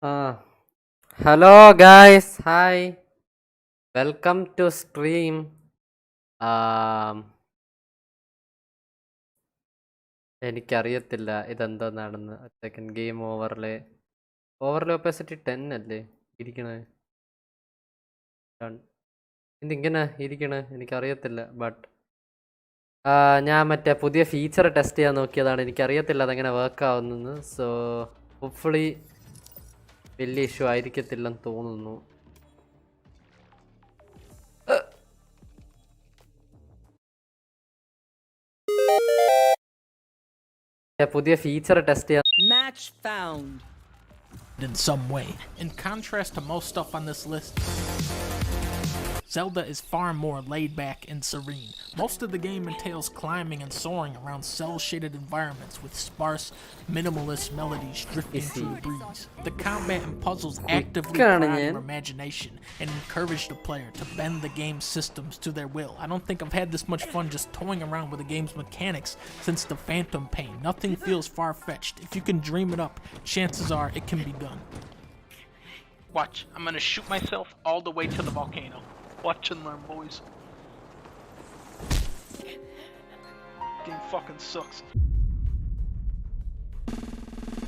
Uh, Hello guys, hi, welcome to stream. Um, എനിക്കറിയത്തില്ല ഇതെന്തോന്നാണെന്ന്. Second game overlay opacity 10 അല്ലേ ഇരിക്കണേ? ഇതിങ്ങനെ ഇരിക്കണേ എനിക്കറിയത്തില്ല. ബട്ട് ഞാൻ മറ്റേ പുതിയ ഫീച്ചർ ടെസ്റ്റ് ചെയ്യാൻ നോക്കിയതാണ്. എനിക്കറിയത്തില്ല അതെങ്ങനെ വർക്ക് ആവുന്നെന്ന്. സോ ഹോപ്പ്ഫുള്ളി വലിയ ഇഷ്യൂ ആയിരിക്കത്തില്ലെന്ന് തോന്നുന്നു. പുതിയ ഫീച്ചർ ടെസ്റ്റ് ചെയ്യാൻ Match found. In some way. In contrast to most stuff on this list, Zelda is far more laid back and serene. Most of the game entails climbing and soaring around cel-shaded environments with sparse, minimalist melodies drifting through the breeze. The combat and puzzles actively prod your imagination and encourage the player to bend the game's systems to their will. I don't think I've had this much fun just toying around with the game's mechanics since the Phantom Pain. Nothing feels far-fetched. If you can dream it up, chances are it can be done. Watch, I'm gonna shoot myself all the way to the volcano. Watch and learn, boys. Game fucking sucks.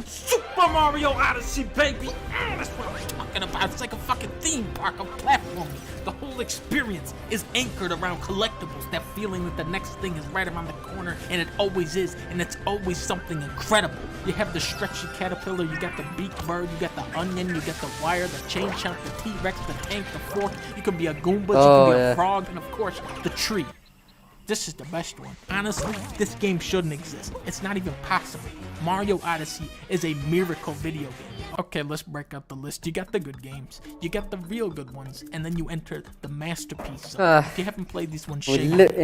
Super Mario Odyssey, baby! That's what I'm talking about. It's like a fucking theme park of platforming. The whole experience is anchored around collectibles. That feeling that the next thing is right around the corner, and it always is, and it's always something incredible. You have the stretchy caterpillar, you got the beaked bird, you got the onion, you got the wire, the chain chomp, the T-Rex, the tank, the fork. You can be a Goomba, you can be a frog, and of course, the tree. This is the best one. Honestly, this game shouldn't exist. It's not even possible. Mario Odyssey is a miracle video game. Okay, let's break out the list. You got the good games, you got the real good ones, and then you enter the masterpiece zone. If you haven't played these ones,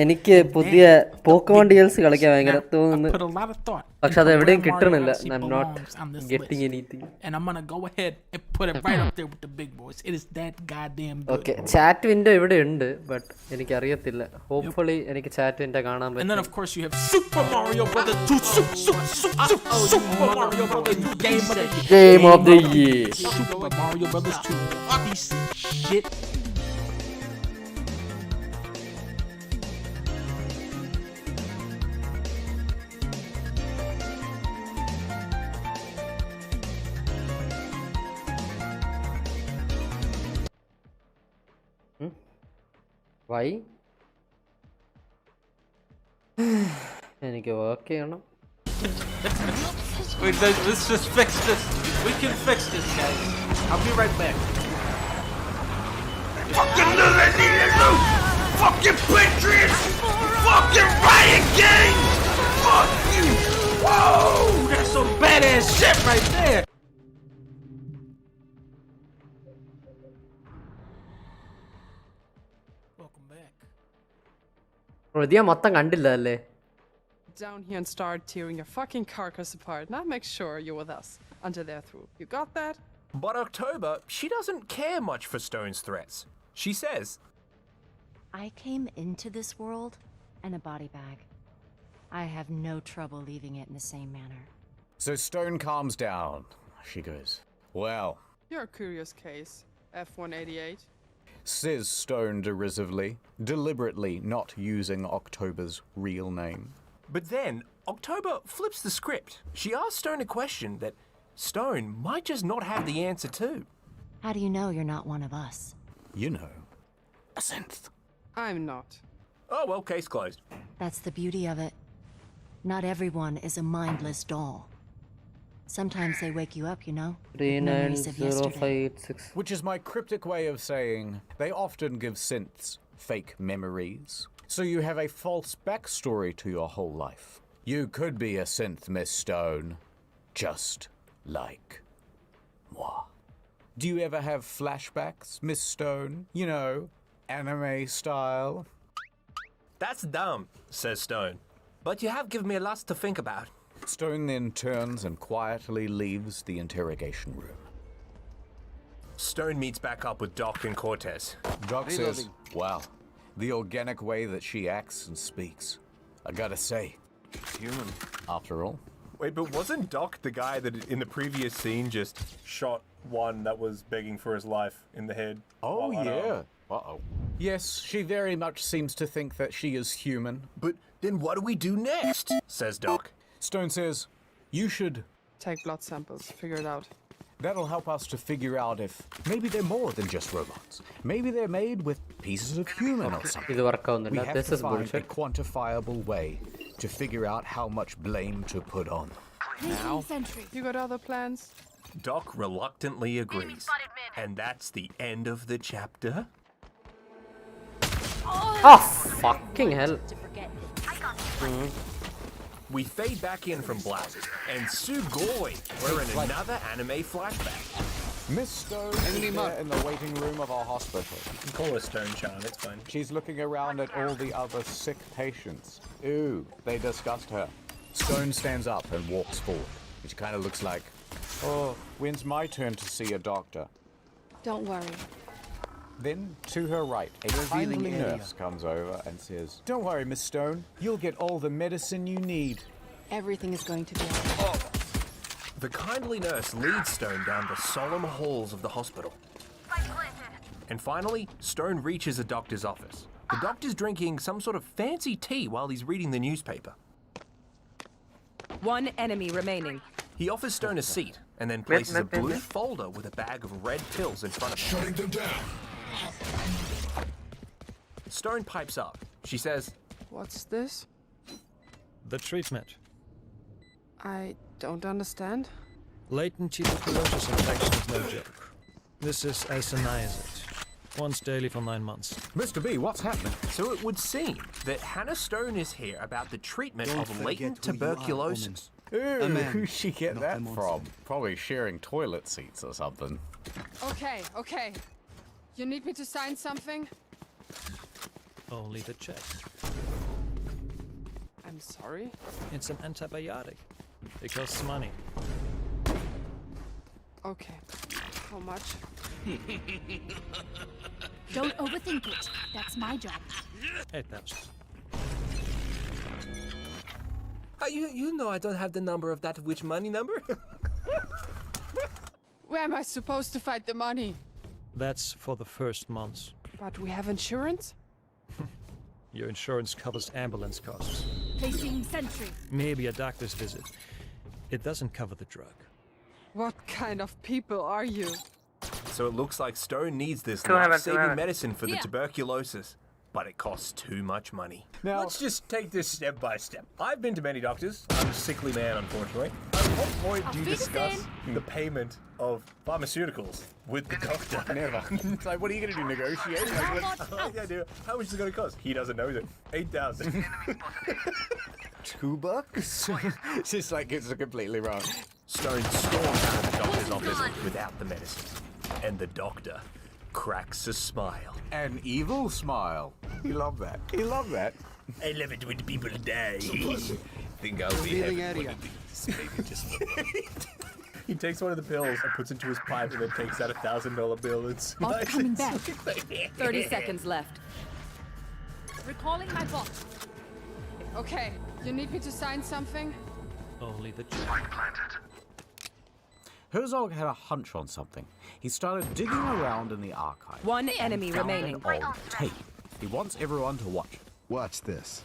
എനിക്ക് പുതിയ പോക്കോൺ ഡിഎൽസി കളിക്കാൻ ഭയങ്കര തോന്നുന്നു. put a lot of thought. പക്ഷെ അത് എവിടെയും കിട്ടണില്ല. I'm not getting anything. And I'm gonna go ahead and put it right up there with the big boys. It is that goddamn good. Okay, chat window ഇവിടെ ഉണ്ട്, but എനിക്ക് അറിയത്തില്ല. Hopefully എനിക്ക് chat window കാണാൻ പറ്റും. And then of course you have Super Mario Brothers 2, Super Mario Brothers 2 Game of the Year. Super Mario Brothers 2 piece of shit. Why? എനിക്ക് work ചെയ്യണം. Wait, let's just fix this. We can fix this, guys. I'll be right back. Fucking knew they needed to! Fucking Patriots! Fucking riot gang! Fuck you! Whoa! That's some badass shit right there! Welcome back. ഹൃദയ മൊത്തം കണ്ടില്ല അല്ലേ? Down here and start tearing your fucking carcass apart. Now make sure you're with us until they're through. You got that? But October, she doesn't care much for Stone's threats. She says, I came into this world in a body bag. I have no trouble leaving it in the same manner. So Stone calms down. She goes, well, You're a curious case, F-188. says Stone derisively, deliberately not using October's real name. but then October flips the script. She asks Stone a question that Stone might just not have the answer to. How do you know you're not one of us? You know, a synth. I'm not. Oh well, case closed. That's the beauty of it. Not everyone is a mindless doll. Sometimes they wake you up, you know, with memories of yesterday. 390586. Which is my cryptic way of saying they often give synths fake memories. So you have a false backstory to your whole life. You could be a synth, Miss Stone. Just like moi. Do you ever have flashbacks, Miss Stone? You know, anime style? That's dumb, says Stone. But you have given me a lot to think about. Stone then turns and quietly leaves the interrogation room. Stone meets back up with Doc and Cortez. Doc says, wow, the organic way that she acts and speaks. I gotta say, human after all. Wait, but wasn't Doc the guy that in the previous scene just shot one that was begging for his life in the head? Oh, while yeah. unarmed? Uh-oh. Yes, she very much seems to think that she is human. But then what do we do next? Says Doc. Stone says, you should. Take blood samples, figure it out. That'll help us to figure out if maybe they're more than just robots. Maybe they're made with pieces of human or something. ഇത് work We ആവുന്നില്ല. have This to is find a bullshit. quantifiable way to figure out how much blame to put on them. Now, you got other plans? Doc reluctantly agrees. And that's the end of the chapter. Oh, fucking hell. We fade back in from black, and Sugoi, we're in another anime flashback. Miss Stone is there in the waiting room of our hospital. You can call her Stone Chan, it's fine. She's looking around at all the other sick patients. Ooh, they disgust her. Stone stands up and walks forward, which kind of looks like, oh, when's my turn to see a doctor? Don't worry. Then, to her right, a kindly nurse comes over and says, don't worry, Miss Stone. You'll get all the medicine you need. Everything is going to be alright. The kindly nurse leads Stone down the solemn halls of the hospital. And finally, Stone reaches a doctor's office. The doctor's drinking some sort of fancy tea while he's reading the newspaper. One enemy remaining. He offers Stone a seat and then places a blue folder with a bag of red pills in front of him. Shutting them down. Stone pipes up. She says, What's this? The treatment. I don't understand. Latent tuberculosis infection is no joke. This is isoniazid. Once daily for 9 months. Mr. B, what's happening? so it would seem that Hannah Stone is here about the treatment of latent tuberculosis. Ooh, who'd she get that from? Probably sharing toilet seats or something. Okay. You need me to sign something? Only the check. I'm sorry. It's an antibiotic. It costs money. Okay. How much? Don't overthink it. That's my job. 8,000. You know I don't have the number of that which money number? Where am I supposed to find the money? That's for the first months. But we have insurance? Your insurance covers ambulance costs. Placing sentry. Maybe a doctor's visit. It doesn't cover the drug. What kind of people are you? So it looks like Stone needs this life-saving medicine for the Yeah. tuberculosis. But it costs too much money. Now- let's just take this step by step. I've been to many doctors. I'm a sickly man, unfortunately. At what point do you Auf discuss Wiedersehen. the payment of pharmaceuticals with the doctor? Never. It's like, what are you going to do, negotiate? Like, what- I like the idea. How much is it going to cost? He doesn't know either. 8,000. $2? It's just like, it's completely wrong. Stone storms out of the doctor's office without the medicine. And the doctor cracks a smile. An evil smile. He loved that. He loved that. I love it when people die. Think I'll be having one of these. Maybe just He takes one of the pills and puts it into his pipe and then takes out $1,000 bill and smiles. coming back. 30 seconds left. Recalling my bot. Okay. You need me to sign something? Only the check. Herzog had a hunch on something. He started digging around in the archive. One enemy Found remaining. an old tape. He wants everyone to watch it. Watch this.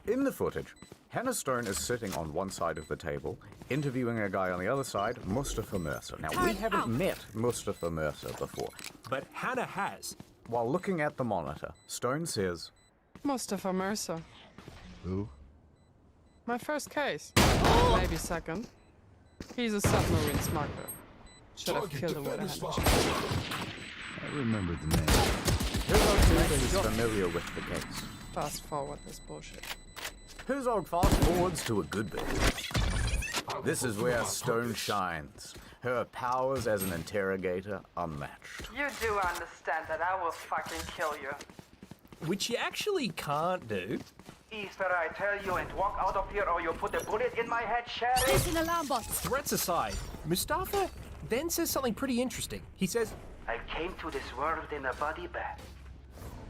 In the footage, Hannah Stone is sitting on one side of the table, interviewing a guy on the other side, Mustafa Mercer. Now, we haven't met Mustafa Mercer before. But Hannah has. While looking at the monitor, Stone says, Mustafa Mercer. Who? My first case. Maybe second. He's a submarine smuggler. Should have killed him with a hand. I remember the name. Herzog says that he's familiar with the case. Fast forward this bullshit. Herzog fast forwards to a good bit. This is where Stone shines. Her powers as an interrogator unmatched. You do understand that I will fucking kill you. Which you actually can't do. Either I tell you and walk out of here or you put a bullet in my head, Sheriff. Placing alarm bot. Threats aside, Mustafa then says something pretty interesting. He says, I came to this world in a body bag.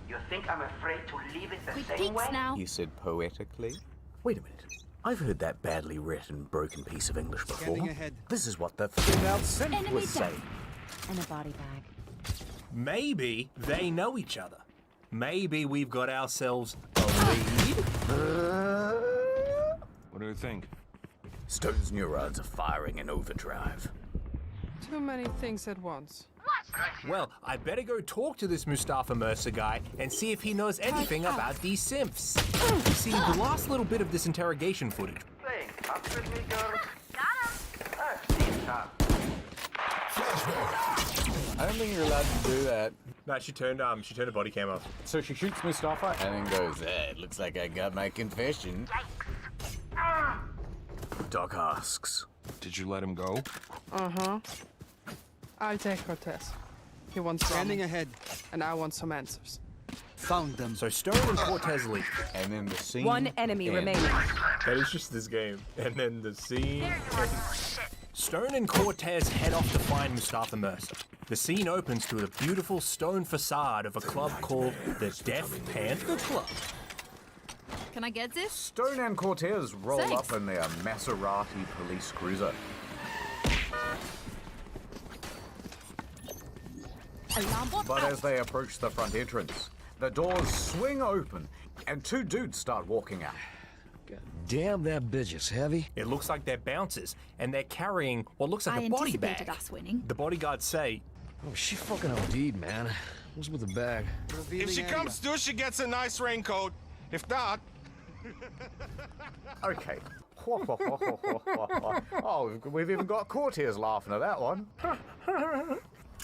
You think I'm afraid to leave it the Quick same peeks way? now. He said poetically. wait a minute. I've heard that badly written, broken piece of English before. Scanning ahead. This is what the female synth Enemy was down. saying. And a body bag. Maybe they know each other. Maybe we've got ourselves a lead. What do you think? Stone's neurons are firing in overdrive. Too many things at once. Well, I better go talk to this Mustafa Mercer guy and see if he knows anything about these simps. You see, the last little bit of this interrogation footage. Playing up with me, girl. I've seen her. I don't think you're allowed to do that. No, she turned her body cam off. So she shoots Mustafa and then goes, it looks like I got my confession. Doc asks, Did you let him go? Uh-huh. I'll take Cortez. He wants Standing ramen, ahead. and I want some answers. Found them. So Stone and Cortez leave. and then the scene. One enemy ends. remaining. That is just this game. And then the scene. Stone and Cortez head off to find Mustafa Mercer. The scene opens to a beautiful stone facade of a club called the Deaf Panther Club. Can I get this? Stone and Cortez roll Thanks. up in their Maserati police cruiser. Alarm bot But out. as they approach the front entrance, the doors swing open and two dudes start walking out. Damn, that bitch is heavy. It looks like they're bouncers, and they're carrying what looks like I a body anticipated bag. us winning. The bodyguards say, Oh, she fucking OD'd, man. What's with the bag? If she comes to, she gets a nice raincoat. If not, Okay. Oh, we've even got Cortez laughing at that one.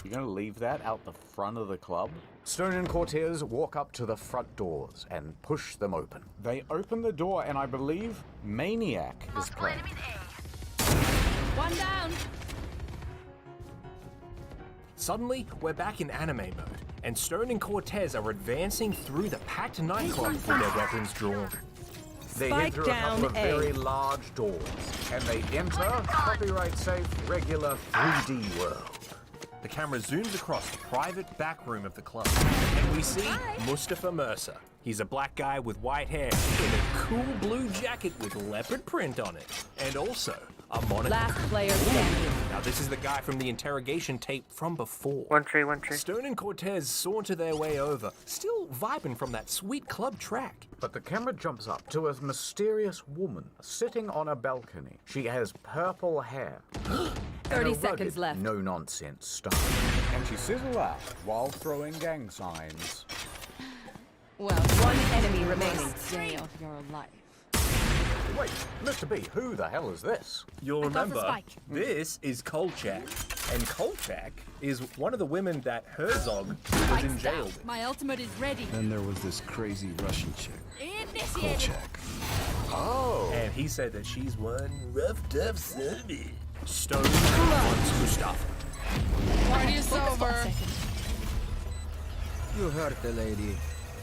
You're gonna leave that out the front of the club? Stone and Cortez walk up to the front doors and push them open. They open the door and I believe Maniac is playing. One down. Suddenly, we're back in anime mode, and Stone and Cortez are advancing through the packed nightclub with their weapons drawn. They Spike enter a down couple of A. very large doors, and they enter copyright safe, regular 3D world. The camera zooms across the private back room of the club, and we see Mustafa Mercer. He's a black guy with white hair in a cool blue jacket with leopard print on it, and also a monocle. Last player standing. Now this is the guy from the interrogation tape from before. One tree. Stone and Cortez saunter their way over, still vibing from that sweet club track. But the camera jumps up to a mysterious woman sitting on a balcony. She has purple hair. 30 and a seconds rugged, left. no-nonsense style. And she sizzles out while throwing gang signs. Well, one enemy remaining. Best day of your life. Wait, Mr. B, who the hell is this? You'll I got the remember, spike. this is Kolchak. And Kolchak is one of the women that Herzog was Lights in jail down. with. My ultimate is ready. then there was this crazy Russian chick. Initiated. Check. Oh. And he said that she's one rough, tough son. Stone wants Mustafa. Party is over. You hurt the lady.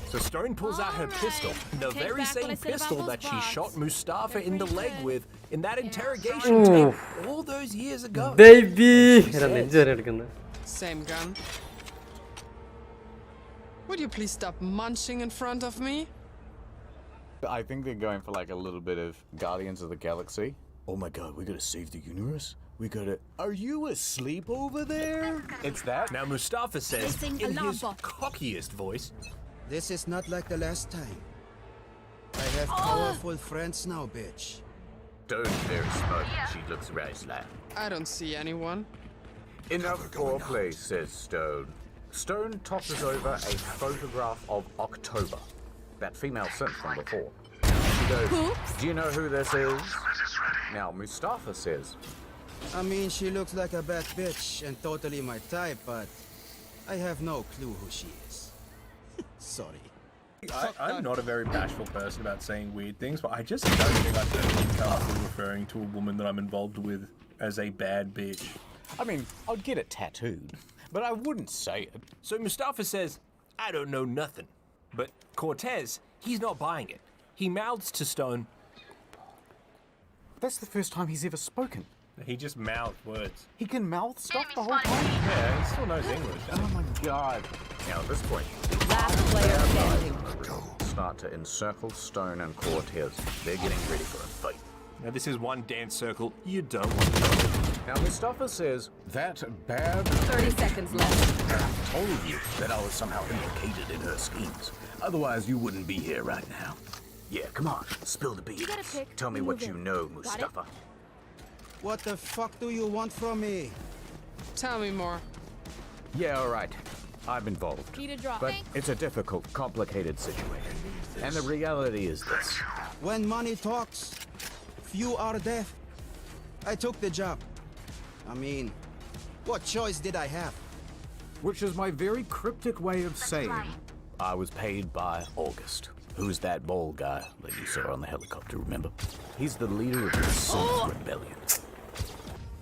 So Stone pulls out her pistol, the Take very back what I same said about pistol those that she bots. shot Mustafa They're in the pretty leg good. with in that interrogation tape all those years ago. Baby. നെഞ്ചു വരെ എടുക്കുന്നത്. Same gun. Would you please stop munching in front of me? I think they're going for like a little bit of Guardians of the Galaxy. Oh my god, we gotta save the universe? We gotta... Are you asleep over there? It's that? Now Mustafa says Placing in alarm his bot. cockiest voice, This is not like the last time. I have powerful friends now, bitch. Stone's very smart. She looks right like. I don't see anyone. Enough foreplay, says Stone. Stone tosses over a photograph of October, that female synth from before. She goes, do you know who this is? Now, Mustafa says, I mean, she looks like a bad bitch and totally my type, but I have no clue who she is. Sorry. I'm not a very bashful person about saying weird things, but I just don't think I've ever been comfortable referring to a woman that I'm involved with as a bad bitch. I mean, I'd get it tattooed, but I wouldn't say it. So Mustafa says, I don't know nothing. But Cortez, he's not buying it. He mouths to Stone. That's the first time he's ever spoken. He just mouthed words. He can mouth stuff the whole time? Yeah, he still knows English. Oh my god. Now at this point, Last player standing. start to encircle Stone and Cortez. They're getting ready for a fight. Now this is one dance circle you don't want to go. Now, Mustafa says that bad 30 seconds left. Told you that I was somehow implicated in her schemes. Otherwise, you wouldn't be here right now. Yeah, come on, spill the beans. gotta pick, Tell me we what move you in. know, Got it? Mustafa. What the fuck do you want from me? Tell me more. Yeah, all right. I'm involved. Need a drop. But it's a difficult, complicated situation. And the reality is this. When money talks, few are deaf. I took the job. I mean, what choice did I have? Which is my very cryptic way of saying I was paid by August. Who's that bald guy that you saw on the helicopter, remember? He's the leader of the Synth Rebellion.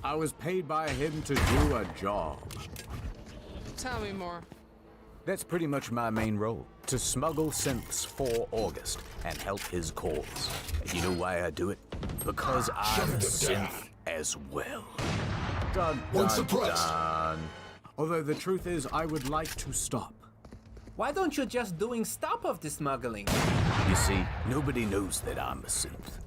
I was paid by him to do a job. Tell me more. That's pretty much my main role. To smuggle synths for August and help his cause. And you know why I do it? Because I'm a synth as well. Dun, dun, dun. Although the truth is, I would like to stop. Why don't you just doing stop of the smuggling? You see, nobody knows that I'm a synth.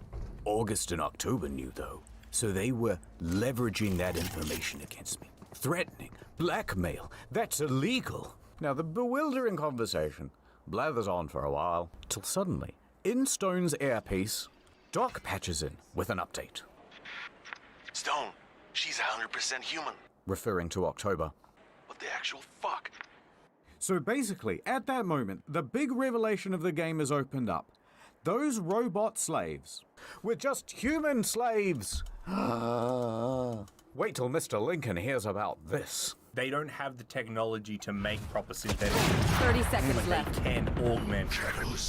August and October knew, though. So they were leveraging that information against me. Threatening, blackmail, that's illegal. Now, the bewildering conversation blathers on for a while, till suddenly, in Stone's earpiece, Doc patches in with an update. Stone, she's 100% human. Referring to October. What the actual fuck? So basically, at that moment, the big revelation of the game is opened up. Those robot slaves were just human slaves. Wait till Mr. Lincoln hears about this. They don't have the technology to make proper synthetic. 30 seconds But left. they can augment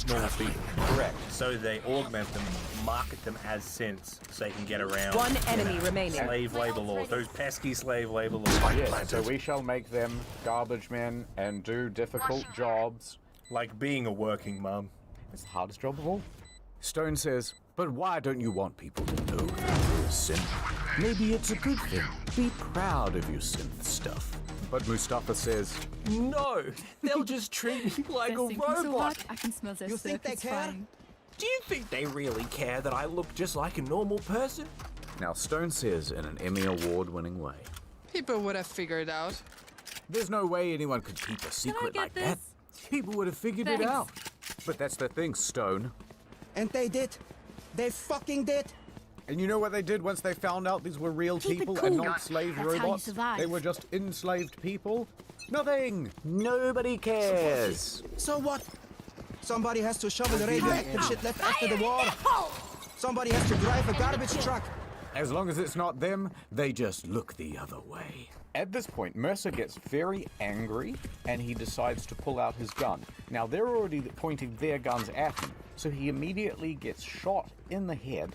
normal people. Correct. So they augment them, market them as synths, so they can get around One enemy remaining. slave labor laws. Those pesky slave labor laws. Yes, so we shall make them garbage men and do difficult jobs. Like being a working mum. It's the hardest job of all. Stone says, but why don't you want people to know you're a synth? Maybe it's a good thing. Be proud of your synth stuff. But Mustafa says, No, they'll just treat me like a robot. I can smell their You think they care? Do you think they really care that I look just like a normal person? now Stone says in an Emmy Award-winning way, People would have figured out. there's no way anyone could keep a secret get like that. People would have figured it Thanks. out. But that's the thing, Stone. And they did. They fucking did. And you know what they did once they found out these were real Keep it people cool. and not slave That's how you robots? survive. They were just enslaved people? Nothing! Nobody cares! So what? Somebody has to shovel the radioactive shit left after the war. Somebody has to drive a garbage truck. As long as it's not them, they just look the other way. At this point, Mercer gets very angry and he decides to pull out his gun. Now, they're already pointing their guns at him, so he immediately gets shot in the head.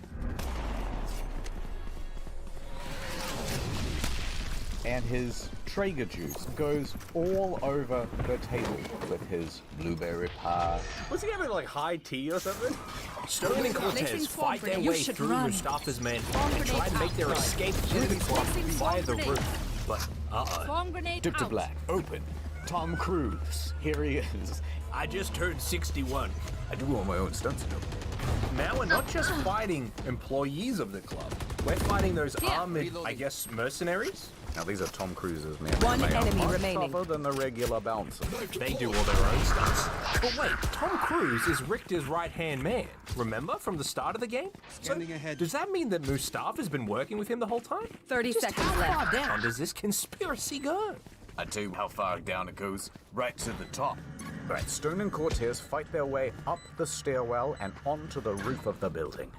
And his Traeger juice goes all over the table with his blueberry pie. Was he having like high tea or something? Stone and Cortez fight their way through Mustafa's men and try to make their escape through the club via the roof. But Bomb grenade Dip to out. black, open. Tom Cruise, here he is. I just turned 61. I do all my own stunts, you know. Now we're not just fighting employees of the club. We're fighting those armored, I guess, mercenaries? Now these are Tom Cruise's men. One They are enemy much remaining. tougher than the regular bouncers. They do all their own stunts. But wait, Tom Cruise is Richter's right-hand man. Remember from the start of the game? Scanning ahead. Does that mean that Mustafa's been working with him the whole time? 30 Just seconds how left. far down does this conspiracy go? I tell you how far down it goes. Right to the top. Right, Stone and Cortez fight their way up the stairwell and onto the roof of the building.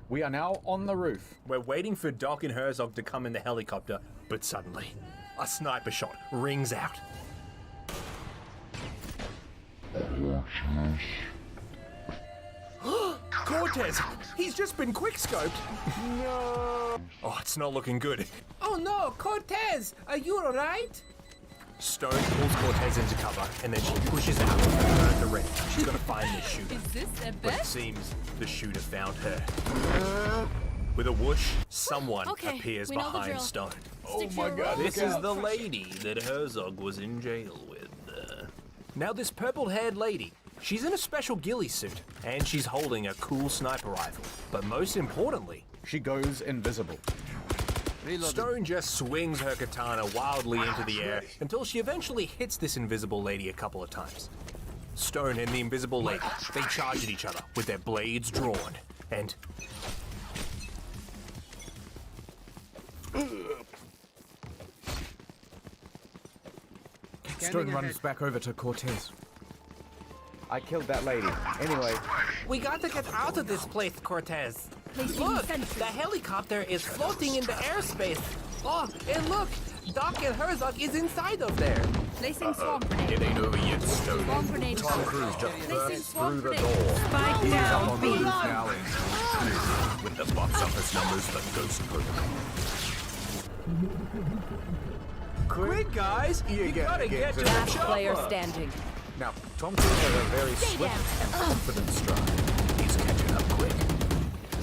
We are now on the roof. We're waiting for Doc and Herzog to come in the helicopter, but suddenly, a sniper shot rings out. Cortez! He's just been quickscoped! No! Oh, it's not looking good. Oh no, Cortez, are you alright? Stone pulls Cortez into cover, and then she pushes out to the ring. She's gonna find the shooter. Is this a But it bet? seems the shooter found her. With a whoosh, someone Okay, appears we know the behind drill. Stone. Stick to your roles. This is the lady that Herzog was in jail with. Now this purple-haired lady, She's in a special ghillie suit, and she's holding a cool sniper rifle. But most importantly, she goes invisible. Stone just swings her katana wildly into the air until she eventually hits this invisible lady a couple of times. Stone and the invisible lady, they charge at each other with their blades drawn, and... Stone runs back over to Cortez. I killed that lady. Anyway, We gotta get out of this place, Cortez. Placing Look, sentry. the helicopter is floating in the airspace. Oh, and look, Doc and Herzog is inside of there. Placing swarm grenade. it ain't over yet, Stone. Swarm grenade. Tom Cruise just Placing burst swarm through the grenade. door. Spike He's up down on the B. roof now and with the box office numbers for Ghost Protocol. Quick, guys, you gotta get to the Last player chopper. standing. Now, Tom Cruise has a very swift and confident stride. He's catching up quick.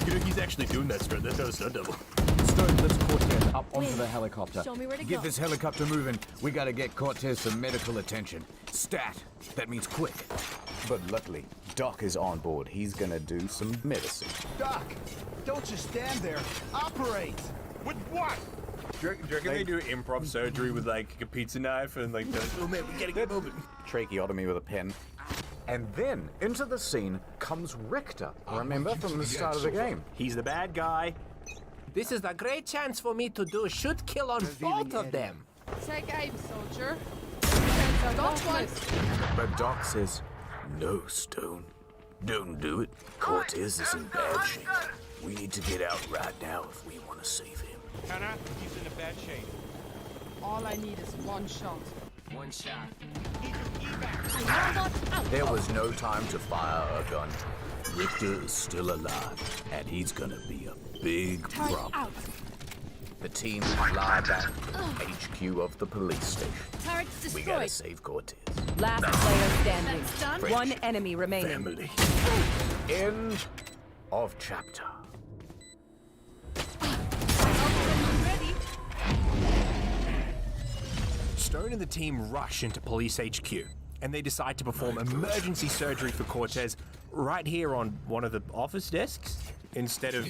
You know, he's actually doing that straight. That's not a stunt double. Stone lifts Cortez up onto the helicopter. Show me where to Get go. this helicopter moving. We gotta get Cortez some medical attention. Stat. That means quick. But luckily, Doc is on board. He's gonna do some medicine. Doc, don't just stand there. Operate. With what? Do you reckon they do improv surgery with like a pizza knife and like, oh man, we gotta get moving. Tracheotomy with a pen. And then, into the scene comes Richter. Remember from the start of the game? He's the bad guy. This is a great chance for me to do shoot kill on both of them. Take aim, soldier. Dodge one. But Doc says, no, Stone. Don't do it. Cortez is in bad shape. We need to get out right now if we want to save him. Hannah, he's in a bad shape. All I need is one shot. One shot. There was no time to fire a gun. Richter is still alive, and he's gonna be a big problem. The team fly back to the HQ of the police station. Turrets We gotta destroyed. save Cortez. Last player standing. That's done. One enemy remaining. Family. End of chapter. Ready. Stone and the team rush into police HQ, and they decide to perform emergency surgery for Cortez right here on one of the office desks instead of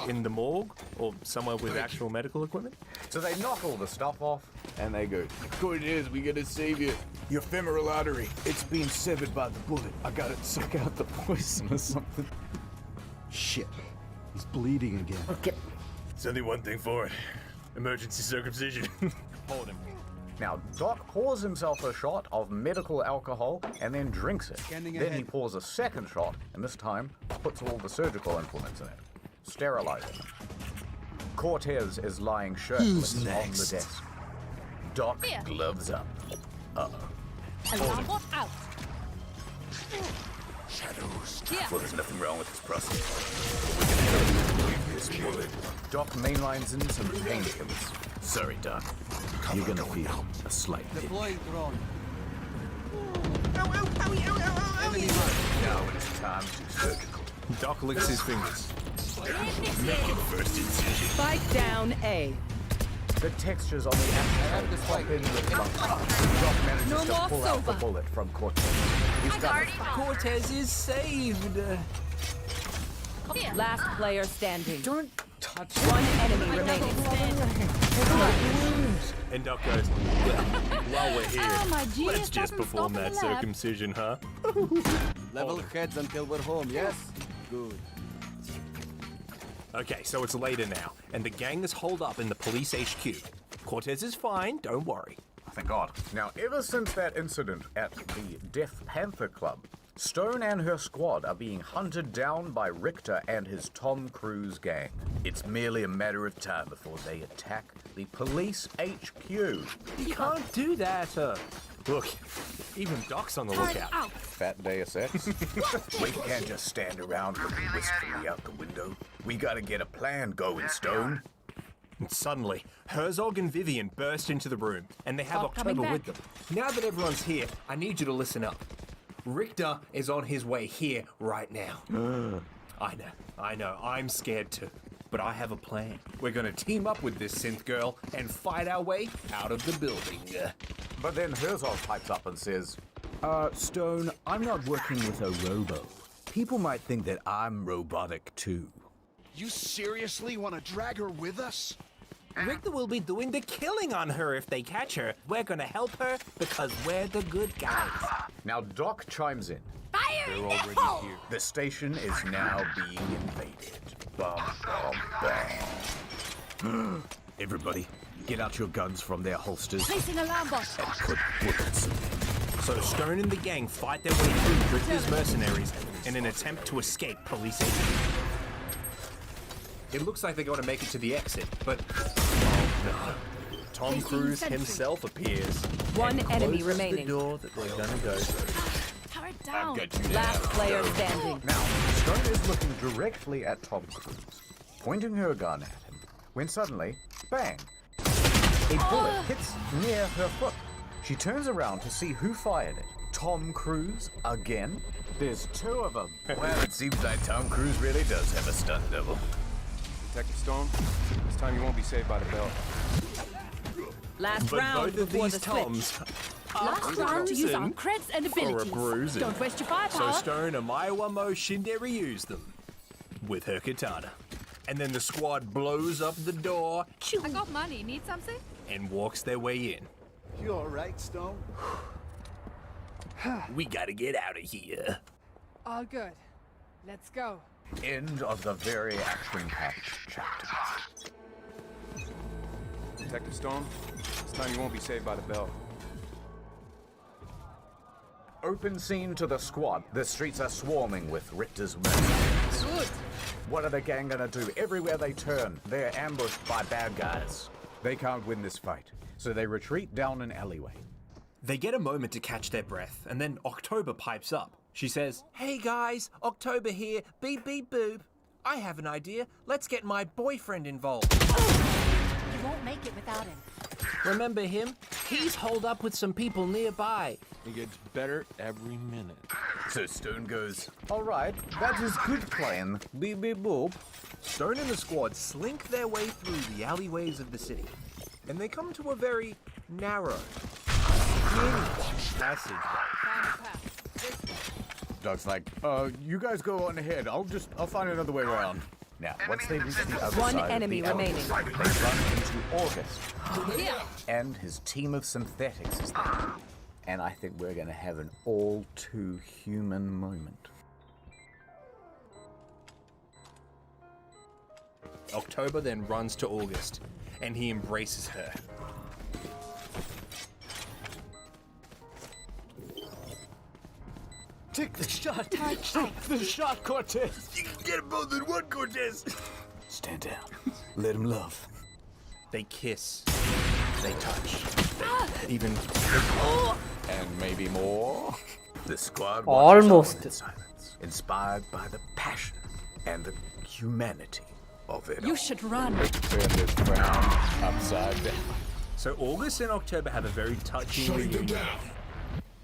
in the morgue or somewhere with actual medical equipment. So they knock all the stuff off, and they go, Cortez, we gotta save you. Your femoral artery, it's been severed by the bullet. I gotta suck out the poison or something. Shit. He's bleeding again. Okay. It's only one thing for it. Emergency circumcision. Hold him. Now, Doc pours himself a shot of medical alcohol and then drinks it. Scanning Then he ahead. pours a second shot, and this time puts all the surgical implements in it, sterilizing them. Cortez is lying shirtless on the desk. Doc Here. gloves up. Alarm bot out. Shadows. Here. Well, there's nothing wrong with his prostate. We're gonna get this bullet. Doc mainlines in some painkillers. Sorry, Doc. You're gonna feel a slight hit. Deploying drone. Now it's time to surgical. Doc licks his fingers. First incision. Spike down A. The textures on the action pop in with lumps. Doc manages No to more pull out the silver. bullet from Cortez. He's got it. Cortez is saved. Here. Last player standing. Don't touch One enemy remaining. And Doc goes, well, while we're here, Oh, my let's genius just doesn't perform stop in that the lab. circumcision, huh? Level heads until we're home, yes? Good. Okay, so it's later now, and the gang is holed up in the police HQ. Cortez is fine, don't worry. Thank God. Now, ever since that incident at the Deaf Panther Club, Stone and her squad are being hunted down by Richter and his Tom Cruise gang. It's merely a matter of time before they attack the police HQ. You can't do that. Look, even Doc's on the Turret lookout. out. Fat Deus Ex. We can't just stand around looking wistfully out the window. We gotta get a plan going, Stone. And suddenly, Herzog and Vivian burst into the room, and they have Stop coming October with back. them. Now that everyone's here, I need you to listen up. Richter is on his way here right now. I know, I'm scared too. But I have a plan. We're gonna team up with this synth girl and fight our way out of the building. But then Herzog pipes up and says, Stone, I'm not working with a robo. People might think that I'm robotic too. You seriously want to drag her with us? Richter will be doing the killing on her if they catch her. We're gonna help her because we're the good guys. Now Doc chimes in. Fire They're in the already hole! here. The station is now being invaded. Bum, bum, bum. Everybody, get out your guns from their holsters Placing alarm bot. and put bullets in them. So Stone and the gang fight their way through Richter's mercenaries in an attempt to escape police agency. It looks like they're going to make it to the exit, but oh no. Tom Cruise himself appears. One and enemy closes remaining. the door that they're going to go through. Power down. Last player standing. Now, Stone is looking directly at Tom Cruise, pointing her gun at him, when suddenly, bang! A bullet hits near her foot. She turns around to see who fired it. Tom Cruise again? There's two of them. Well, it seems like Tom Cruise really does have a stunt double. Detective Stone, this time you won't be saved by the bell. Last But round both of before these the Toms switch. Last round to use our creds and for a abilities. bruising. Don't waste your So firepower. Stone and Maiwamo Shinderi used them with her katana. And then the squad blows up the door I got money. Need something? and walks their way in. You all right, Stone? We gotta get out of here. All good. Let's go. End of the very action-packed chapter. Detective Stone, this time you won't be saved by the bell. Open scene to the squad. The streets are swarming with Richter's mercenaries. Good. What are the gang gonna do? Everywhere they turn, they're ambushed by bad guys. They can't win this fight, so they retreat down an alleyway. They get a moment to catch their breath, and then October pipes up. She says, "Hey guys, October here, beep beep boop. I have an idea. Let's get my boyfriend involved." You won't make it without him. Remember him? He's holed up with some people nearby. It gets better every minute. So Stone goes, all right, that is good plan. Beep beep boop. Stone and the squad slink their way through the alleyways of the city, and they come to a very narrow, skinny passageway. Doc's like, you guys go on ahead. I'll find another way around. Now, once they reach the other One side enemy of the alley, remaining. they run into August. And his team of synthetics is there. And I think we're going to have an all-too-human moment. October then runs to August, and he embraces her. Take the shot! Take the shot, Cortez! You can get them both in one, Cortez! Stand down. Let him love. They kiss. They touch. They even... And maybe more. The squad Almost. watches on in silence, inspired by the passion and the humanity of it. You should run. Turn this crown upside down. So August and October have a very touching reunion.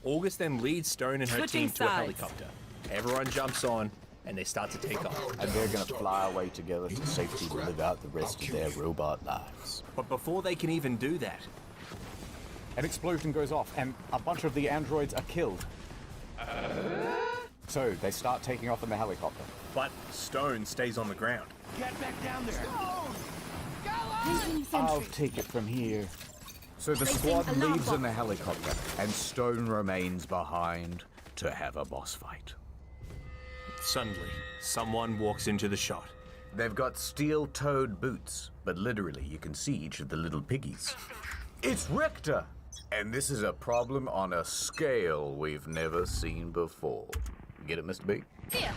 August then leads Stone and her Switching team to a sides. helicopter. Everyone jumps on, and they start to take off. And they're gonna fly away together to safety to live out the rest of their robot lives. But before they can even do that, An explosion goes off, and a bunch of the androids are killed. So they start taking off in the helicopter. but Stone stays on the ground. Get back down there! Placing I'll sentry. take it from here. So the Placing squad alarm leaves in box. the helicopter, and Stone remains behind to have a boss fight. Suddenly, someone walks into the shot. They've got steel-toed boots, but literally you can see each of the little piggies. It's Richter! And this is a problem on a scale we've never seen before. Get it, Mr. B? Here.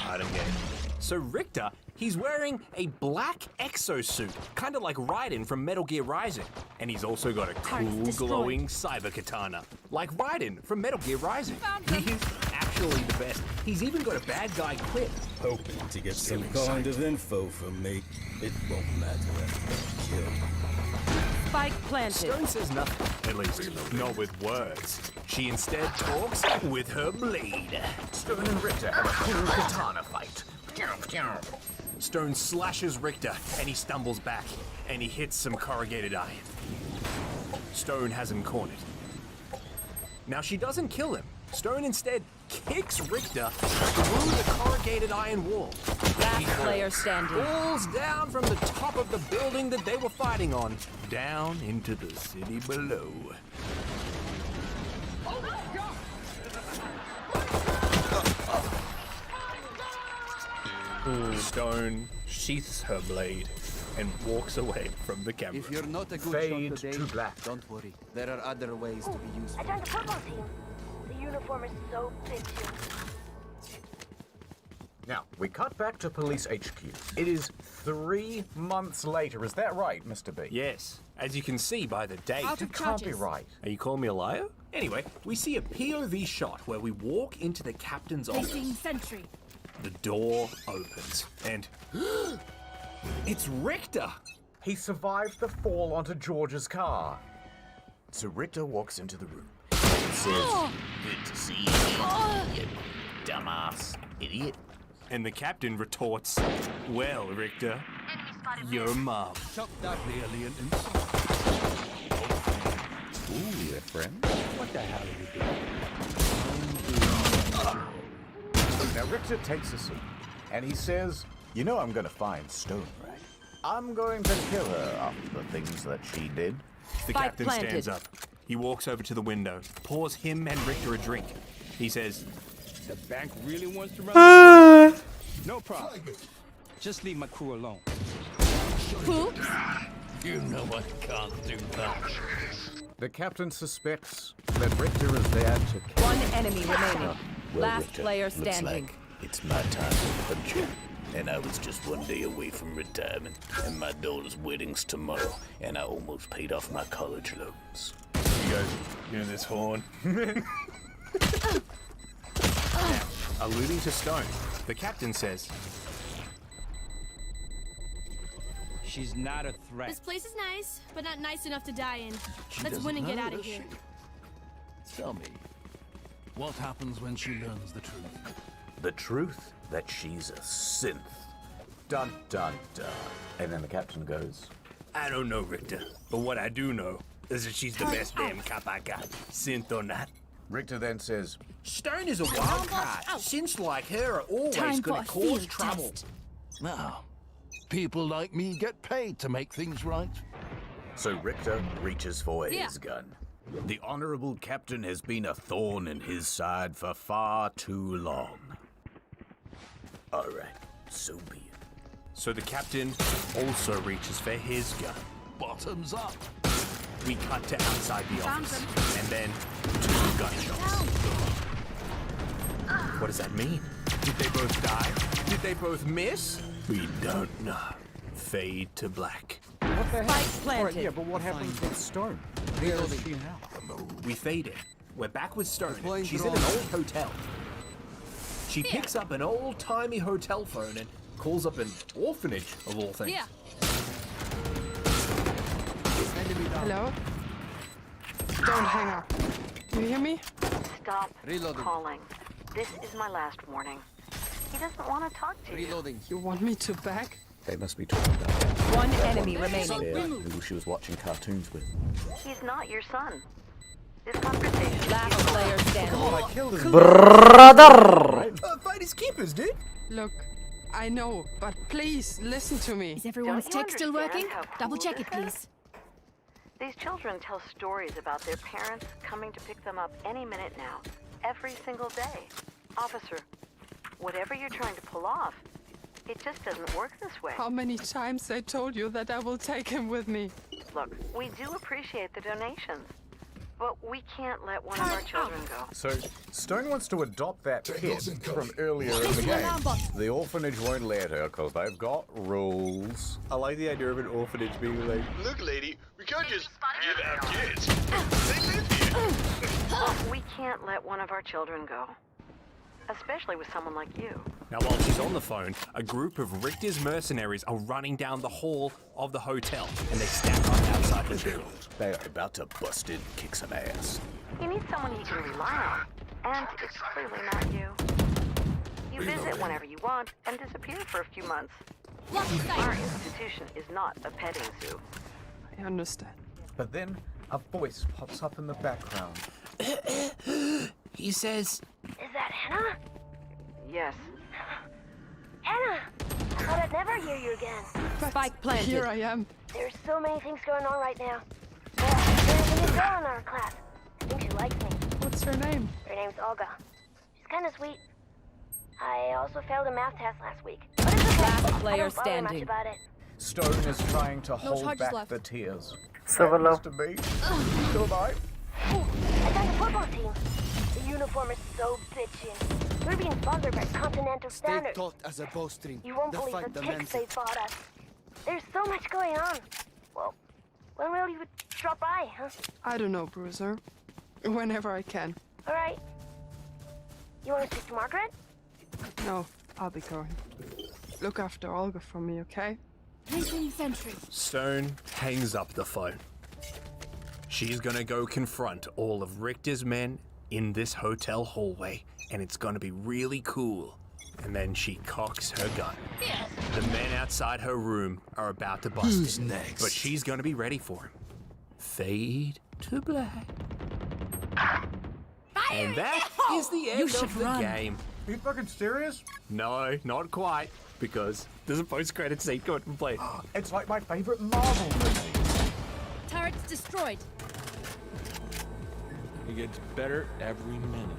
I don't get it. So Richter, he's wearing a black exosuit, kind of like Raiden from Metal Gear Rising. And he's also got a cool, destroyed. glowing cyber katana, like Raiden from Metal Gear Rising. Found him. He's actually the best. He's even got a bad guy quip. Hoping to get some kind of info from me. It won't matter after I'm killed. Spike planted. Stone says nothing, at least not with words. She instead talks with her blade. Stone and Richter have a cool katana fight. Stone slashes Richter, and he stumbles back, and he hits some corrugated iron. Stone has him cornered. Now, she doesn't kill him, Stone instead kicks Richter through the corrugated iron wall. Last player standing. Falls down from the top of the building that they were fighting on, down into the city below. Stone sheaths her blade and walks away from the camera. If you're not a good Fade shot today, to black. don't worry. There are other ways to be useful. I joined the football team. The uniform is so bitchy. Now, we cut back to police HQ. It is 3 months later. Is that right, Mr. B? Yes, as you can see by the date. Out of It can't be charges. right. Are you calling me a liar? Anyway, we see a POV shot where we walk into the captain's Placing office. sentry. The door opens and it's Richter. He survived the fall onto George's car. So Richter walks into the room. He says, "Good to see you, you dumbass idiot." And the captain retorts, "Well, Richter, your mom." Clearly an Ooh, yeah, friend. What the hell are you doing? Now Richter takes a seat, and he says, "You know I'm going to find Stone, right? I'm going to kill her after the things that she did." The Spike captain planted. stands up. He walks over to the window, pours him and Richter a drink. He says, The bank really wants to run. No problem. Just leave my crew alone. Oops. You know I can't do that. The captain suspects that Richter is there to kill One enemy remaining. Well, Last Richter, player looks standing. like it's my time to punch you. And I was just 1 day away from retirement, and my daughter's wedding's tomorrow, and I almost paid off my college loans. You guys hear this horn? Alluding to Stone, the captain says, She's not a threat. This place is nice, but not nice enough to die in. Let's win and get out of here. Tell me, what happens when she learns the truth? The truth that she's a synth. Dun dun dun. And then the captain goes, "I don't know, Richter, but what I do know is that she's the best damn cop I got, synth or not." Richter then says, Stone is a wild card. Synths like her are always Time going for to a cause field trouble. test. Now, people like me get paid to make things right. so Richter reaches for his gun. The honorable captain has been a thorn in his side for far too long. All right, so be it. So the captain also reaches for his gun. Bottoms up. We cut to outside the office, and then 2 gunshots. What does that mean? Did they both die? Did they both miss? We don't know. Fade to black. What the Spike planted. Yeah, but what happens with Stone? Where is she now? We fade it. We're back with Stone. She's in an old hotel. She picks up an old-timey hotel phone and calls up an orphanage, of all things. Yeah. Hello? Don't hang up. You hear me? Stop Reloading. calling. This is my last warning. He doesn't want to talk to you. Reloading. You want me to back? They must be talking about that. One enemy remaining. Who she was watching cartoons with. He's not your son. This conversation. Last player standing. I killed his Brother! Fight his keepers, dude. Look, I know, but please listen to me. Is everyone's Don't you tech still working? understand how Double cool check this it, please. These children tell stories about their parents coming to pick them up any minute now, every single day. Officer, whatever you're trying to pull off, it just doesn't work this way. How many times I told you that I will take him with me? Look, we do appreciate the donations, but we can't let one of our children go. So, Stone wants to adopt that kid from earlier in the game. The orphanage won't let her because they've got rules. I like the idea of an orphanage being like, Look, lady, we can't just give out kids. They live here. Look, we can't let one of our children go, especially with someone like you. Now, while she's on the phone, a group of Richter's mercenaries are running down the hall of the hotel, and they stack up outside the door. They are about to bust in and kick some ass. You need someone he can rely on, and it's clearly not you. You visit whenever you want and disappear for a few months. Our institution is not a petting zoo. I understand. But then a voice pops up in the background. He says, Is that Hannah? Yes. Hannah! I thought I'd never hear you again. Spike planted. Here I am. There's so many things going on right now. There's a new girl in our class. I think she likes me. What's her name? Her name's Olga. She's kind of sweet. I also failed a math test last week. But it's okay. Last I player don't bother much standing. about it. Stone is trying to hold charges back left. the tears. Silverdrag. Happens to me. Still alive. Oh, I joined the football team. The uniform is so bitchin'. We're being sponsored by Continental Stay Standard. taut as a bowstring. You won't The believe fight the demands kicks they it. bought us. There's so much going on. Well, when will you drop by, huh? I don't know, Bruiser. Whenever I can. All right. You want to speak to Margaret? No, I'll be going. Look after Olga for me, okay? Placing sentry. Stone hangs up the phone. She's gonna go confront all of Richter's men in this hotel hallway, and it's gonna be really cool. And then she cocks her gun. The men outside her room are about to bust Who's in, next? but she's gonna be ready for him. Fade to black. And that is the end of the game. Are you fucking serious? No, not quite, because there's a post-credit scene. Go ahead and play it. It's like my favorite Marvel movie. Turret's destroyed. It gets better every minute.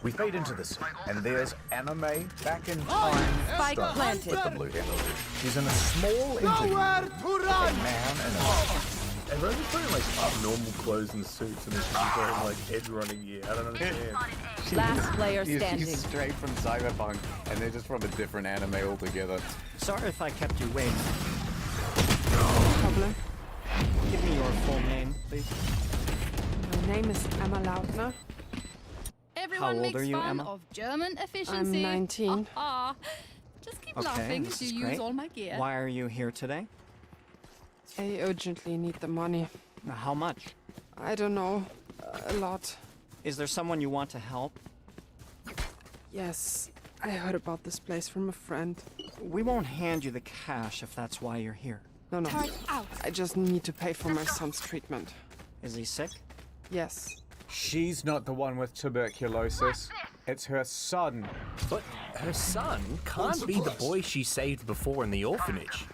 We fade into the scene, and there's Anime back in time. Spike Stone planted. with the blue hair. She's in a small interview with a man and a Everyone's just putting like abnormal clothes and suits, and it's just wearing like edge running gear. I don't understand. Last player standing. He's straight from Cyberpunk, and they're just from a different anime altogether. Sorry if I kept you waiting. No problem. Give me your full name, please. My name is Emma Lautner. Everyone old makes are you, fun Emma? of German efficiency. I'm 19. Just keep Okay, laughing this as you is use great. all my gear. Why are you here today? I urgently need the money. How much? I don't know. A lot. Is there someone you want to help? Yes, I heard about this place from a friend. We won't hand you the cash if that's why you're here. No. Turret out. I just need to pay for my son's treatment. Is he sick? Yes. She's not the one with tuberculosis. It's her son. But her son can't be the boy she saved before in the orphanage,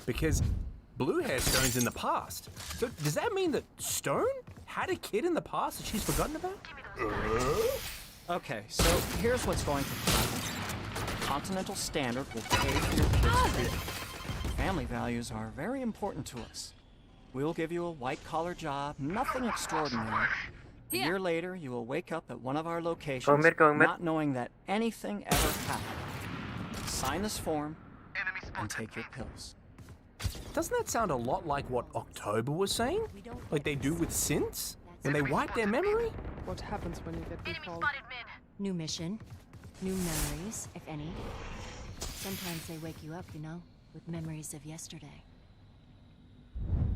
because Blue Hair Stone's in the past. So does that mean that Stone had a kid in the past that she's forgotten about? Okay, so here's what's going to happen. Continental Standard will pay for your kid's treatment. Family values are very important to us. We'll give you a white-collar job, nothing extraordinary. A year later, you will wake up at one of our locations, not knowing that anything ever happened. Sign this form and take your pills. Doesn't that sound a lot like what October was saying? Like they do with synths? When they wipe their memory? What happens when you get recalled? New mission, new memories, if any. Sometimes they wake you up, you know, with memories of yesterday.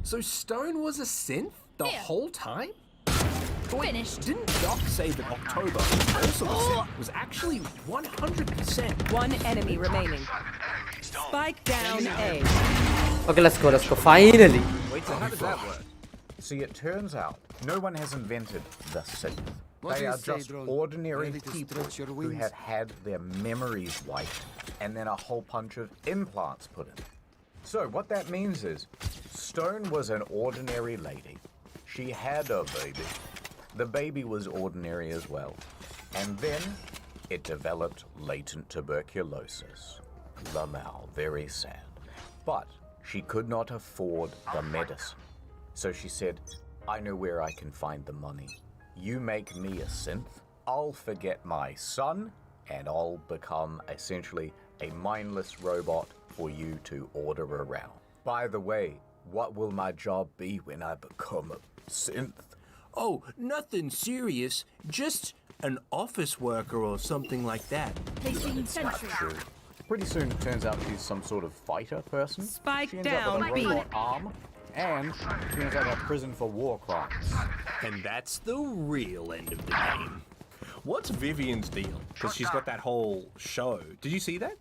So Stone was a synth the whole time? Finished. Didn't Doc say that October, also a synth, was actually 100%? One enemy remaining. Spike down A. Okay, let's go. Finally. Wait, so how does that work? See, it turns out no one has invented the synth. What do They you are say, just drone? ordinary Ready to people stretch your who wings? had had their memories wiped and then a whole bunch of implants put in. So what that means is, Stone was an ordinary lady. She had a baby. The baby was ordinary as well. And then it developed latent tuberculosis. Lamau, very sad. But she could not afford the medicine. So she said, I know where I can find the money. You make me a synth, I'll forget my son, and I'll become essentially a mindless robot for you to order around. By the way, what will my job be when I become a synth? Oh, nothing serious. Just an office worker or something like that. Placing sentry. True. Pretty soon it turns out she's some sort of fighter person. Spike She ends up down with a B. robot arm, and she ends up in prison for war crimes. And that's the real end of the game. What's Vivian's deal? Because she's got that whole show. Did you see that?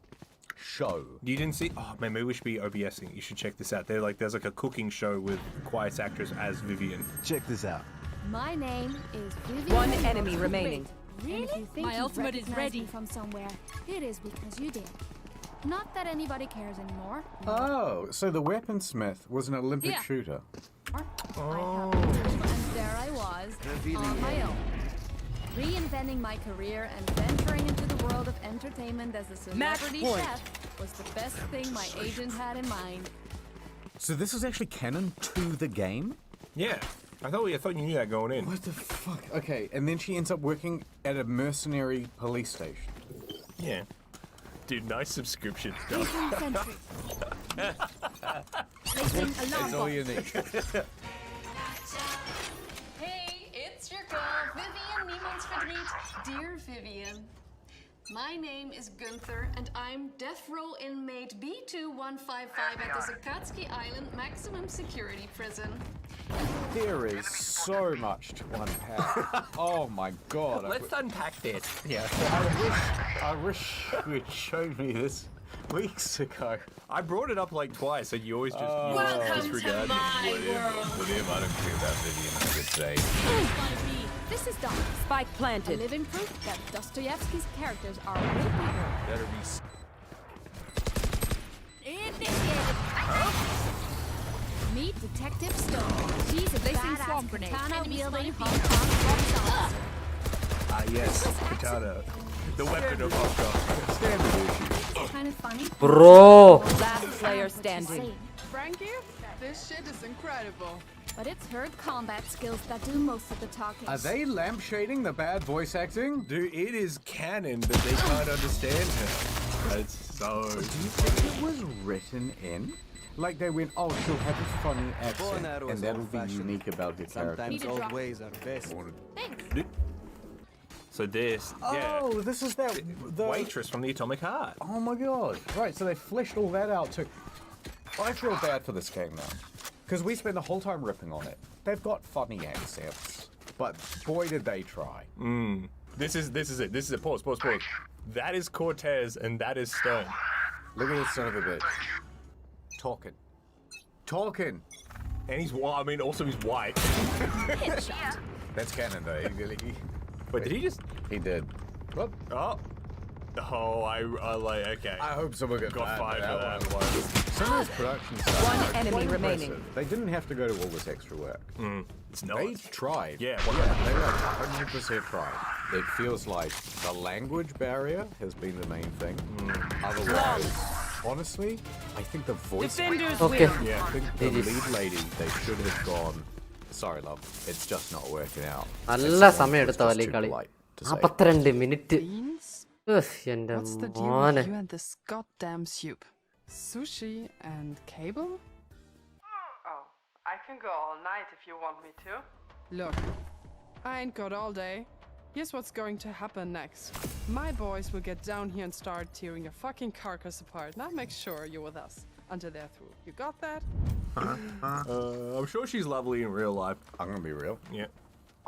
Show. You didn't see? Oh man, maybe we should be OBSing. You should check this out. There's like a cooking show with Quiet's actress as Vivian. Check this out. My name is Vivian. One enemy remaining. Really? And if you think My you've ultimate is recognized ready. me from somewhere, it is because you did. Not that anybody cares anymore. Oh, so the weaponsmith was an Olympic Yeah. shooter. Oh. And there I was, on my own. Reinventing my career and venturing into the world of entertainment as a celebrity point. chef was the best thing my agent had in mind. So this is actually canon to the game? Yeah. I thought you knew that going in. What the fuck? Okay, and then she ends up working at a mercenary police station. Yeah. Dude, nice subscription Placing stuff. sentry. Placing alarm That's all you bot. need. Hey, it's your girl, Vivian Niemans-Verdriet. Dear Vivian, my name is Gunther, and I'm death row inmate B2155 at the Zakatsky Island Maximum Security Prison. There is so much to unpack. Oh my god. Let's unpack this. Yeah, I wish you had showed me this weeks ago. I brought it up like twice, and you always just Welcome disregard to my it. world. William, I don't care about Vivian, I would say. This is Dom. Spike A planted. living proof that Dostoevsky's characters are way bigger. Better be. Initiated. Meet Detective Stone. She's a Placing badass swamp grenade. katana-wielding Hong Kong police officer. Ah, yes, katana. The weapon of Hong Kong. Standard issue. It's kind of funny. Bro. Last player standing. Insane. Frankie, this shit is incredible. But it's her combat skills that do most of the talking. Are they lampshading the bad voice acting? Dude, it is canon that they can't understand her. That's so... Do you think it was written in? Like they went, oh, she'll have a funny accent, arrow and is that'll be old-fashioned. unique about the character. Sometimes Need a drop. old ways are best. Thanks. So this, yeah. Oh, this is that the Waitress from the Atomic Heart. Oh my god! Right, so they fleshed all that out too. I feel bad for this game now, because we spent the whole time ripping on it. They've got funny accents, but boy did they try. This is it. This is it. Pause. That is Cortez, and that is Stone. Look at this son of a bitch. Talking. And he's white. I mean, also he's white. Headshot. That's canon though. Wait, did he just? He did. What? Oh, I like. Okay. I hope someone got fired for that one. Some of this production stuff. One are enemy quite remaining. impressive. They didn't have to go to all this extra work. It's not. They tried. Yeah, they like 100% tried. It feels like the language barrier has been the main thing. Otherwise, honestly, I think the voice. Defenders Okay. win. Yeah, I think the It is. lead lady, they should have gone. Sorry, love. It's just not working out. നല്ല സമയം എടുത്ത It's വലിയ just കളി too polite to say. 42 minute Beans? എന്റെ What's the deal മോനെ with you and this goddamn soup? Sushi and cable? Oh, I can go all night if you want me to. Look, I ain't got all day. Here's what's going to happen next. My boys will get down here and start tearing your fucking carcass apart. Now make sure you're with us until they're through. You got that? I'm sure she's lovely in real life. I'm gonna be real. Yeah.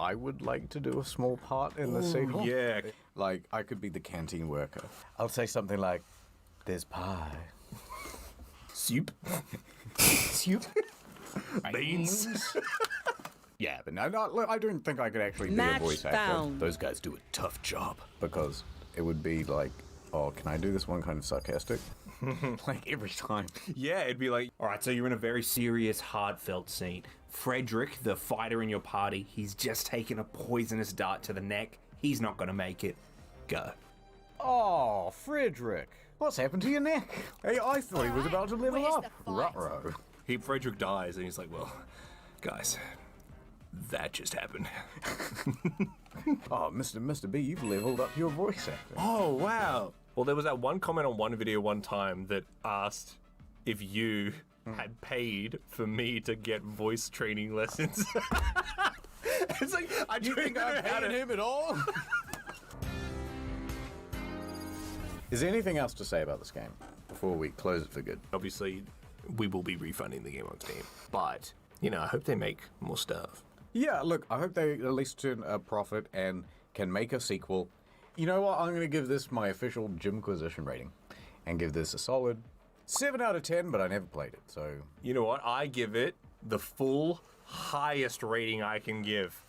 I would like to do a small part in the sequel. Yeah. Like, I could be the canteen worker. I'll say something like, there's pie. Soup. Soup? Beans. Yeah, but no, look, I don't think I could actually be Match a voice actor. found. Those guys do a tough job. Because it would be like, oh, can I do this one kind of sarcastic? Like, every time. Yeah, it'd be like, all right, so you're in a very serious, heartfelt scene. Frederick, the fighter in your party, he's just taken a poisonous dart to the neck. He's not gonna make it. Go. Oh, Frederick. What's happened to your neck? Hey, I thought he was about to level up. Ruh-roh. Frederick dies, and he's like, well, guys, that just happened. Oh, Mr. B, you've leveled up your voice acting. Oh, wow. Well, there was that one comment on one video one time that asked if you had paid for me to get voice training lessons. It's like, I You think I'm paying him at all? Is there anything else to say about this game before we close it for good? Obviously, we will be refunding the game on Steam, but, you know, I hope they make more stuff. Yeah, look, I hope they at least turn a profit and can make a sequel. You know what? I'm going to give this my official Jimquisition rating and give this a solid 7 out of 10, but I never played it, so... You know what? I give it the full highest rating I can give.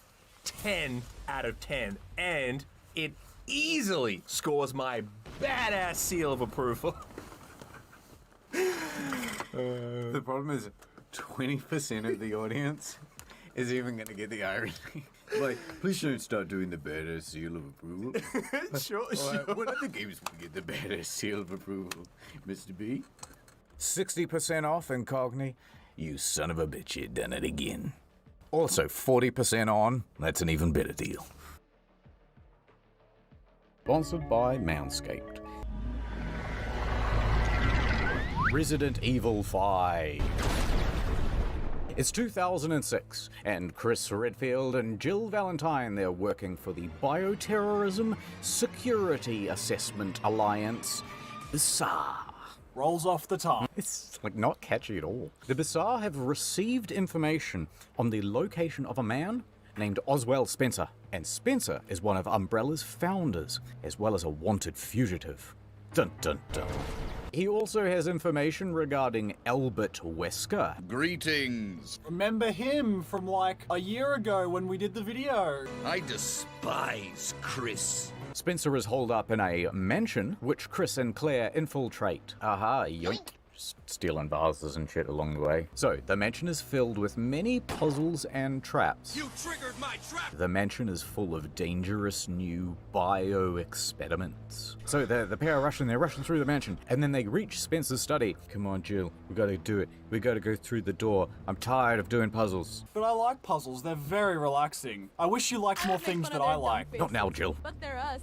10 out of 10, and it easily scores my badass seal of approval. The problem is 20% of the audience is even going to get the irony. Like, please don't start doing the badass seal of approval. Sure. What other games would get the badass seal of approval, Mr. B? 60% off Incogni. You son of a bitch, you done it again. Also, 40% on. That's an even better deal. Sponsored by Manscaped. Resident Evil 5. It's 2006, and Chris Redfield and Jill Valentine, they're working for the Bioterrorism Security Assessment Alliance, BSAR. Rolls off the tongue. It's like not catchy at all. The BSAR have received information on the location of a man named Oswald Spencer, and Spencer is one of Umbrella's founders, as well as a wanted fugitive. Dun dun dun. He also has information regarding Albert Wesker. Greetings. Remember him from like a year ago when we did the video? I despise Chris. Spencer is holed up in a mansion, which Chris and Claire infiltrate. Aha, yoink. Just stealing vases and shit along the way. So, the mansion is filled with many puzzles and traps. You triggered my trap! The mansion is full of dangerous new bio-experiments. So, the pair are rushing through the mansion, and then they reach Spencer's study. Come on, Jill, we gotta do it. We gotta go through the door. I'm tired of doing puzzles. But I like puzzles, they're very relaxing. I wish you liked more things that I like. Not now, Jill. But they're us.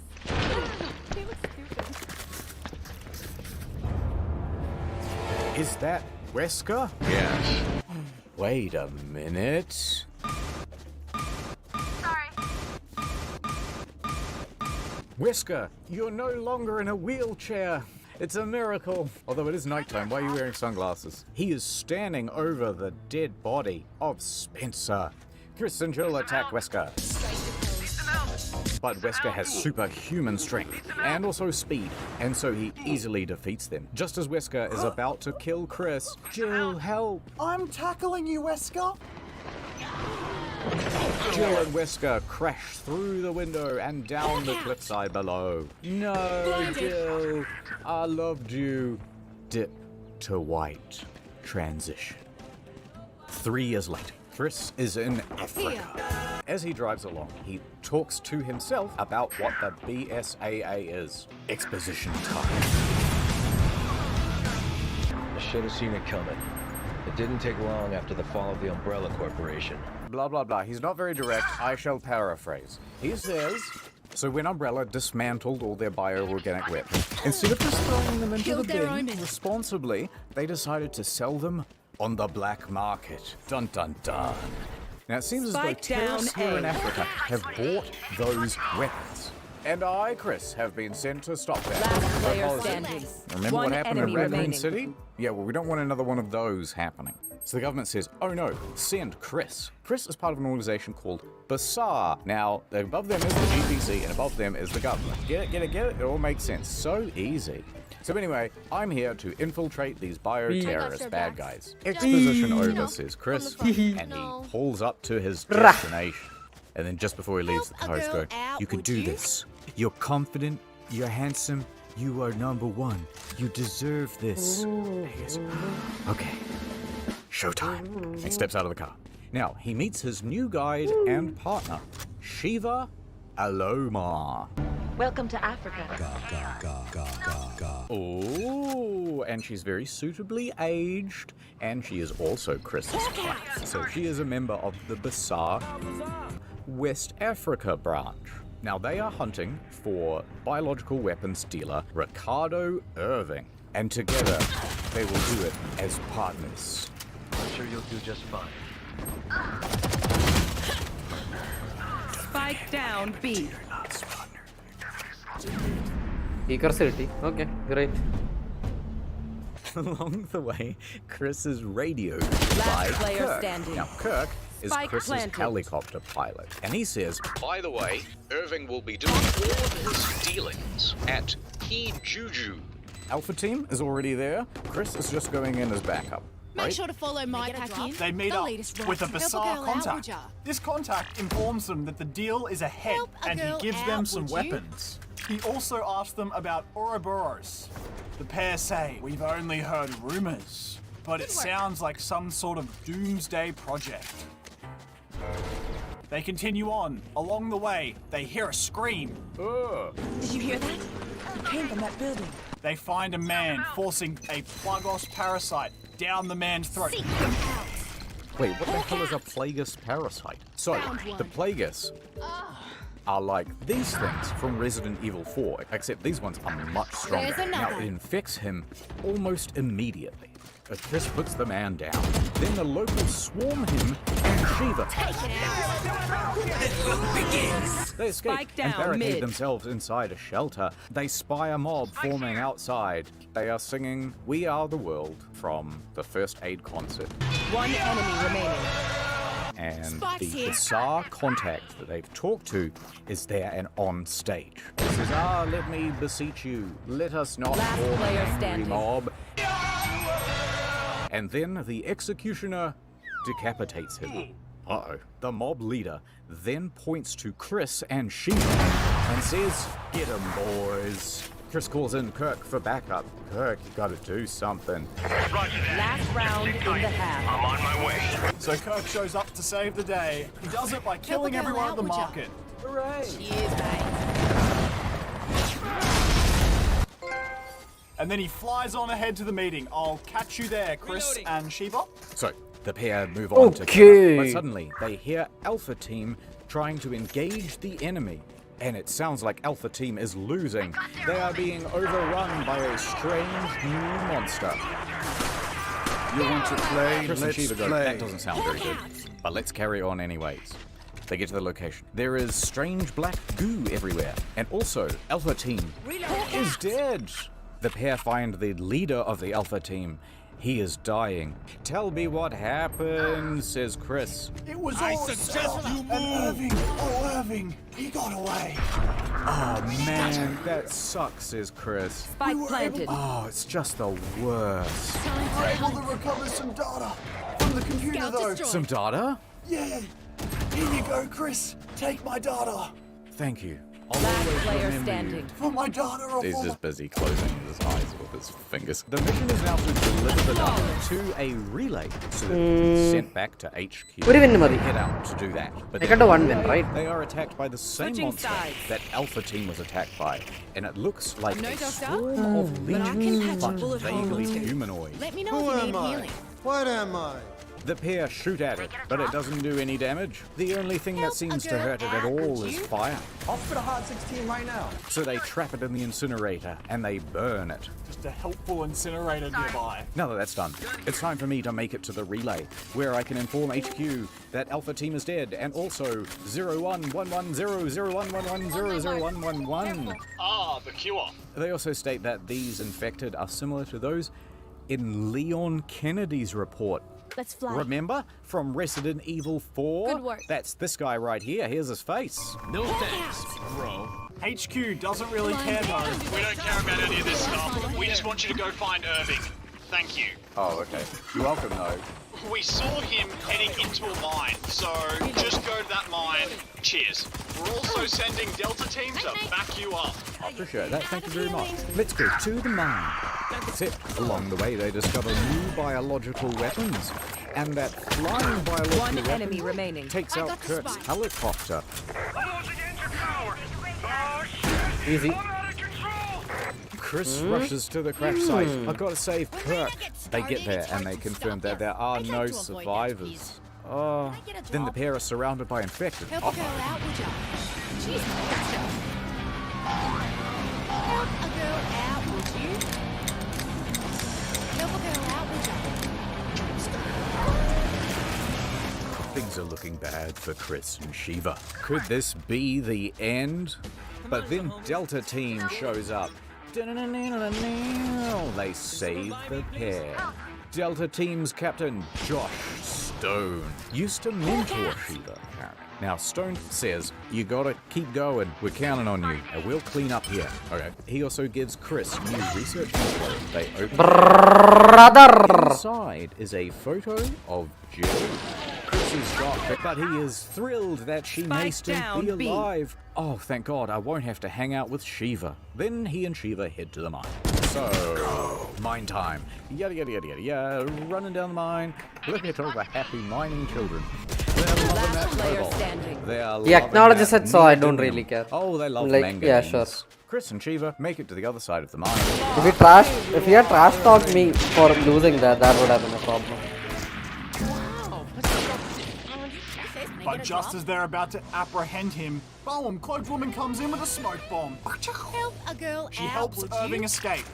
They look stupid. Is that Wesker? Yes. Wait a minute. Sorry. Wesker, you're no longer in a wheelchair. It's a miracle. Although it is nighttime, why are you wearing sunglasses? He is standing over the dead body of Spencer. Chris and Jill attack Wesker. But Wesker has superhuman strength and also speed, and so he easily defeats them. Just as Wesker is about to kill Chris, Jill, help! I'm tackling you, Wesker. Jill and Wesker crash through the window and down the cliffside below. No, Jill, I loved you. Dip to white. Transition. 3 years later, Chris is in Africa. As he drives along, he talks to himself about what the BSAA is. Exposition time. I should have seen it coming. It didn't take long after the fall of the Umbrella Corporation. Blah, blah, blah. He's not very direct. I shall paraphrase. He says, so when Umbrella dismantled all their bioorganic weapons, instead of just throwing them into the bin responsibly, they decided to sell them on the black market. Dun dun dun. Now it seems as though terrorists here in Africa have bought those weapons. And I, Chris, have been sent to stop that. Last player standing. Remember what happened in Raccoon City? Yeah, well, we don't want another one of those happening. So the government says, oh no, send Chris. Chris is part of an organization called BSAR. Now, above them is the GPC, and above them is the government. Get it, get it, get it? It all makes sense. So easy. So anyway, I'm here to infiltrate these bioterrorist bad guys. Exposition over, says Chris, and he pulls up to his destination. And then just before he leaves, the cars go, you can do this. You're confident, you're handsome, you are number one. You deserve this. And he goes, okay, showtime. He steps out of the car. Now, he meets his new guide and partner, Shiva Aloma. Welcome to Africa. Oh, and she's very suitably aged, and she is also Chris's type. So she is a member of the BSAR West Africa branch. Now they are hunting for biological weapons dealer Ricardo Irving, and together they will do it as partners. I'm sure you'll do just fine. Spike down B. Okay, great. Along the way, Chris is radioed Last by player Kirk. standing. Now, Kirk is Spike Chris's planted. helicopter pilot, and he says, by the way, Irving will be doing all of his dealings at Kijuju. Alpha Team is already there. Chris is just going in as backup. Make right? sure to follow my pack in. They meet They'll up lead us right with a to- Help bizarre girl out, would contact. ya? This contact informs them that the deal is ahead, Help a and he girl gives them out, some would you? weapons. He also asks them about Ouroboros. The pair say, "We've only heard rumors, but it sounds like some sort of doomsday project." They continue on. Along the way, they hear a scream. Did you hear that? It came from that building. They find a man forcing a Plagos parasite down the man's throat. Wait, what the hell is a Plagus parasite? So, the Plagus are like these things from Resident Evil 4, except these ones are much stronger. There's Now, another. it infects him almost immediately. Chris puts the man down. Then the locals swarm him and Shiva. They escape Spike and down, barricade mid. themselves inside a shelter. They spy a mob forming outside. They are singing "We Are the World" from the First Aid concert. One enemy remaining. And Spike's the here. bizarre contact that they've talked to is there and on stage. He says, let me beseech you, let us not Last form an player angry standing. mob. And then the executioner decapitates him. Uh-oh. The mob leader then points to Chris and Shiva and says, "Get 'em, boys." Chris calls in Kirk for backup. Kirk, you gotta do something. Last round in the half. I'm on my way. So Kirk shows up to save the day. He does it by killing girl everyone out, at the would ya? market. Cheers, mate. And then he flies on ahead to the meeting. I'll catch you there, Chris and Shiva. So, the pair move on to Okay. cover, but suddenly they hear Alpha Team trying to engage the enemy. And it sounds like Alpha Team is losing. They are being overrun by a strange new monster. You want to play? Chris and Shiva go, that doesn't sound very good. But let's carry on anyways. They get to the location. There is strange black goo everywhere. And also, Alpha Team is dead. The pair find the leader of the Alpha Team. He is dying. Tell me what happened, says Chris. It was all suggest you move. Irving, he got away. Oh man, that sucks, says Chris. Spike planted. Oh, it's just the worst. We were able to recover some data from the computer, though. Some data? Yeah. Here you go, Chris. Take my data. Thank you. I'll Last always player remember standing. you. For my data or He's for just busy closing his eyes with his fingers. The mission is now to deliver the data to a relay so that it can be sent back to HQ. ഒരു win മതി. They head out to do that. But They then got a 1 win, right? they are attacked by the same Switching monster sides. that Alpha Team was attacked by. And it looks like No a doctor, swarm of but I can legions, patch a but bullet hole vaguely or two. humanoid. Let me know if you need healing. What am I? The pair shoot at it, but it doesn't do any damage. The only thing that Help a seems to girl hurt it at out, all would is you? fire. Off for the Hot 16 right now. So they trap it in the incinerator and they burn it. just a helpful incinerator nearby. Now that that's done, it's time for me to make it to the relay, where I can inform HQ that Alpha Team is dead, and also 0111001111001111. Ah, the cure. They also state that these infected are similar to those in Leon Kennedy's report. Let's fly. Remember? From Resident Evil 4? Good work. That's this guy right here. Here's his face. No thanks, bro. HQ doesn't really care though. We don't care about any of this stuff. We just want you to go find Irving. Thank you. Oh, okay. You're welcome, though. We saw him heading into a mine, so just go to that mine. Cheers. We're also sending Delta team to back you up. I appreciate that. Thank you very much. Let's go to the mine. That's it. Along the way, they discover new biological weapons. And that flying biological One weapon enemy remaining. takes out Kurt's helicopter. Easy. Chris rushes to the crash site. I've got to save Kirk. They get there and they confirm that there are no survivors. Oh, then the pair are surrounded by infected. Help a girl out, would ya? Jeez, help a girl out, would you? Help a girl out, would ya? Things are looking bad for Chris and Shiva. Could this be the end? But then Delta Team shows up. They save the pair. Delta Team's captain, Josh Stone, used to mentor Shiva, apparently. Now, Stone says, you gotta keep going. We're counting on you, and we'll clean up here. Okay. He also gives Chris new research info. They open Brother! Inside is a photo of Jill. Chris is shocked, but he is thrilled that she may still be alive. Oh, thank God, I won't have to hang out with Shiva. Then he and Shiva head to the mine. So, mine time. Yada yada yada yada yada. Running down the mine. Look at all the happy mining children. They're loving that cobalt. They are He acknowledges it, so I don't really care. Oh, they love like, manganese. yeah, sure. Chris and Shiva make it to the other side of the mine. If he had trash talked me for losing that would have been a problem. But just as they're about to apprehend him, boom, cloaked woman comes in with a smoke bomb. Help a girl She out, helps would Irving you? escape.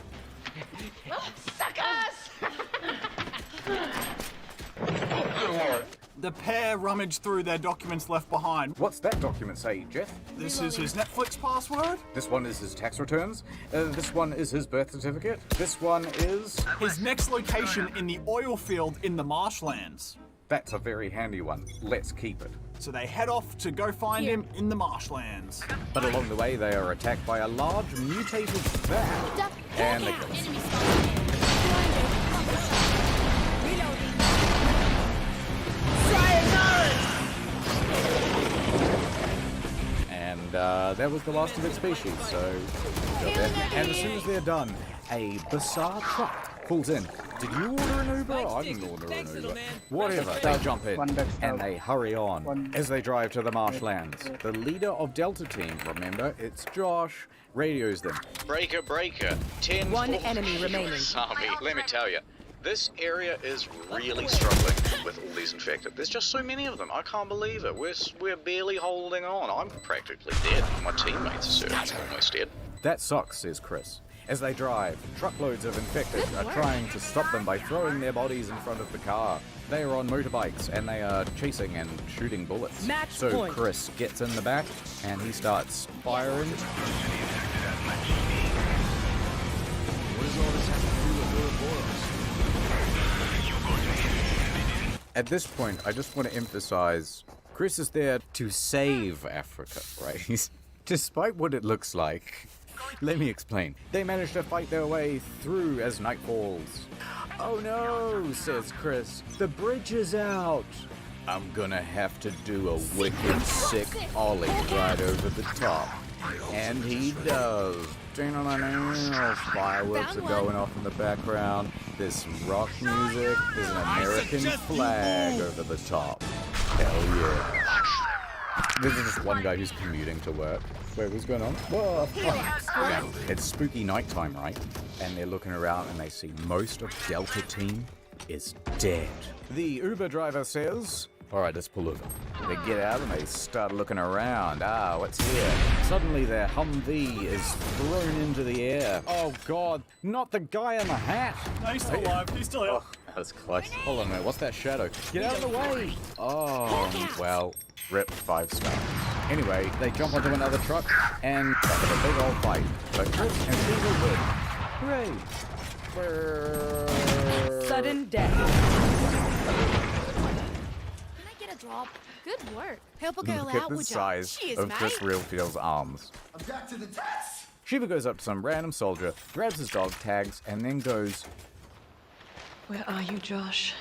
The pair rummage through their documents left behind. What's that document say, Jeff? This is his Netflix password. This one is his tax returns. This one is his birth certificate. This one is his next location in the oil field in the marshlands. That's a very handy one. Let's keep it. So they head off to go find him in the marshlands. But along the way, they are attacked by a large mutated bat, and they kill us. And that was the last of its species, so got that. And as soon as they're done, a bizarre truck pulls in. Did you order an Uber? I didn't order an Uber. Whatever, they jump in and they hurry on as they drive to the marshlands. The leader of Delta Team, remember, it's Josh, radios them. Breaker, 10 One enemy remaining. Army. Let me tell you, this area is really struggling with all these infected. There's just so many of them. I can't believe it. We're barely holding on. I'm practically dead. My teammates are certainly almost dead. That sucks, says Chris. As they drive, truckloads of infected are trying to stop them by throwing their bodies in front of the car. They are on motorbikes and they are chasing and shooting bullets. So point. Chris gets in the back and he starts firing. At this point, I just want to emphasize, Chris is there to save Africa, right? Despite what it looks like. Let me explain. They manage to fight their way through as night falls. Oh no, says Chris. The bridge is out. I'm gonna have to do a wicked sick ollie right over the top. And he does. Fireworks are going off in the background. There's some rock music. There's an American flag over the top. Hell yeah. There's just one guy who's commuting to work. Wait, what's going on? Whoa. Oh. It's spooky nighttime, right? And they're looking around and they see most of Delta Team is dead. The Uber driver says, alright, let's pull over. They get out and they start looking around. Ah, what's here? Suddenly their Humvee is thrown into the air. Oh god, not the guy in the hat! No, he's still alive. He's still here. Oh, that was close. Hold on a minute, what's that shadow? Get out of the way! Oh, well, rip 5 stars. Anyway, they jump onto another truck and have a big old fight. But Chris and Silver win. Hooray! Sudden death. Can I get a drop? Good work. Help a girl Look out, at the would ya? size Cheers, of mate. Chris Realfield's arms. I'm back to the test. Shiva goes up to some random soldier, grabs his dog tags, and then goes, Where are you, Josh?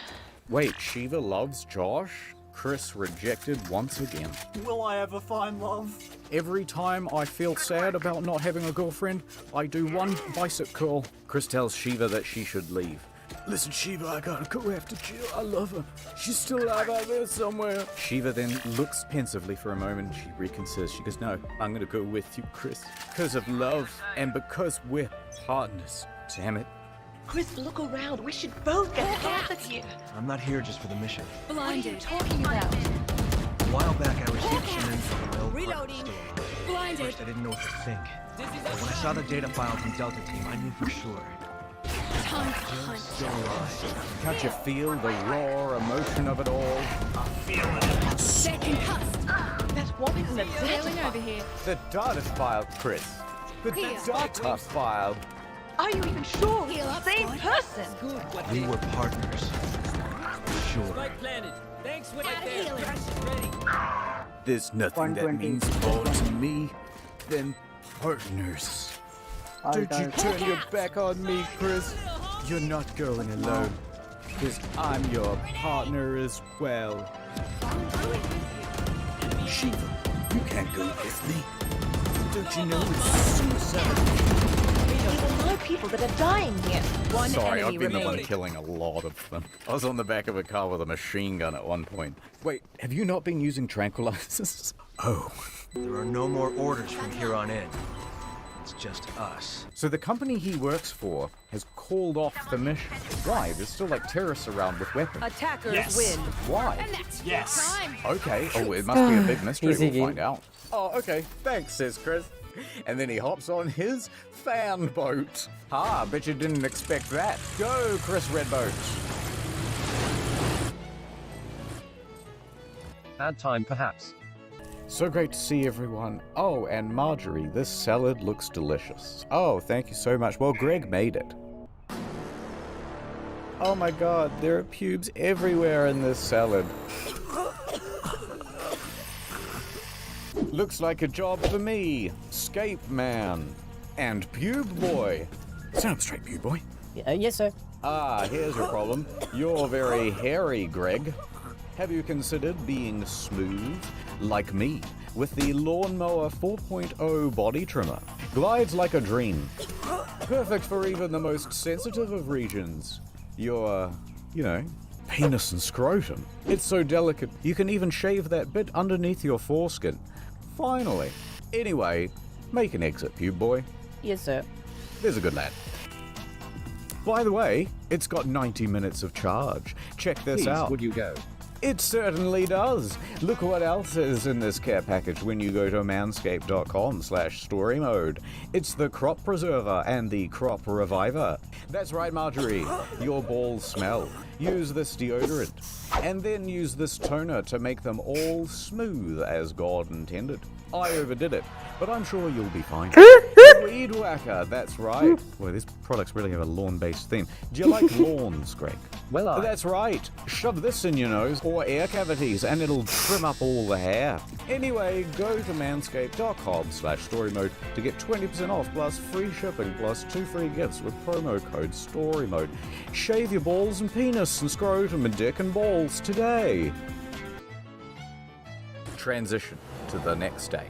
wait, Shiva loves Josh? Chris rejected once again. Will I ever find love? Every time I feel sad about not having a girlfriend, I do one bicep curl. Chris tells Shiva that she should leave. Listen, Shiva, I gotta go after Jill. I love her. She's still alive out there somewhere. Shiva then looks pensively for a moment. She reconsiders. She goes, no, I'm gonna go with you, Chris. Because of love and because we're partners. Damn it. Chris, look around. We should both get gathered here. I'm not here just for the mission. Blinded. What are you talking about? A while back, I received some info from Will Reloading. At Blinded. first, I didn't know what to think. But when I saw the data file from Delta Team, I knew for sure. Time to hunt. Still alive. Can't you feel the raw emotion of it all? I'm feeling it. They're concussed. That's what isn't a Sailing over here. The data file, Chris. The Here. data file. Are you even sure we're Heal the up, same squad. person? We were partners. Sure. Thanks, Add healing. There's nothing that means more to me than partners. Don't you turn your back on me, Chris. You're not going alone. Because I'm your partner as well. Shiva, you can't go with me. Don't you know it's suicide? Even more people that are dying here. One Sorry, enemy I've been the one remaining. killing a lot of them. I was on the back of a car with a machine gun at one point. Wait, have you not been using tranquilizers? Oh. There are no more orders from here on in. It's just us. So the company he works for has called off the mission. Why? There's still like terrorists around with weapons. Attackers win. Why? Yes. Okay. Oh, it must be a big mystery. Easy We'll game. find out. Oh, okay. Thanks, says Chris. And then he hops on his fan boat. Ah, bet you didn't expect that. Go, Chris Redboat. Bad time, perhaps. So great to see everyone. Oh, and Marjorie, this salad looks delicious. Oh, thank you so much. Well, Greg made it. Oh my god, there are pubes everywhere in this salad. Looks like a job for me. Scape man. And pube boy. Sound straight, pube boy. Yes, sir. Ah, here's your problem. You're very hairy, Greg. Have you considered being smooth, like me, with the Lawnmower 4.0 body trimmer? Glides like a dream. Perfect for even the most sensitive of regions. Your, penis and scrotum. It's so delicate, you can even shave that bit underneath your foreskin. Finally. Anyway, make an exit, pube boy. Yes, sir. There's a good lad. By the way, it's got 90 minutes of charge. Check this Please, out. would you go? It certainly does. Look what else is in this care package when you go to manscaped.com/story mode. It's the crop preserver and the crop reviver. That's right, Marjorie. Your balls smell. Use this deodorant. And then use this toner to make them all smooth as God intended. I overdid it, but I'm sure you'll be fine. Weed whacker, that's right. Boy, these products really have a lawn-based theme. Do you like lawns, Greg? Well, That's right. Shove this in your nose or air cavities and it'll trim up all the hair. Anyway, go to manscaped.com/story mode to get 20% off plus free shipping plus 2 free gifts with promo code story mode. Shave your balls and penis and scrotum and dick and balls today. Transition to the next day.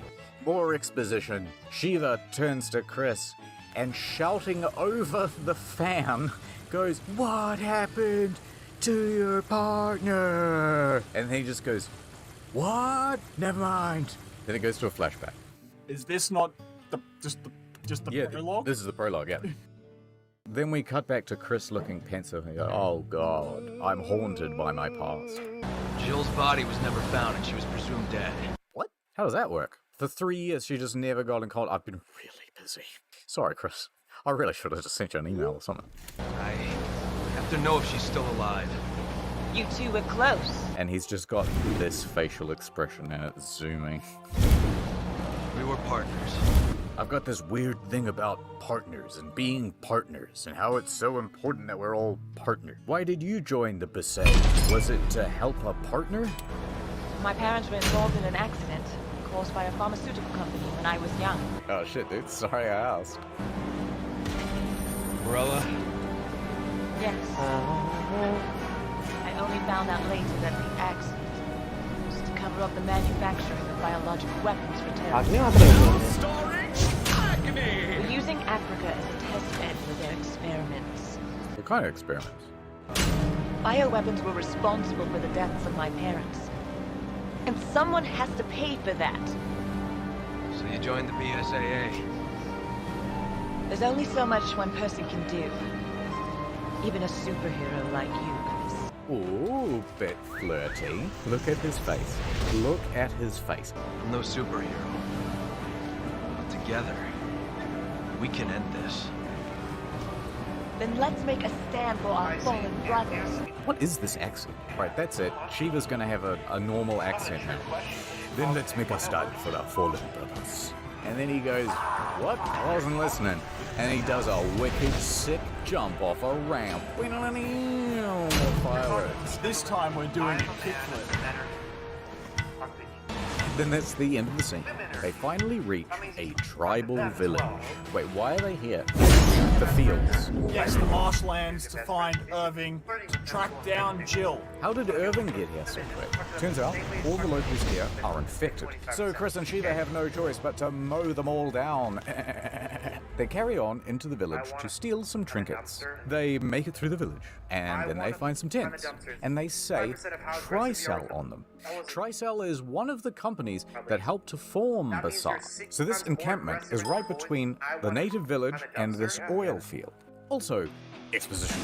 More exposition. Shiva turns to Chris and shouting over the fan goes, "What happened to your partner?" And he just goes, "What? Never mind." Then it goes to a flashback. Is this not just the prologue? This is the prologue, yeah. Then we cut back to Chris looking pensive and go, "Oh god, I'm haunted by my past." Jill's body was never found and she was presumed dead. What? How does that work? For 3 years, she just never got in contact. I've been really busy. Sorry, Chris. I really should have just sent you an email or something. I have to know if she's still alive. You two were close. And he's just got this facial expression and it's zooming. We were partners. I've got this weird thing about partners and being partners and how it's so important that we're all partners. Why did you join the Beset? Was it to help a partner? My parents were involved in an accident caused by a pharmaceutical company when I was young. Oh shit, dude. Sorry I asked. Umbrella? Yes. I only found out later that the accident was to cover up the manufacturing of biological weapons for terrorists. We're using Africa as a test bed for their experiments. What kind of experiments? Bioweapons were responsible for the deaths of my parents. And someone has to pay for that. So you joined the BSAA? There's only so much one person can do. Even a superhero like you, Chris. Ooh, bit flirty. Look at his face. Look at his face. I'm no superhero. But together, we can end this. Then let's make a stand for our fallen brothers. What is this accent? Right, that's it. Shiva's gonna have a normal accent now. Then let's make a stand for our fallen brothers. And then he goes, "What? I wasn't listening." And he does a wicked sick jump off a ramp. Fireworks. This time we're doing a kickflip. Then that's the end of the scene. They finally reach a tribal village. Wait, why are they here? The fields. Yes, the marshlands to find Irving, to track down Jill. How did Irving get here so quick? Turns out, all the locals here are infected. So Chris and Sheba have no choice but to mow them all down. They carry on into the village to steal some trinkets. They make it through the village, and then they find some tents. And they say Tricell on them. Tricell is one of the companies that helped to form Basar. So this encampment is right between the native village and this oil field. Also, exposition.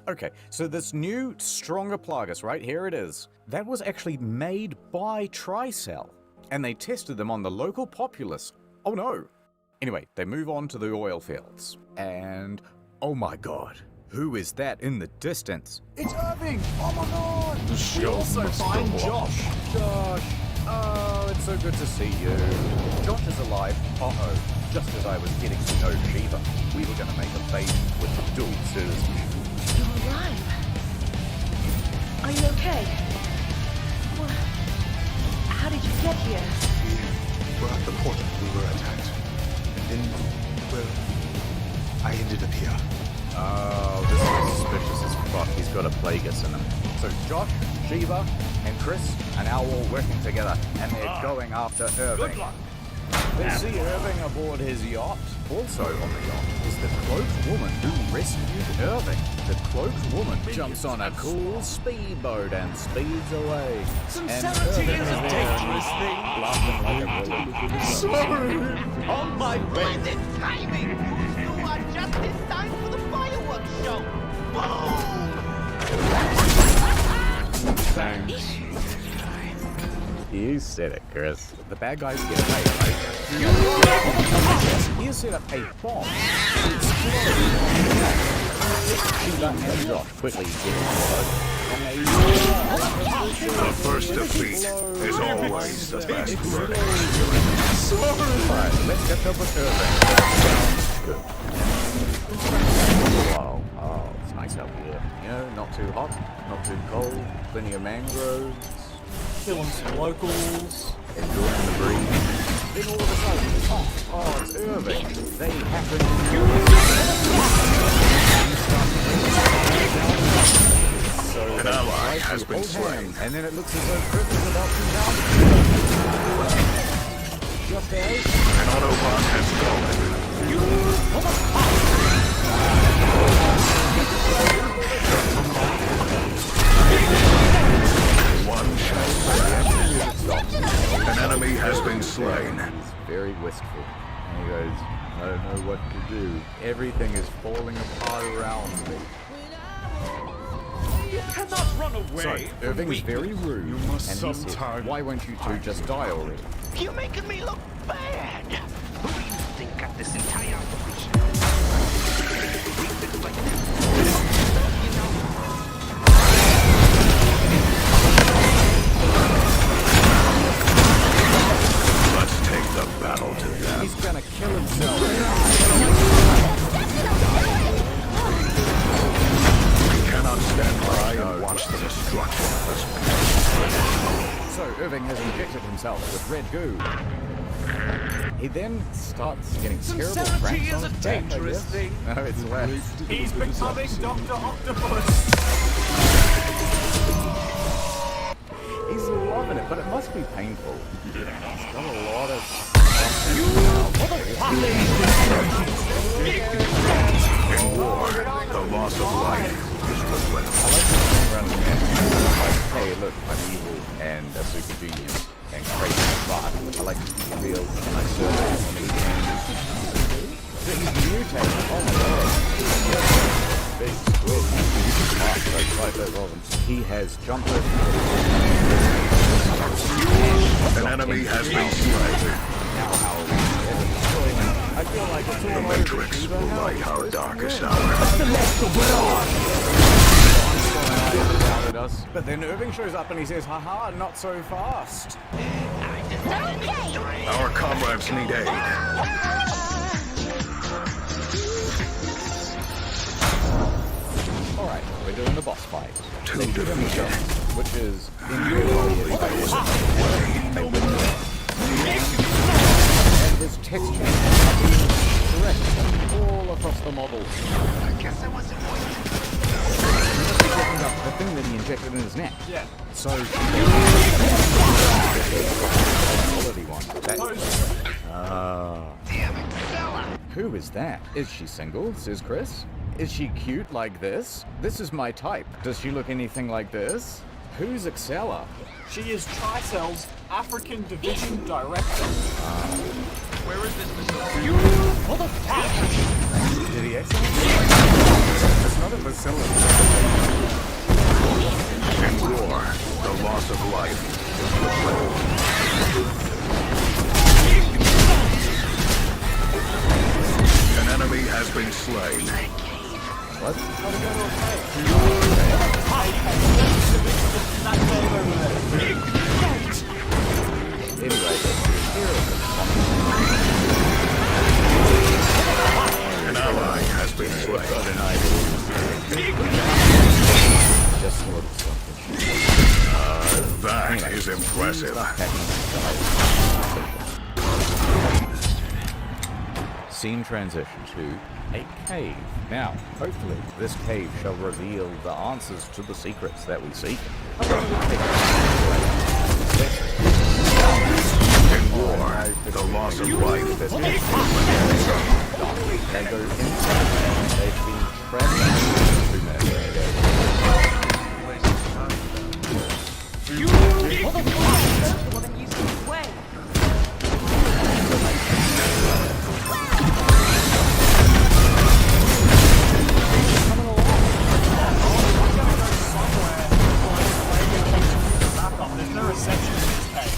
Okay, so this new, stronger Plagas, right? Here it is. That was actually made by Tricell, and they tested them on the local populace. Oh no! Anyway, they move on to the oil fields, and oh my god, who is that in the distance? It's Irving! Oh my god! We also find Josh. Josh! Oh, it's so good to see you. Josh is alive. Uh-oh. Just as I was getting to know Sheba, we were going to make a baby with the dual citizenship. You're alive. Are you okay? Well, how did you get here? We were at the port. We were attacked. And then, well, I ended up here. Oh, this is suspicious as fuck. He's got a Plagas in him. So Josh, Sheba, and Chris are now all working together, and they're going after Irving. Good luck. They see Irving aboard his yacht. Also on the yacht is the cloaked woman who rescued Irving. The cloaked woman jumps on a cool speedboat and speeds away. Sincerity is a dangerous thing. Laughing like a bully. Sorry! On my blended timing! You are just in time for the fireworks show! Boom! Thanks. You said it, Chris. The bad guys get away, right? He has set up a bomb. Sheba and Josh quickly get The first defeat is always the best. Alright, let's catch up with Irving. Wow, oh, it's nice out here. You know, not too hot, not too cold, plenty of mangroves. Killing some locals. Enjoying the breeze. Then all of a sudden, oh, it's Irving. They happen so an ally has been slain. And then it looks as though Chris is about to down. Just as an Autobot has fallen. One shot. An enemy has been slain. He's very wistful. And he goes, I don't know what to do. Everything is falling apart around me. You cannot run away! So, Irving is very rude. You must and he says, why won't you two just die already? You're making me look bad! Who do you think got this entire operation? Let's take the battle to them. He's gonna kill himself. We cannot stand by and watch the destruction of this planet. So Irving has injected himself with red goo. He then starts getting terrible Sincerity cracks is on a his back, I dangerous guess. thing. No, it's less. He's becoming Dr. Octopus. He's loving it, but it must be painful. He's got a lot of... In war, the loss of life is relentless. I like to run around the man. Like, hey, look, I'm evil and a super genius and crazy, but I like to be real and I serve on the weekend. So he's mutated. Oh my god. Big squid. He's smart, so right there, Robins. He has jumped over. An enemy has been slain. Now how are we? I feel like it's all The Matrix will light our darkest hour. Us. But then Irving shows up and he says, haha, not so fast. Our comrades need aid. Alright, we're doing the boss fight. Two defeated. which is entirely expected. And his texture is correct all across the model. I guess I wasn't Talking about the thing that he injected in his neck. Yeah. So, quality one. Who is that? Is she single, says Chris? Is she cute like this? This is my type. Does she look anything like this? Who's Excella? She is Tricell's African Division Director. Where is this What the fuck? Did he excellent? It's not a facility. In war, the loss of life is the goal. An enemy has been slain. What? Anyway, An ally has been slain. just a little something. That is impressive. Scene transition to a cave. Now, hopefully, this cave shall reveal the answers to the secrets that we seek. In war, the loss of life is They go inside. They've been trapped to There's no reception in this cave.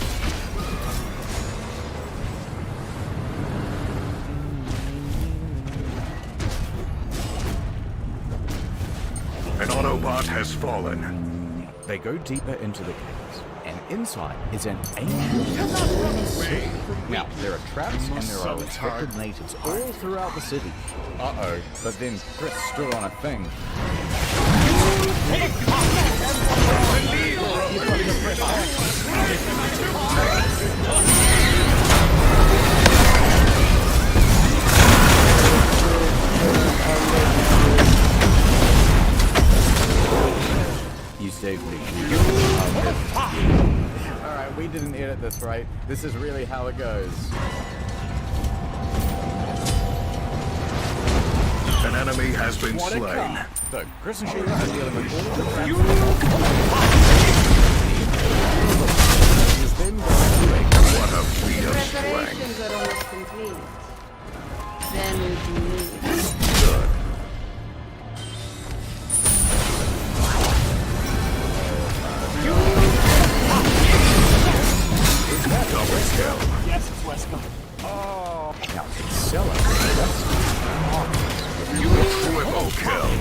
An Autobot has fallen. They go deeper into the caves, and inside is an ancient city. Now, there are traps and there are infected natives all throughout the city. Uh-oh, but then Chris stood on a thing. You saved me. Alright, we didn't edit this right. This is really how it goes. An enemy has been slain. So, Chris and Sheila are dealing with all the traps. What a feat of strength. Preparations are almost complete. Then we can leave. Good. Double kill. Yes, it's Wesker. Oh. Now, Excella. Triple kill.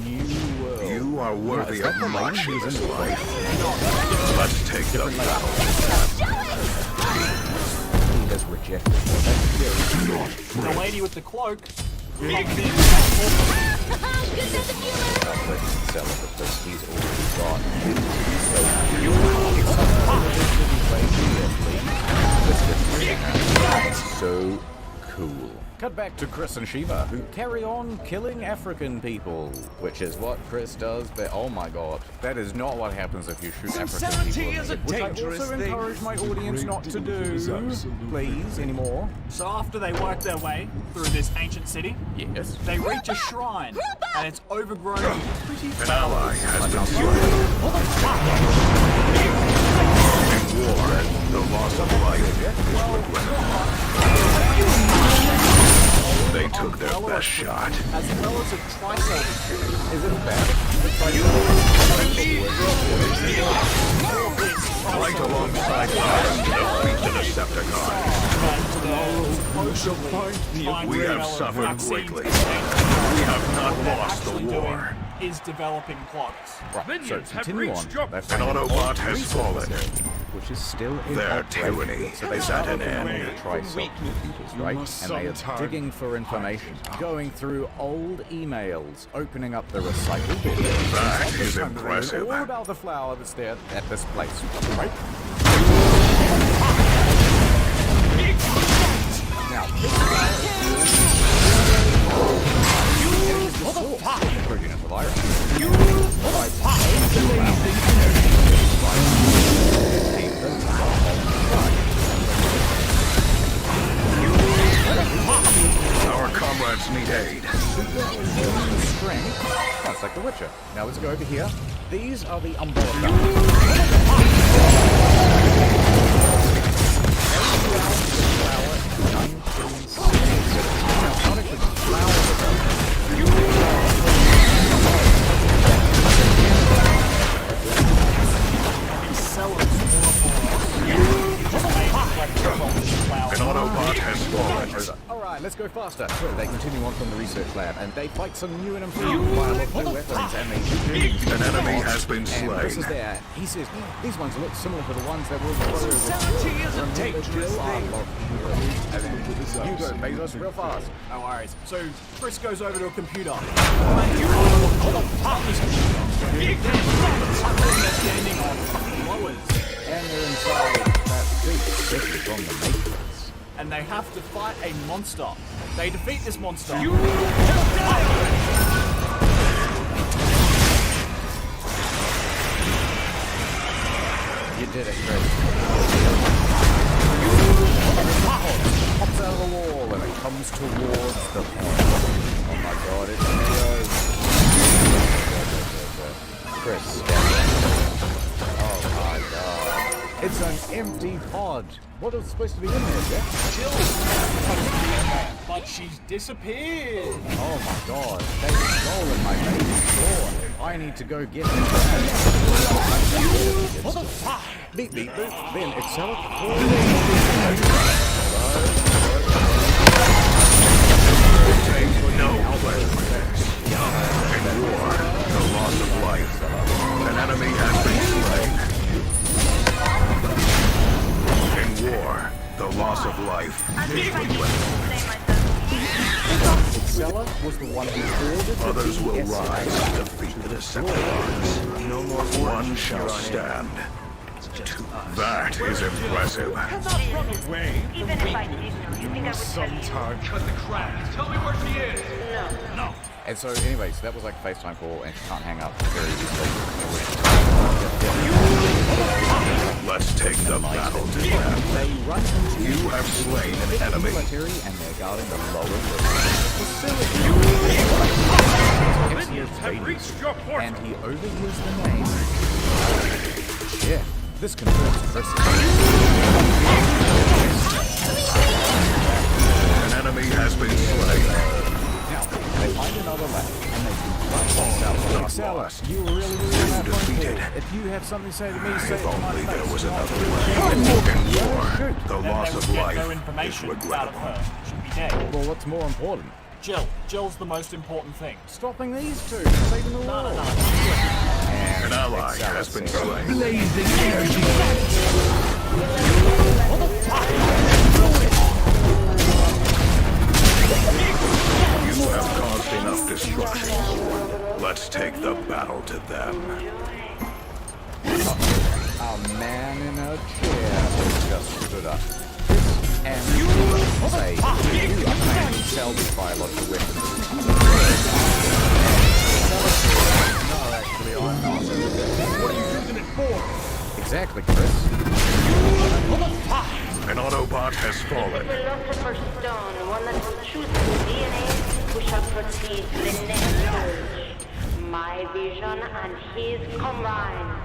New world. You are worthy of my cheapest life. Let's take the battle. He has rejected. The lady with the cloak. Because he's already got. So cool. Cut back to Chris and Shiva, who carry on killing African people, which is what Chris does, but oh my god, that is not what happens if you shoot African people. Which I also encourage my audience not to do. Please, anymore. So after they work their way through this ancient city, yes, they reach a shrine, and it's overgrown with pretty An ally has been slain. In war, the loss of life is regrettable. They took their best shot. As well as a Tricell. Is it bad? Right alongside us to defeat the Decepticons. We have suffered greatly. We have not lost the war. Is developing plots. Right, so continue on. An Autobot has fallen. which is still in Their operation. tyranny So they is at an started end. to try self-computers, right? And they are digging for information, going through old emails, opening up the recycle bin. That is All impressive. about the flower that's there at this place, right? Now, this flower is the source of the progenitor virus. Our comrades need aid. Strength. That's like The Witcher. Now let's go over here. These are the umbrella An Autobot has fallen. Alright, let's go faster. So they continue on from the research lab and they fight some new and improved biological weapons and they An enemy has been And slain. Chris is there. He says, these ones look similar to the ones that were exploded with. You go, Bezos, real fast. No worries. So Chris goes over to a computer. Standing on blowers. And they're inside that big city from the Matrix. And they have to fight a monster. They defeat this monster. You did it, Chris. Pops out of the wall and it comes towards the point. Oh my god, it's Neo. Chris, oh my god. It's an empty pod. What is supposed to be in there, Jeff? But she's disappeared. Oh my god, they've stolen my baby floor. I need to go get them. Beep beep boop. Then Excel. Take no pleasure in this. In war, the loss of life. An enemy has been slain. In war, the loss of life is Excella was the one who ordered Others will BS rise to defeat the Decepticons. No more One shall stand. That is impressive. Even if I did know, you think I would tell you? Cut the crap. Tell me where she is. No. And so, anyways, that was like a FaceTime call, and she can't hang up very easily. Let's take the battle to them. They run into You have slain an enemy. military, and they're guarding the lower facility. And he overhears the name. Yeah, this confirms Chris. An enemy has been slain. Now, they find another lab, and they confront Excella. You really have fun. If you have something to say to me, say it to my Only face. there was another way. In war, the loss of life No is information out of regrettable. her. She'd be dead. Well, what's more important? Jill. Jill's the most important thing. Stopping these two, saving the world. An ally has been slain. Blazing energy. You have caused enough destruction. Let's take the battle to them. A man in a chair just stood up. And say, you a man who sells biological weapons. No, actually, I'm not. What are you using it for? Exactly, Chris. An Autobot has fallen. Philosopher's stone, one that will choose the DNA who shall proceed to the next stage. My vision and his combined.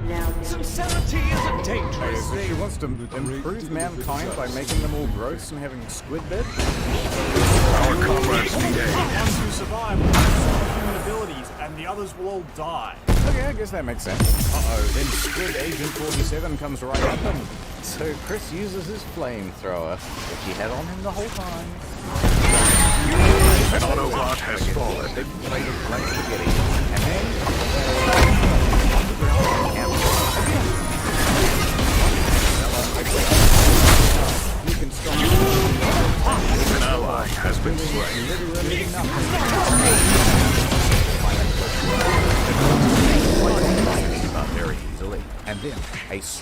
Now Sincerity is a dangerous So she wants to improve mankind by making them all gross and having squid bed? Our comrades need aid. The ones who survive will have superhuman abilities, and the others will all die. Okay, I guess that makes sense. Uh-oh, then Squid Agent 47 comes right up and so Chris uses his flamethrower, which he had on him the whole time. An Autobot has fallen. Big plate of black spaghetti. And then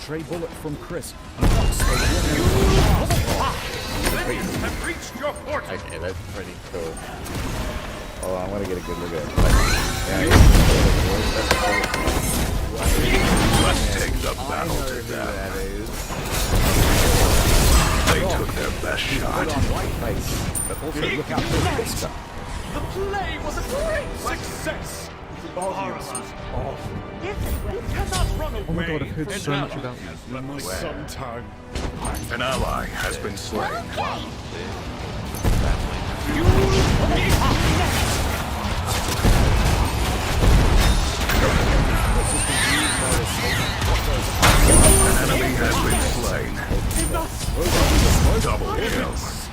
stray bullet from Chris knocks the winner. Civilians have reached your port. Okay, that's pretty cool. Hold on, I want to get a good look at it. Let's take the battle to them. That is. They took their best shot. Put on white face, but also look out for the Whisker. The play was a great success. The audience was awful. You cannot run away. Oh my god, I've heard so much about you. My son tongue. An ally has been slain. An enemy has been slain. Double kill.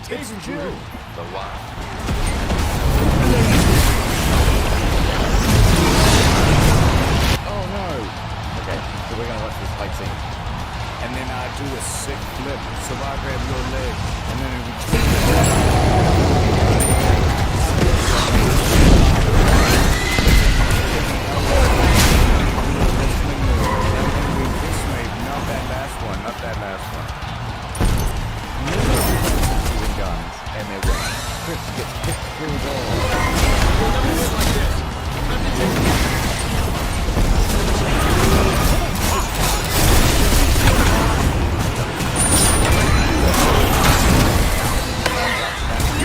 It's Jill. The what? Oh no. Okay, so we're gonna watch this fight scene. And then I do a sick flip, so I grab your leg, and then it not that last one. Using guns, and they win. Chris gets kicked through the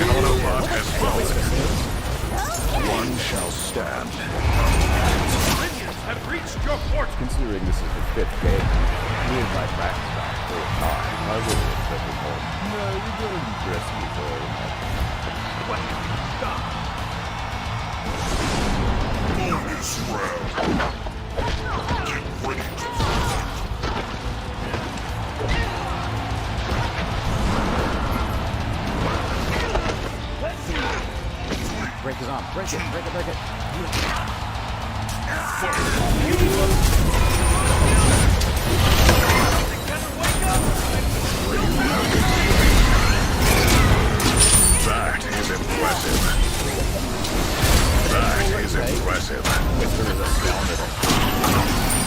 Autobot has fallen. One shall stand. Civilians have reached your port. Considering this is the 5th game, me and my back stop for a time, I really expected more. No, you don't impress me very much. Bonus round. Get ready to fight. Break his arm. Break it. Break it. Break it. That is impressive. That is impressive. Mr. is astounded.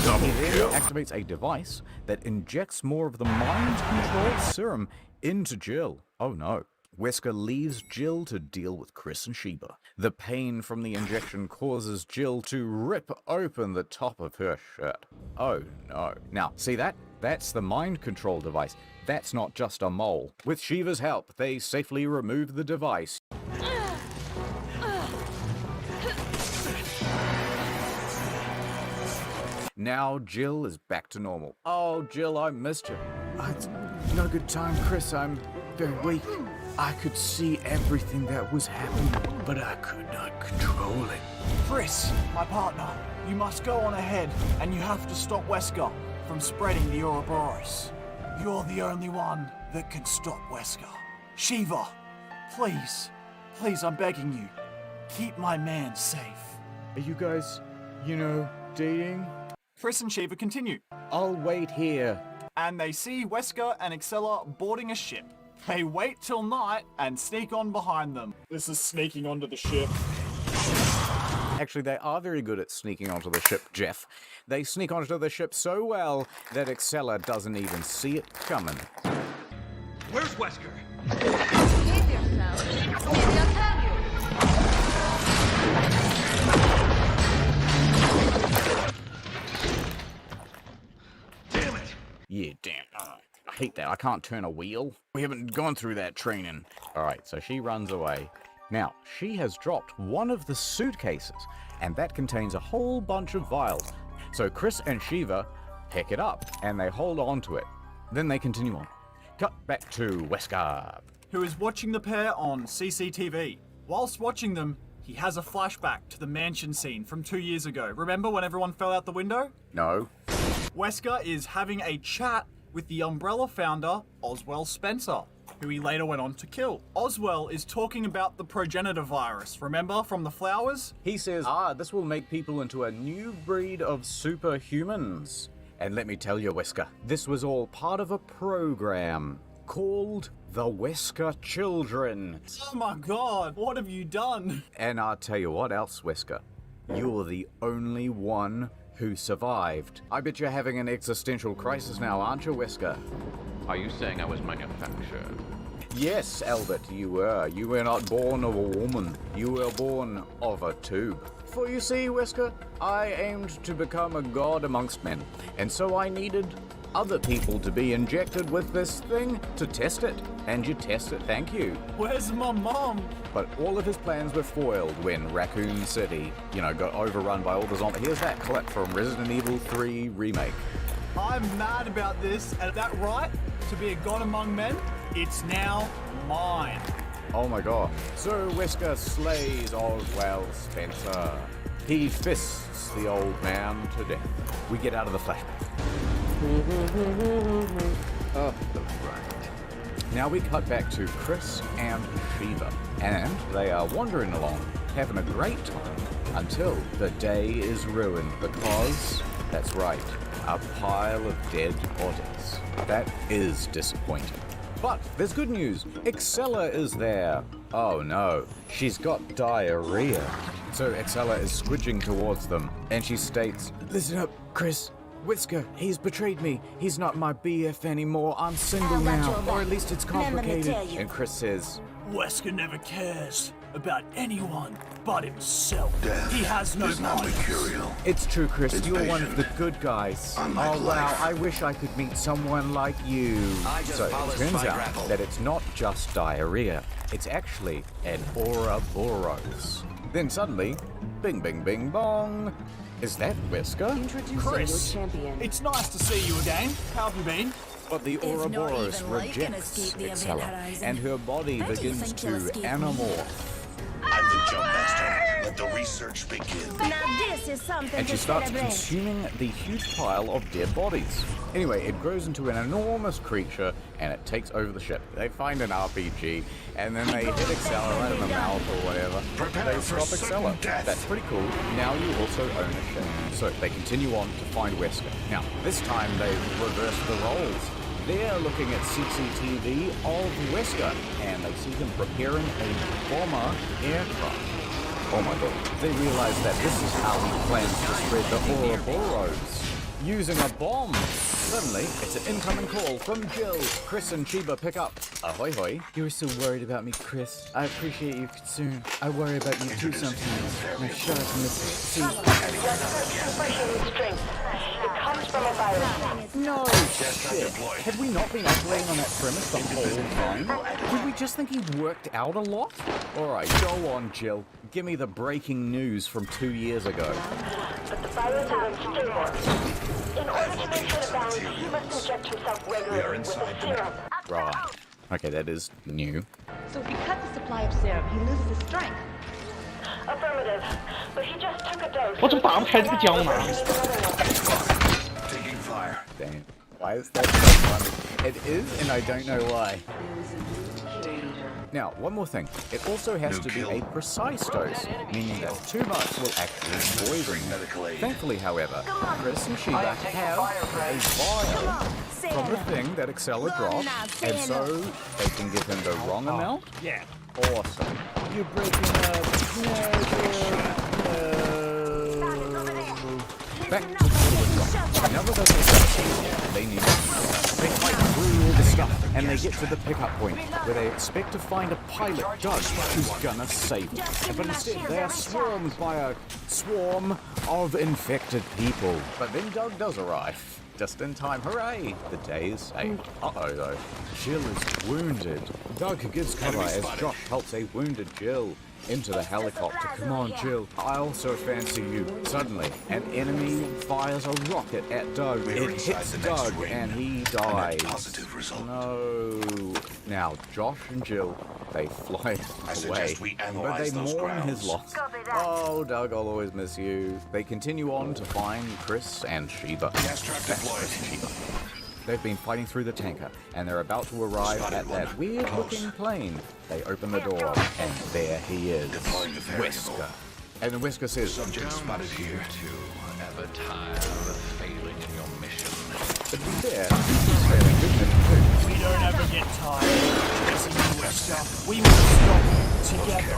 Double kill. Activates a device that injects more of the mind control serum into Jill. Oh no. Wesker leaves Jill to deal with Chris and Sheba. The pain from the injection causes Jill to rip open the top of her shirt. Oh no. Now, see that? That's the mind control device. That's not just a mole. With Sheba's help, they safely remove the device. Now Jill is back to normal. Oh, Jill, I missed you. It's no good time, Chris. I'm very weak. I could see everything that was happening, but I could not control it. Chris, my partner, you must go on ahead, and you have to stop Wesker from spreading the Ouroboros. You're the only one that can stop Wesker. Shiva, please, I'm begging you, keep my man safe. Are you guys, dating? Chris and Shiva continue. I'll wait here. And they see Wesker and Excella boarding a ship. They wait till night and sneak on behind them. This is sneaking onto the ship. Actually, they are very good at sneaking onto the ship, Jeff. They sneak onto the ship so well that Excella doesn't even see it coming. Where's Wesker? Behave yourself. Maybe I'll tell you. Damn it! Yeah, damn. I hate that. I can't turn a wheel. We haven't gone through that training. Alright, so she runs away. Now, she has dropped one of the suitcases, and that contains a whole bunch of vials. So Chris and Shiva pick it up, and they hold on to it. Then they continue on. Cut back to Wesker, who is watching the pair on CCTV. Whilst watching them, he has a flashback to the mansion scene from 2 years ago. Remember when everyone fell out the window? No. Wesker is having a chat with the Umbrella founder, Oswell Spencer, who he later went on to kill. Oswell is talking about the progenitor virus, remember, from the flowers? He says, this will make people into a new breed of superhumans. And let me tell you, Wesker, this was all part of a program called the Wesker Children. Oh my god, what have you done? And I'll tell you what else, Wesker. You're the only one who survived. I bet you're having an existential crisis now, aren't you, Wesker? Are you saying I was manufactured? Yes, Albert, you were. You were not born of a woman. You were born of a tube. For you see, Wesker, I aimed to become a god amongst men, and so I needed other people to be injected with this thing to test it. And you test it, thank you. Where's my mom? But all of his plans were foiled when Raccoon City, got overrun by all the zombies. Here's that clip from Resident Evil 3 Remake. I'm mad about this, and that right to be a god among men, it's now mine. Oh my god. So Wesker slays Oswald Spencer. He fists the old man to death. We get out of the flashback. Oh, right. Now we cut back to Chris and Shiva, and they are wandering along, having a great time, until the day is ruined because, that's right, a pile of dead bodies. That is disappointing. But there's good news. Excella is there. Oh no, she's got diarrhea. So Excella is squidging towards them, and she states, "Listen up, Chris. Wesker, he's betrayed me. He's not my BF anymore. I'm single now, or at least it's complicated." And Chris says, Wesker never cares about anyone but himself. He has no mind. "It's true, Chris. You're one of the good guys. Oh wow, I wish I could meet someone like you." So it turns out that it's not just diarrhea. It's actually an Ouroboros. Then suddenly, bing, bing, bing, bong. Is that Wesker? Chris, it's nice to see you again. How have you been? But the Ouroboros rejects Excella, and her body begins to anamorph. I'm the jump master. Let the research begin. Now this is something And she starts consuming the huge pile of dead bodies. Anyway, it grows into an enormous creature, and it takes over the ship. They find an RPG, and then they hit Excella right in the mouth or whatever. They stop Excella. That's pretty cool. Now you also own a ship. So they continue on to find Wesker. Now, this time they've reversed the roles. They're looking at CCTV of Wesker, and they see him preparing a bomber aircraft. Oh my god. They realize that this is how he plans to spread the Ouroboros. Using a bomb. Suddenly, it's an incoming call from Jill. Chris and Chiba pick up. Ahoy hoy. You were so worried about me, Chris. I appreciate your concern. I worry about you too sometimes. Now shut up and listen. It comes from a virus. No shit. Had we not been operating on that premise the whole time? Did we just think he worked out a lot? Alright, go on, Jill. Give me the breaking news from 2 years ago. But the virus is unstable. In order to make sure to balance, he must inject himself regularly with a serum. Right. Okay, that is new. So if you cut the supply of serum, he loses his strength. Affirmative. But he just took a dose. 我怎么打不开这个胶囊？ Taking fire. Damn. Why is that so funny? It is, and I don't know why. Now, one more thing. It also has to be a precise dose, meaning that too much will actually poison him. Thankfully, however, Chris and Shiva have a vial from the thing that Excella dropped, and so they can give him the wrong amount? Yeah. Awesome. You're breaking up. Back to Silverdrag. Now that they need they fight through all the stuff, and they get to the pickup point, where they expect to find a pilot, Doug, who's gonna save them. But instead, they are swarmed by a swarm of infected people. But then Doug does arrive. Just in time, hooray! The day is saved. Uh-oh, though. Jill is wounded. Doug gives cover as Josh helps a wounded Jill into the helicopter. Come on, Jill. I also fancy you. Suddenly, an enemy fires a rocket at Doug. It hits Doug, and he dies. No. Now, Josh and Jill, they fly away, but they mourn his loss. Oh, Doug, I'll always miss you. They continue on to find Chris and Shiva. They've been fighting through the tanker, and they're about to arrive at that weird-looking plane. They open the door, and there he is, Wesker. And Wesker says, Subject spotted here to ever tired of failing in your mission. But to be fair, he's failing good mission too. We don't ever get tired of chasing you Wesker. We must stop together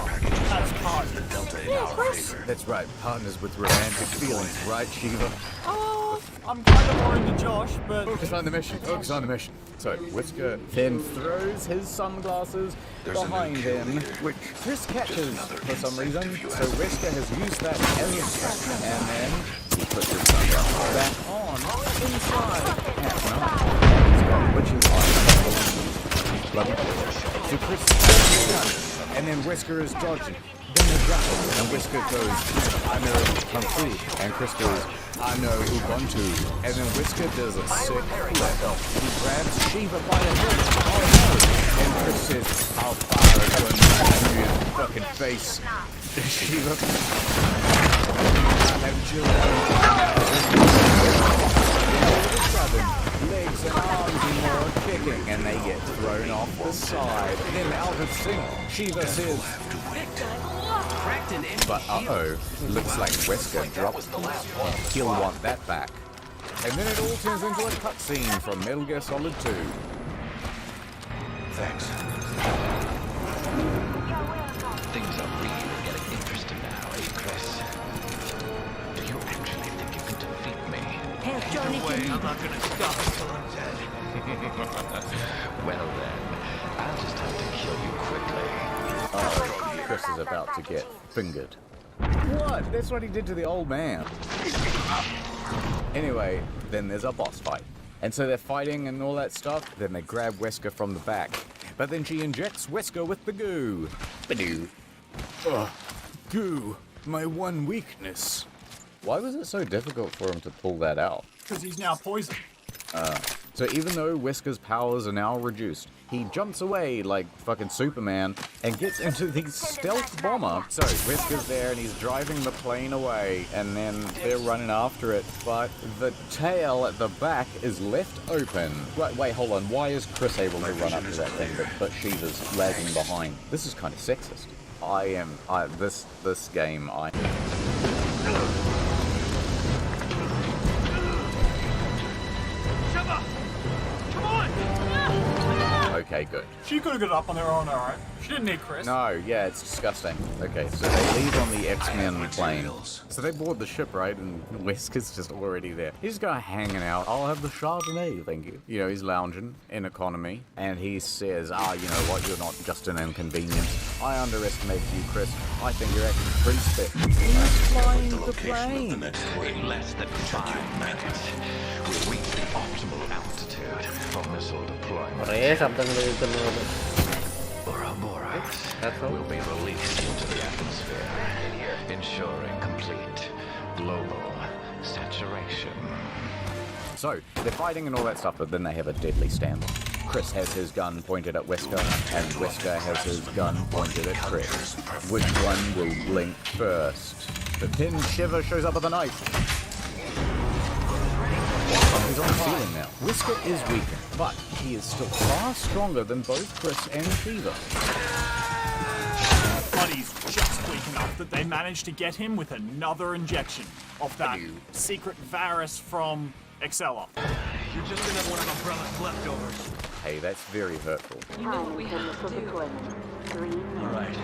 as partners. That's right, partners with romantic feelings, right, Shiva? Oh, I'm kind of more into Josh, but... Focus on the mission, focus on the mission. So, Whisker then throws his sunglasses behind him, which Chris catches for some reason. So Whisker has used that as a trick, and then he puts his sunglasses back on inside at night. Which is bloody. So Chris throws his gun, and then Whisker is dodging. Then they drop him, and Whisker goes, I know Kung Fu, and Chris goes, I know Ubuntu, and then Whisker does a sick flip. He grabs Shiva by the head, oh no, and Chris says, I'll fire a gun at you in the fucking face. Shiva, I have children. All of a sudden, legs and arms and more kicking, and they get thrown off the side. Then out of sync, Shiva says, but uh-oh, looks like Wesker dropped and he'll want that back. And then it all turns into a cutscene from Metal Gear Solid 2. Thanks. Things are really getting interesting now, Chris? Do you actually think you can defeat me? Help Johnny. No way, I'm not gonna stop until I'm dead. Well then, I'll just have to kill you quickly. Chris is about to get fingered. What? That's what he did to the old man. Anyway, then there's a boss fight. And so they're fighting and all that stuff. Then they grab Wesker from the back. But then she injects Wesker with the goo. Badoo. Ugh. Goo. My one weakness. Why was it so difficult for him to pull that out? Because he's now poisoned. So even though Wesker's powers are now reduced, he jumps away like fucking Superman and gets into the stealth bomber. So Wesker's there and he's driving the plane away and then they're running after it. But the tail at the back is left open. Wait, hold on. Why is Chris able to run up to that thing but Shiva's lagging behind? This is kind of sexist. This game. Okay, good. She could have got up on her own, alright. She didn't need Chris. No, yeah, it's disgusting. Okay, so they leave on the X-Men plane. So they board the ship, right? And Wesker's just already there. He's just kind of hanging out. I'll have the Chardonnay, thank you. You know, he's lounging in economy. And he says, you know what, you're not just an inconvenience. I underestimated you, Chris. I think you're actually pretty spec. He's flying the plane. In less than 5 minutes, we'll reach the optimal altitude for missile deployment. Ouroboros will be released into the atmosphere, ensuring complete global saturation. So, they're fighting and all that stuff, but then they have a deadly standoff. Chris has his gun pointed at Wesker, and Wesker has his gun pointed at Chris. Which one will blink first? The Tin Shiver shows up with a knife. He's on the ceiling now. Wesker is weaker, but he is still far stronger than both Chris and Shiva. But he's just weak enough that they managed to get him with another injection of that secret virus from Excella. You're just gonna have one of Umbrella's leftovers. Hey, that's very hurtful. You know what we have to do. Alright,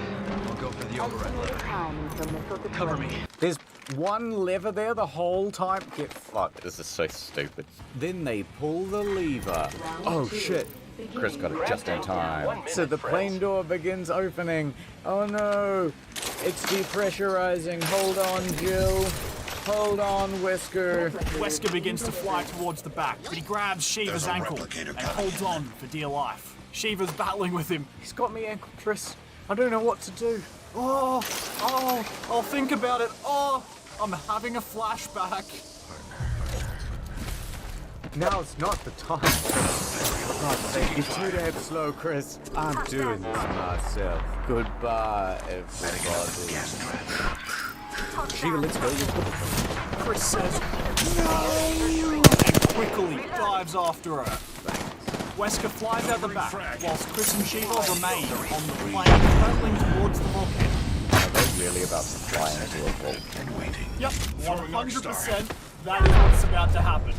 I'll go for the override lever. Cover me. There's one lever there the whole time. Get fucked. This is so stupid. Then they pull the lever. Oh shit. Chris got it just in time. So the plane door begins opening. Oh no. It's depressurizing. Hold on, Jill. Hold on, Wesker. Wesker begins to fly towards the back, but he grabs Shiva's ankle and holds on for dear life. Shiva's battling with him. He's got me ankle, Chris. I don't know what to do. Oh, I'll think about it. Oh, I'm having a flashback. Now it's not the time. God sake, you're too damn slow, Chris. I'm doing this myself. Goodbye, everybody. Shiva, let's go. Chris says, no! And quickly dives after her. Wesker flies out the back, whilst Chris and Shiva remain on the plane, traveling towards the volcano. Are they really about to fly into a volcano? Yep, 100%. That is what's about to happen.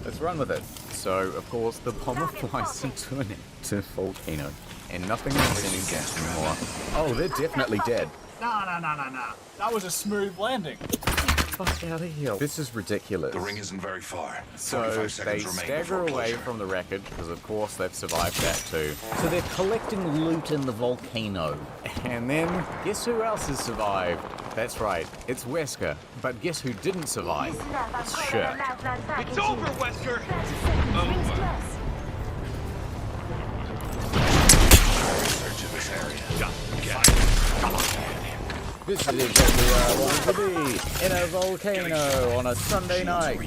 Let's run with it. So, of course, the bomber flies into an active volcano, and nothing makes any sense anymore. Oh, they're definitely dead. Nah. That was a smooth landing. Fuck out of here. This is ridiculous. The ring isn't very far. So 45 they seconds remain stagger before away closure. from the wreckage, because of course they've survived that too. So they're collecting loot in the volcano. And then, guess who else has survived? That's right, it's Wesker. But guess who didn't survive? Shit. It's over, Wesker! Search of this area. This is exactly where I want to be, in a volcano on a Sunday night.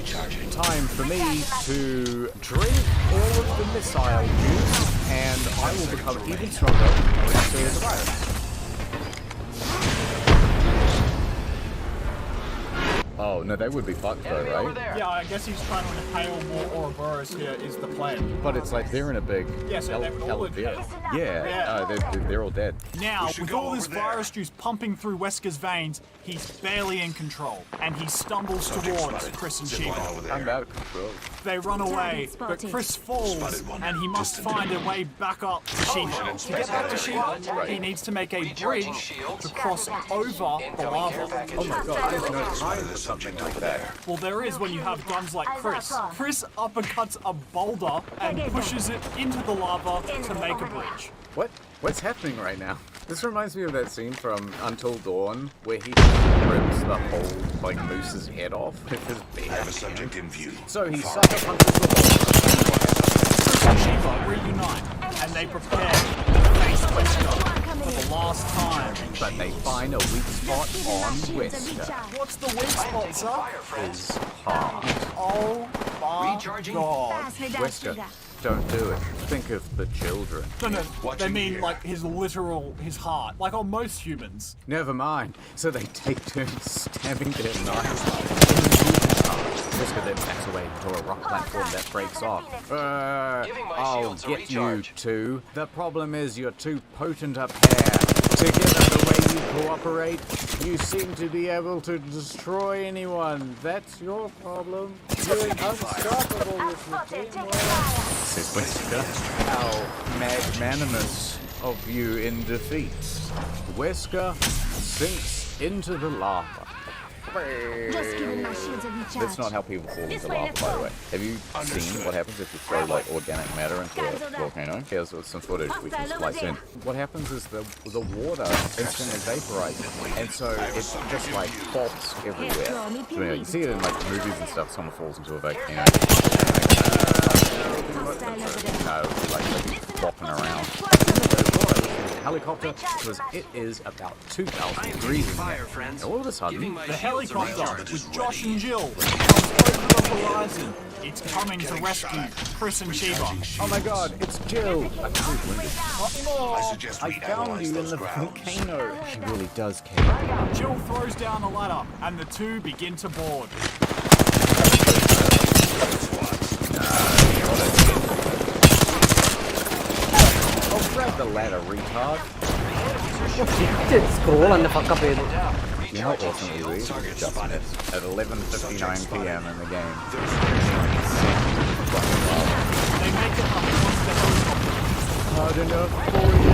Time for me to drink all of the missile juice, and I will become even stronger when to the virus. Oh, no, they would be fucked though, right? Yeah, I guess he's trying to impale more Ouroboros here is the plan. But it's like they're in a big Yeah, so they're all elevator. dead. Yeah, they're all dead. Now, with all this virus juice pumping through Wesker's veins, he's barely in control, and he stumbles towards Chris and Shiva. I'm out of control. They run away, but Chris falls, and he must find a way back up to Shiva. To get back to Shiva, he needs to make a bridge to cross over the lava. Oh my god, there's no time for something like that. Well, there is when you have guns like Chris. Chris uppercuts a boulder and pushes it into the lava to make a bridge. What's happening right now? This reminds me of that scene from Until Dawn where he rips the whole like moose's head off with his bare I have a subject in view. So he sucker punches the Chris and Shiva reunite, and they prepare to face Wesker for the last time. But they find a weak spot on Wesker. What's the weak spot, sir? His heart. Oh my god. Wesker, don't do it. Think of the children. No, they mean like his heart, like on most humans. Never mind. So they take turns stabbing their knives into his heart. Wesker then backs away to a rock platform that breaks off. I'll get you two. The problem is you're too potent up here. Together, the way you cooperate, you seem to be able to destroy anyone. That's your problem. You're unstoppable with your teamwork. Says Wesker. How magnanimous of you in defeat. Wesker sinks into the lava. That's not how people fall into lava, by the way. Have you seen what happens if you throw like organic matter into a volcano? Here's some footage we can splice in. What happens is the water instantly vaporizes, and so it just like pops everywhere. So, you know, you see it in like movies and stuff. Someone falls into a volcano. No, like flopping around. Helicopter because it is about 2,000 degrees in there. And all of a sudden, the helicopter with Josh and Jill comes over the horizon. It's coming to rescue Chris and Shiva. Oh my god, it's Jill! I found you in the volcano. She really does care. Jill throws down the ladder and the two begin to board. Grab the ladder, retard. Scroll and fuck up it. You know what awesome it is? Just missed. At 11:59 PM in the game. They make it up once the helicopter. Hard enough for you.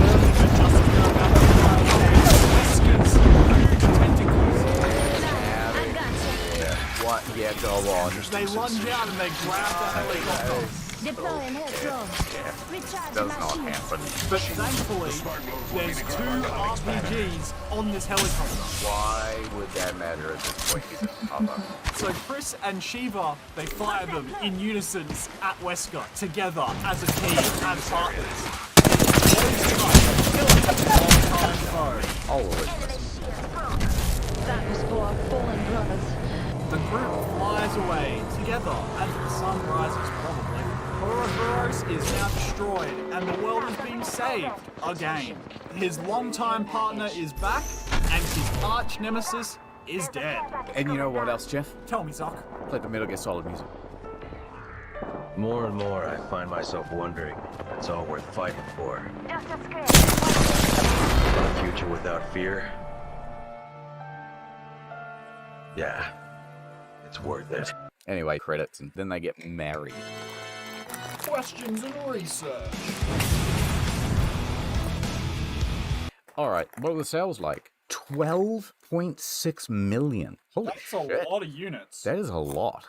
What? Yeah, go on. They lunge out and they grab the helicopter. Deploying head Does not happen. But thankfully, there's two RPGs on this helicopter. Why would that matter at this point? He's a cover. So Chris and Shiva, they fire them in unison at Wesker, together, as a team, as partners. That was for our fallen brothers. The group flies away together as the sun rises, probably. Ouroboros is now destroyed and the world is being saved again. His longtime partner is back and his arch nemesis is dead. And you know what else, Jeff? Tell me, Zoc. Play the Metal Gear Solid music. More and more, I find myself wondering if it's all worth fighting for. A future without fear? Yeah, it's worth it. Anyway, credits, and then they get married. questions and research. Alright, what are the sales like? 12.6 million. Holy That's shit. a lot of units. That is a lot.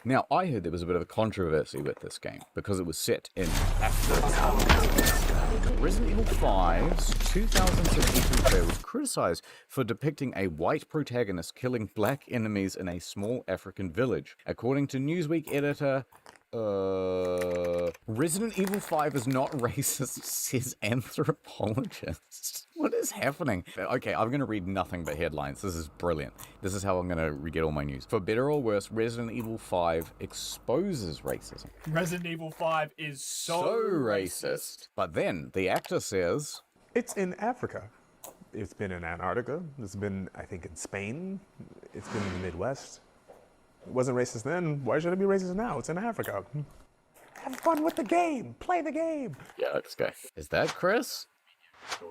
Now, I heard there was a bit of a controversy with this game because it was set in Africa. Resident Evil 5's 2016 trailer was criticized for depicting a white protagonist killing black enemies in a small African village. According to Newsweek editor, Resident Evil 5 is not racist, says anthropologist. What is happening? Okay, I'm going to read nothing but headlines. This is brilliant. This is how I'm going to get all my news. For better or worse, Resident Evil 5 exposes racism. Resident Evil 5 is so racist. But then, the actor says... It's in Africa. It's been in Antarctica. It's been, I think, in Spain. It's been in the Midwest. It wasn't racist then. Why should it be racist now? It's in Africa. Have fun with the game. Play the game. Yeah, this guy. Is that Chris?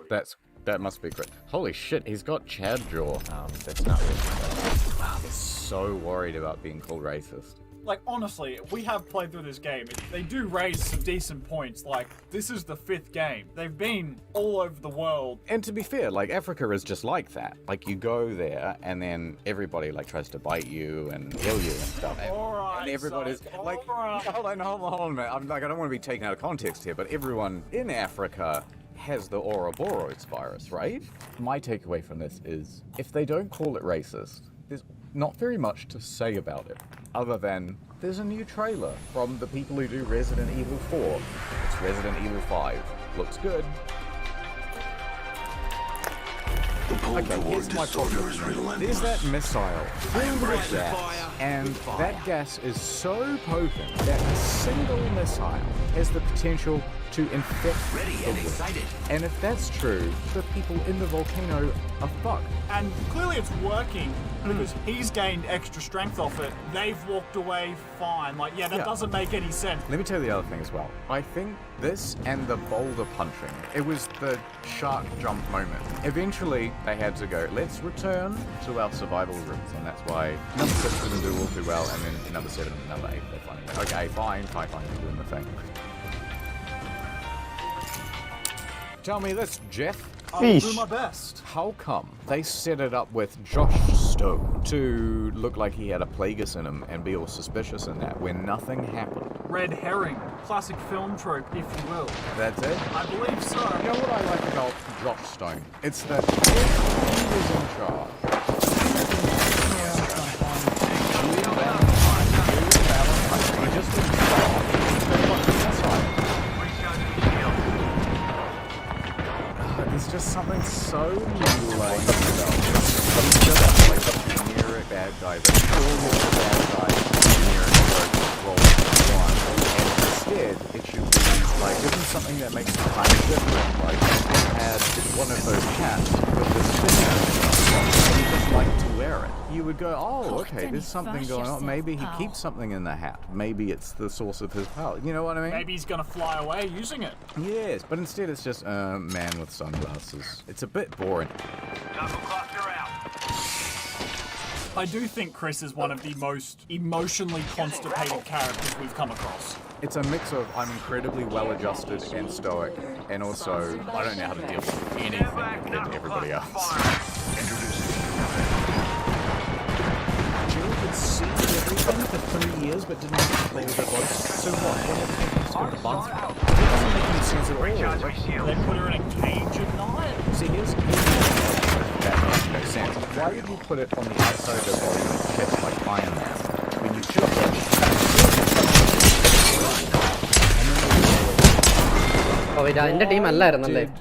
That must be Chris. Holy shit, he's got Chad jaw. That's not racist. Wow, they're so worried about being called racist. Like, honestly, we have played through this game. They do raise some decent points. Like, this is the 5th game. They've been all over the world. And to be fair, like, Africa is just like that. Like, you go there, and then everybody, like, tries to bite you and kill you and stuff. And everybody's, like, hold on, man. I'm like, I don't want to be taken out of context here, but everyone in Africa has the Ouroboros virus, right? My takeaway from this is, if they don't call it racist, there's not very much to say about it, other than there's a new trailer from the people who do Resident Evil 4. It's Resident Evil 5. Looks good. Okay, here's my problem. There's that missile filled with gas, and that gas is so potent that a single missile has the potential to infect the world. And if that's true, the people in the volcano are fucked. And clearly it's working because he's gained extra strength off it. They've walked away fine. Like, yeah, that doesn't make any sense. Let me tell you the other thing as well. I think this and the boulder punching, it was the shark jump moment. Eventually, they had to go, let's return to our survival roots, and that's why number 6 didn't do all too well, and then number 7 and number 8, they finally went, okay, fine, you're doing the thing. Tell me this, Jeff. I'll do my best. How come they set it up with Josh Stone to look like he had a plagueis in him and be all suspicious in that when nothing happened? Red herring. Classic film trope, if you will. That's it? I believe so. You know what I like about Josh Stone? It's that if he was in charge, he just didn't There's just something so like he's just like a generic bad guy, but almost a bad guy, generic role one. And instead, it should be like, this is something that makes it kind of different. Like, he had one of those hats with this thing and he just liked to wear it. You would go, oh, okay, there's something going on. Maybe he keeps something in the hat. Maybe it's the source of his power. You know what I mean? Maybe he's gonna fly away using it. Yes, but instead it's just a man with sunglasses. It's a bit boring. I do think Chris is one of the most emotionally constipated characters we've come across. It's a mix of I'm incredibly well-adjusted and stoic, and also I don't know how to deal with anything compared to everybody else. Jill could see everything for 3 years but didn't control her voice. So what? What the bathroom? It doesn't make any sense at all. They put her in a cage at night. See, here's that makes no sense. Why would you put it on the outside of the body of the chest like Iron Man when you should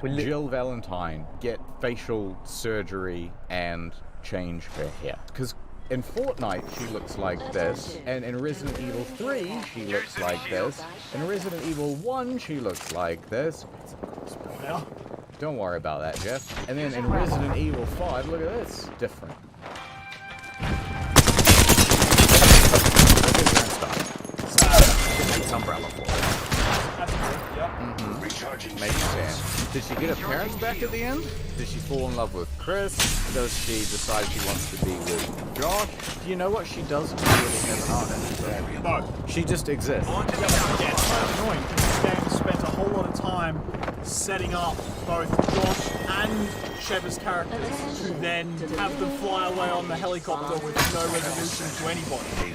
Did Jill Valentine get facial surgery and change her hair? Because in Fortnite, she looks like this, and in Resident Evil 3, she looks like this, in Resident Evil 1, she looks like this. Don't worry about that, Jeff. And then in Resident Evil 5, look at this. Different. It's umbrella for it. That's good, yep. Makes sense. Did she get her parents back at the end? Did she fall in love with Chris? Does she decide she wants to be with Josh? Do you know what she does? She really has an arc. No. She just exists. Yeah, it's kind of annoying because this game spent a whole lot of time setting up both Josh and Sheva's characters to then have them fly away on the helicopter with no resolution to anybody.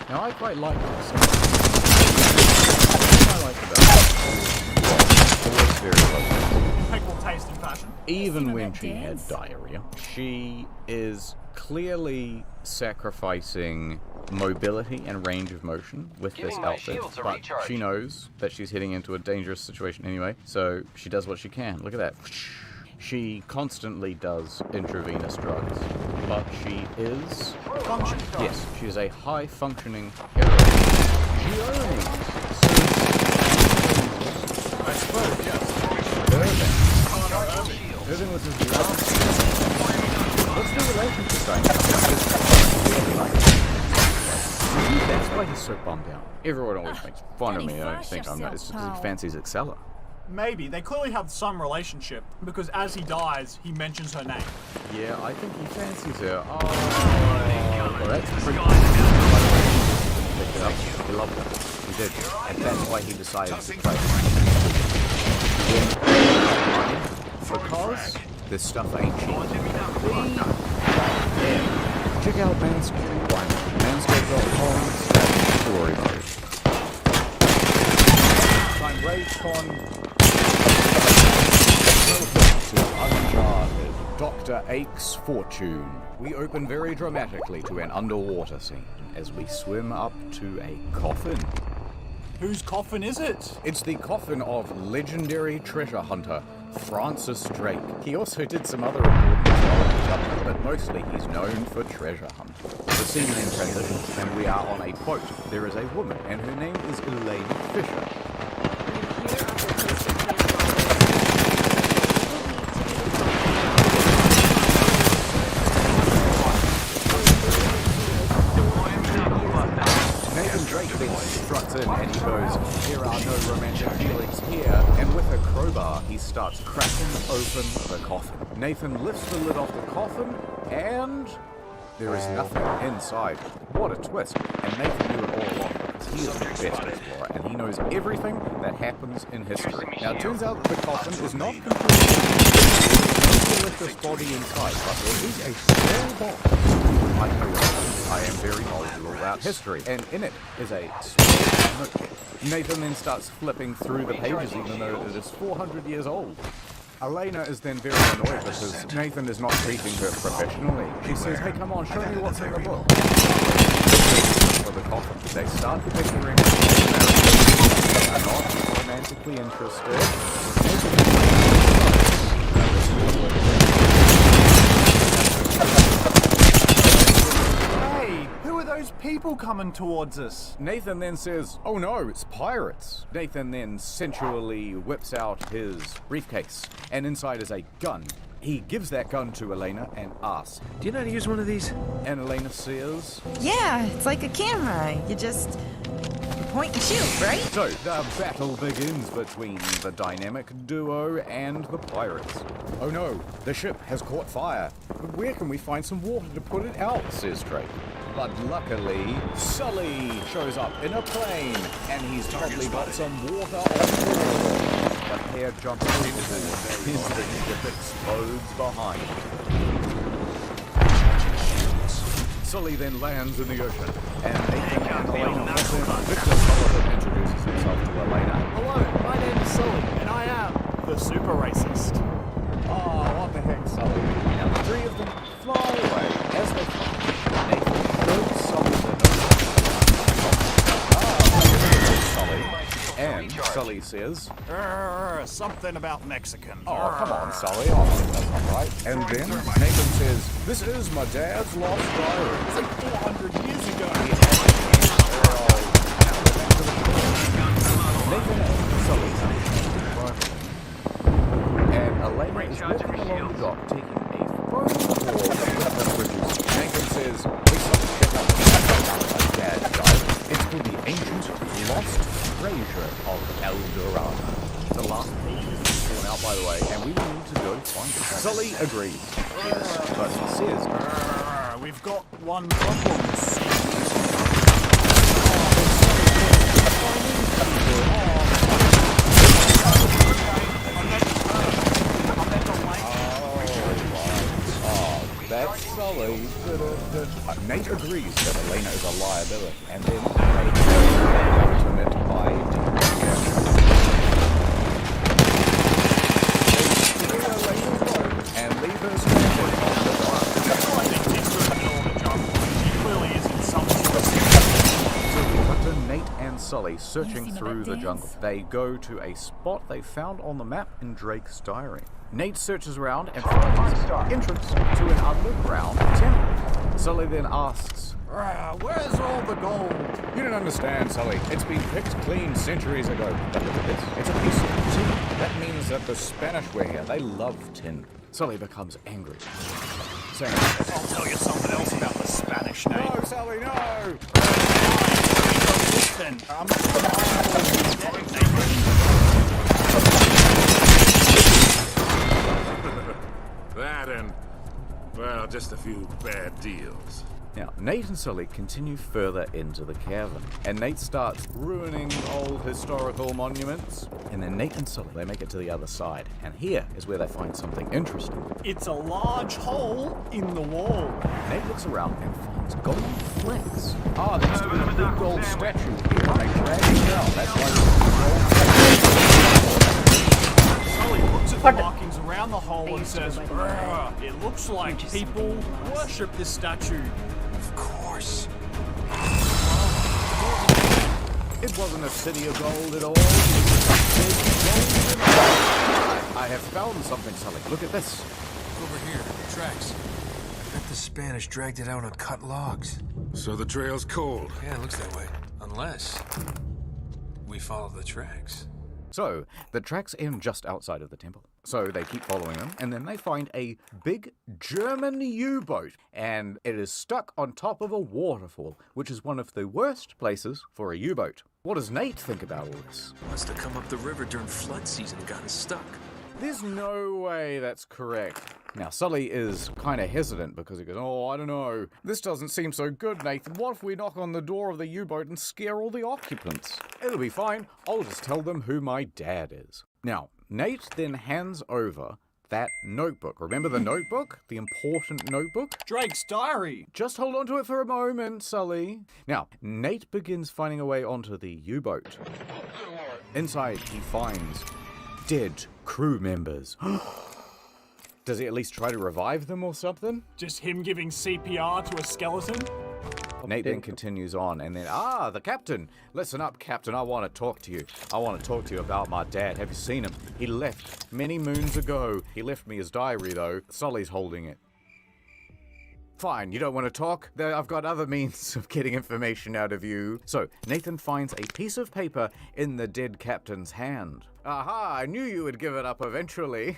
Now I quite like this. I like about it. Very lovely. Impeccable taste and fashion. Even when she had diarrhea, she is clearly sacrificing mobility and range of motion with this outfit, but she knows that she's heading into a dangerous situation anyway, so she does what she can. Look at that. She constantly does intravenous drugs, but she is functioning. Yes, she is a high-functioning heroine. She earns. I suppose, yes. Irving was his last. What's the relationship dynamic? That's why he's so bummed out. Everyone always makes fun of me. I don't think I'm not. It's just he fancies Excella. Maybe. They clearly have some relationship, because as he dies, he mentions her name. Yeah, I think he fancies her. Oh, well, that's pretty picked it up. He loved her. He did. And that's why he decided to play. Because this stuff ain't cheap. Check out Manscaped. Why not? Manscaped.com/story mode. Find Raycon. To Uncharted, Dr. Ake's fortune. We open very dramatically to an underwater scene as we swim up to a coffin. Whose coffin is it? It's the coffin of legendary treasure hunter Francis Drake. He also did some other important stuff, but mostly he's known for treasure hunting. The scene then transitions, and we are on a boat. There is a woman, and her name is Elaine Fisher. Struts in and he goes, there are no romantic feelings here, and with a crowbar he starts cracking open the coffin. Nathan lifts the lid off the coffin and there is nothing inside. What a twist. And Nathan knew it all along because he is the best explorer and he knows everything that happens in history. Now it turns out that the coffin is not completely lift this body inside, but there is a small box. I am very knowledgeable about history, and in it is a small notebook. Nathan then starts flipping through the pages, even though it is 400 years old. Elena is then very annoyed because Nathan is not treating her professionally. She says, hey, come on, show me what's in the book. For the coffin, they start picturing they are not romantically interested. Who are those people coming towards us? Nathan then says, oh no, it's pirates. Nathan then sensually whips out his briefcase, and inside is a gun. He gives that gun to Elena and asks, do you know how to use one of these? And Elena says, yeah, it's like a camera. You just point and shoot, right? So the battle begins between the dynamic duo and the pirates. Oh no, the ship has caught fire. But where can we find some water to put it out, says Drake. But luckily, Sully shows up in a plane, and he's probably got some water on board. The pair jumps overboard, as the ship explodes behind. Sully then lands in the ocean, and Nathan and Elena Victor Sullivan introduces himself to Elena. Hello, my name is Sully, and I am the super racist. Oh, what the heck, Sully? Now the three of them fly away as they fly. Nathan goes Sully and Sully says, something about Mexican. Oh, come on, Sully. Oh, that's not right. And then Nathan says, this is my dad's lost diary. It's like 400 years ago. Nathan and Sully and Elena is walking along the dock taking a phone call with the producer. Nathan says, there's something shit up. My dad died. It's called the Angel. by the way, and we will need to go find it. Sully agrees. Yes, but he says, we've got one problem. That's Sully. Nate agrees that Elena is a liability, and then Nate goes ultimate and leave her stranded on the bar. I think she's through the middle of the jungle. She clearly is in some sort of... So we cut to Nate and Sully searching through the jungle. They go to a spot they found on the map in Drake's diary. Nate searches around and finds entrance to an underground temple. Sully then asks, where's all the gold? You don't understand, Sully. It's been picked clean centuries ago. But look at this. It's a piece of tin. That means that the Spanish were here. They love tin. Sully becomes angry. Saying, I'll tell you something else about the Spanish name. No, Sully, no! That and, well, just a few bad deals. Now, Nate and Sully continue further into the cavern, and Nate starts ruining old historical monuments. And then Nate and Sully, they make it to the other side, and here is where they find something interesting. It's a large hole in the wall. Nate looks around and finds gold flecks. Ah, there used to be a big gold statue here, and they dragged it down. That's why Sully looks at the markings around the hole and says, it looks like people worship this statue. Of course. it wasn't a city of gold at all. I have found something, Sully. Look at this. Over here, tracks. I bet the Spanish dragged it out on cut logs. So the trail's cold. Yeah, it looks that way. Unless we follow the tracks. So, the tracks end just outside of the temple. So they keep following them, and then they find a big German U-boat, and it is stuck on top of a waterfall, which is one of the worst places for a U-boat. What does Nate think about all this? Must have come up the river during flood season and gotten stuck. There's no way that's correct. Now, Sully is kind of hesitant because he goes, oh, I don't know. This doesn't seem so good, Nathan. What if we knock on the door of the U-boat and scare all the occupants? It'll be fine. I'll just tell them who my dad is. Now, Nate then hands over that notebook. Remember the notebook? The important notebook? Drake's diary. Just hold on to it for a moment, Sully. Now, Nate begins finding a way onto the U-boat. Inside, he finds dead crew members. Does he at least try to revive them or something? Just him giving CPR to a skeleton? Nate then continues on, and then, the captain. Listen up, Captain, I want to talk to you. I want to talk to you about my dad. Have you seen him? He left many moons ago. He left me his diary, though. Sully's holding it. Fine, you don't want to talk? I've got other means of getting information out of you. So, Nathan finds a piece of paper in the dead captain's hand. Aha, I knew you would give it up eventually.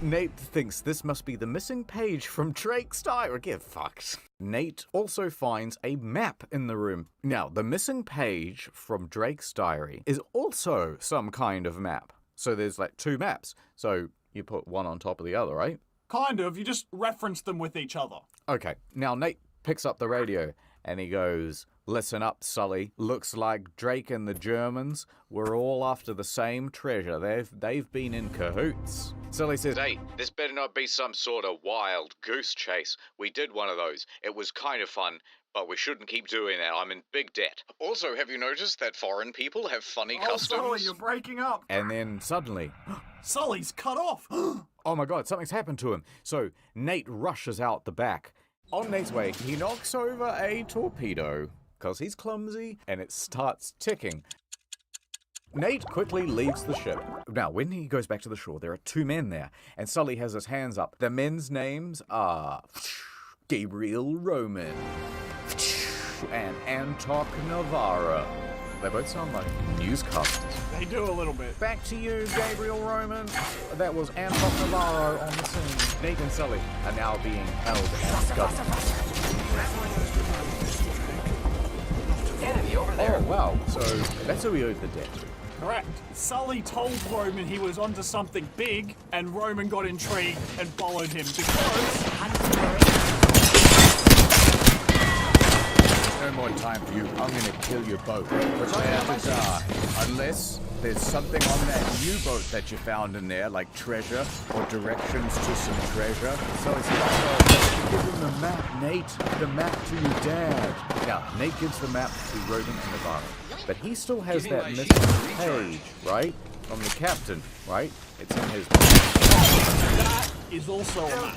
Nate thinks this must be the missing page from Drake's diary. Get fucked. Nate also finds a map in the room. Now, the missing page from Drake's diary is also some kind of map. So there's like two maps. So you put one on top of the other, right? Kind of. You just reference them with each other. Okay. Now, Nate picks up the radio and he goes, listen up, Sully. Looks like Drake and the Germans were all after the same treasure. They've been in cahoots. Sully says, hey, this better not be some sort of wild goose chase. We did one of those. It was kind of fun, but we shouldn't keep doing that. I'm in big debt. Also, have you noticed that foreign people have funny customs? Sully, you're breaking up. And then suddenly, Sully's cut off. Oh my god, something's happened to him. So Nate rushes out the back. On Nate's way, he knocks over a torpedo, because he's clumsy, and it starts ticking. Nate quickly leaves the ship. Now, when he goes back to the shore, there are two men there, and Sully has his hands up. The men's names are Gabriel Roman and Antok Navarro. They both sound like newscasters. They do a little bit. Back to you, Gabriel Roman. That was Antok Navarro on the scene. Nate and Sully are now being held as governors. Oh, wow. So that's who we owed the debt to. Correct. Sully told Roman he was onto something big, and Roman got intrigued and followed him because... No more time for you. I'm gonna kill you both. Prepare to die. Unless there's something on that U-boat that you found in there, like treasure or directions to some treasure. So it's like, give him the map, Nate. The map to your dad. Now, Nate gives the map to Roman and Navarro. But he still has that missing page, right? From the captain, right? It's in his... That is also a map.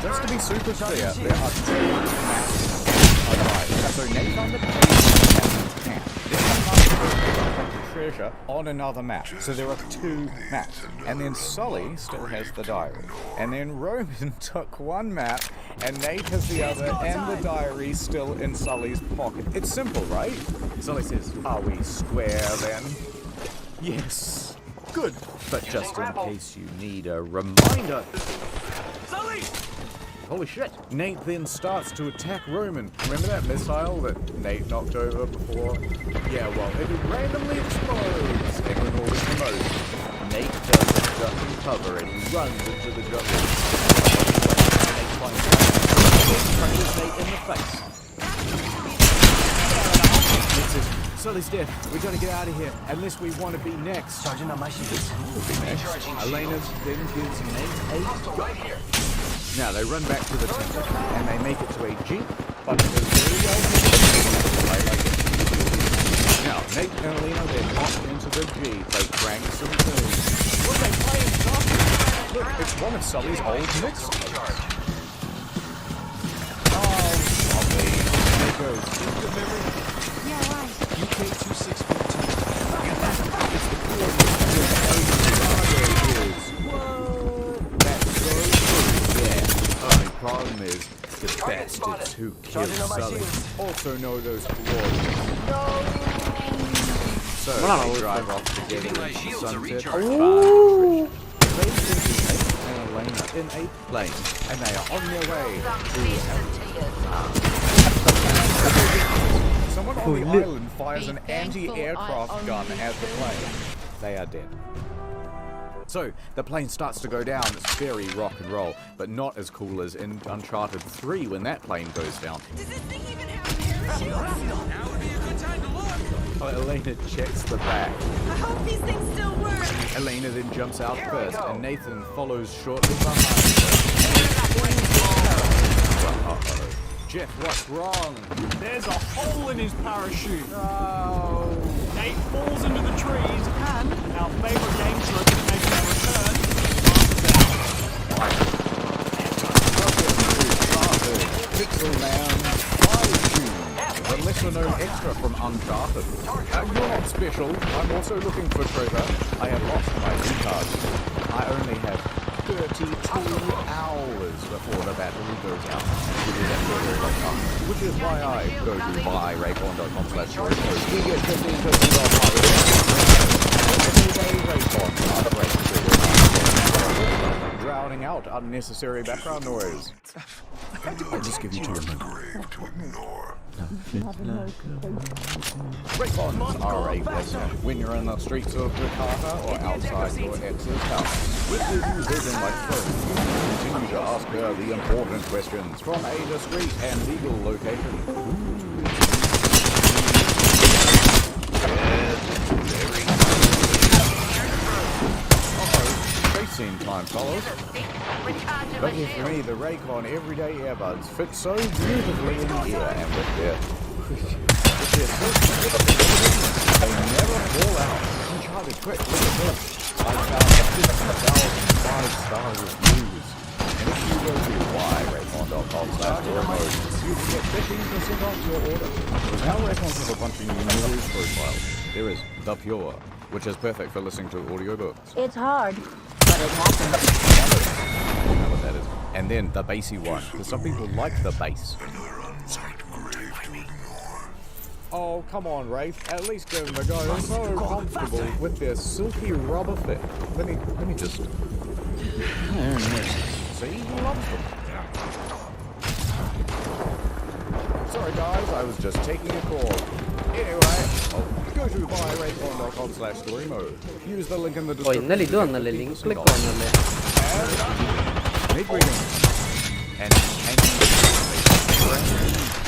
Just to be super clear, there are 2 maps. Alright, so Nate found the page in the captain's camp. Then he found the treasure on another map. So there are 2 maps. And then Sully still has the diary. And then Roman took one map, and Nate has the other, and the diary still in Sully's pocket. It's simple, right? Sully says, are we square then? Yes. Good. But just in case you need a reminder. Sully! Holy shit. Nate then starts to attack Roman. Remember that missile that Nate knocked over before? Yeah, well, it randomly explodes and when all explodes, Nate does a duck cover and he runs into the jungle. Nate finds out. Punches Nate in the face. Nate says, Sully's dead. We gotta get out of here, unless we want to be next. Sergeant, on my sheet. Elena then gives Nate a right here. Now they run back to the temple, and they make it to a jeep, but it is very well hidden. Now, Nate and Elena then hop into the jeep, they crank some tunes. What are they playing, Doc? Look, it's one of Sully's old mix tapes. Oh, Sully. There goes. Good memory. Yeah, why? UK 2614. It's the coolest Whoa! That's so cool. Yeah. Only problem is, the bastards who killed Sully also know those coordinates. No! So they drive off together into sunset. Ooh! They take and Elena in a plane, and they are on their way to someone on the island fires an anti-aircraft gun at the plane. They are dead. So, the plane starts to go down. It's very rock and roll, but not as cool as in Uncharted 3 when that plane goes down. Does this thing even have parachutes? Now would be a good time to look. Oh, Elena checks the back. I hope these things still work. Elena then jumps out first, and Nathan follows shortly behind her. Uh-oh. Jeff, what's wrong? There's a hole in his parachute. Oh. Nate falls into the trees, and our favorite game show is making a return. Pixel Man, the lesser-known extra from Uncharted. You're not special. I'm also looking for treasure. I have lost my key cards. I only have 32 hours before the battery goes out. Which is why I go to buyraycon.com/storage. We get 15% off Raycon. Drowning out unnecessary background noise. I'll just give you 2 Raycons are a blessing when you're in the streets of Jakarta or outside your ex's house. With reviews written by phones, you can continue to ask her the important questions from a discreet and legal location. Scene time, fellas. Lucky for me, the Raycon Everyday Earbuds fit so beautifully in the ear, and with their they never fall out. Uncharted, quick, look at this. I found 50,000 5-star reviews. And if you go to buyraycon.com/remote, you can get 15% off your order. Because now Raycons have a bunch of new news profiles. There is The Pure, which is perfect for listening to audiobooks. It's hard, but it happens. You know what that is. And then the bassy one, because some people like the bass. Oh, come on, Rafe. At least give them a go. They're so comfortable with their silky rubber fit. Let me just... See? He loves them. Sorry, guys. I was just taking a call. Anyway... Oh. Go to buyrate1.com/story mode. Use the link in the ഓ ഇന്നലെ ഇത് വന്നല്ലേ link click വന്നല്ലേ Nate reading. And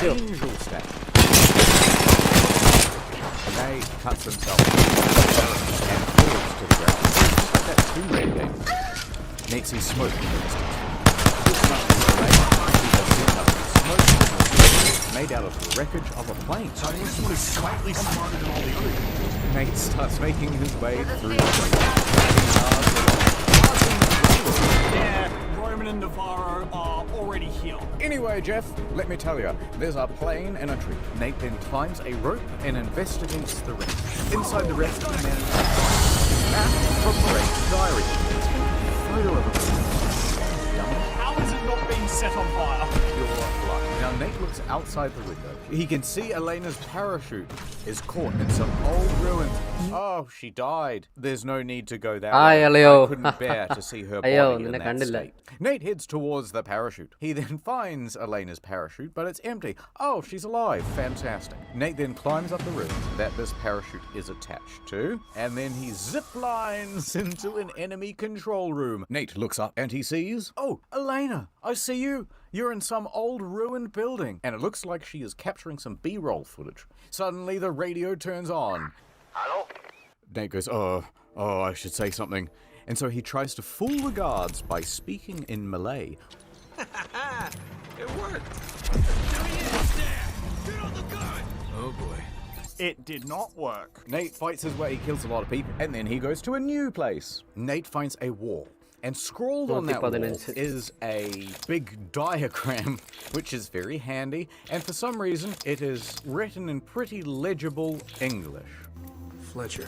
angel stat. Nate cuts himself and falls to the ground. Like that Tomb Raider game. Nate sees smoke in the distance. This must be the rain. He has seen nothing. Smoke made out of the wreckage of a plane. So this one is slightly smarter than all the other guys. Nate starts making his way through Yeah, Roman and Navarro are already here. Anyway, Jeff, let me tell you, there's a plane and a tree. Nate then climbs a rope and investigates the wreck. Inside the wreck, he manages to find a map from Drake's diary. It's a photo of a How has it not been set on fire? Your luck. Now, Nate looks outside the window. He can see Elena's parachute is caught in some old ruins. Oh, she died. There's no need to go that way. Leo. I couldn't bear to see her body in that state. Nate heads towards the parachute. He then finds Elena's parachute, but it's empty. Oh, she's alive. Fantastic. Nate then climbs up the ruins that this parachute is attached to, and then he zip lines into an enemy control room. Nate looks up and he sees, oh, Elena, I see you. You're in some old ruined building, and it looks like she is capturing some B-roll footage. Suddenly, the radio turns on. Hello? Nate goes, oh, I should say something. And so he tries to fool the guards by speaking in Malay. It worked. Oh boy. It did not work. Nate fights his way, kills a lot of people, and then he goes to a new place. Nate finds a wall. And scrawled on that wall is a big diagram, which is very handy, and for some reason it is written in pretty legible English. Fletcher,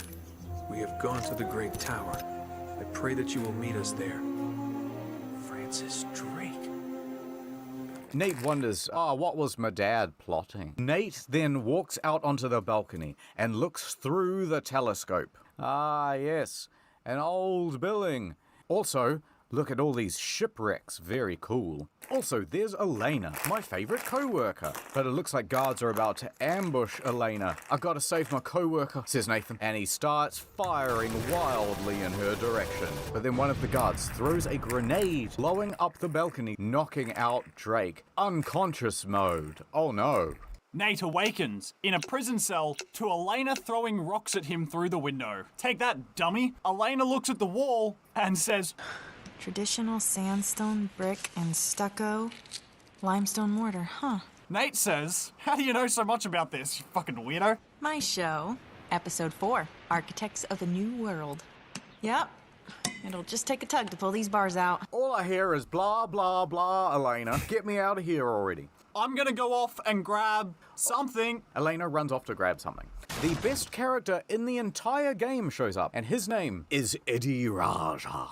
we have gone to the Great Tower. I pray that you will meet us there. Francis Drake. Nate wonders, what was my dad plotting? Nate then walks out onto the balcony and looks through the telescope. Ah, yes, an old building. Also, look at all these shipwrecks, very cool. Also, there's Elena, my favorite co-worker. But it looks like guards are about to ambush Elena. I've got to save my co-worker, says Nathan, and he starts firing wildly in her direction. But then one of the guards throws a grenade, blowing up the balcony, knocking out Drake. Unconscious mode. Oh no. Nate awakens in a prison cell to Elena throwing rocks at him through the window. Take that, dummy. Elena looks at the wall and says, Traditional sandstone, brick, and stucco. Limestone mortar, huh? Nate says, how do you know so much about this, you fucking weirdo? My show, Episode 4, Architects of the New World. Yep. It'll just take a tug to pull these bars out. All I hear is blah, blah, blah, Elena. Get me out of here already. I'm gonna go off and grab something. Elena runs off to grab something. The best character in the entire game shows up, and his name is Eddie Raja.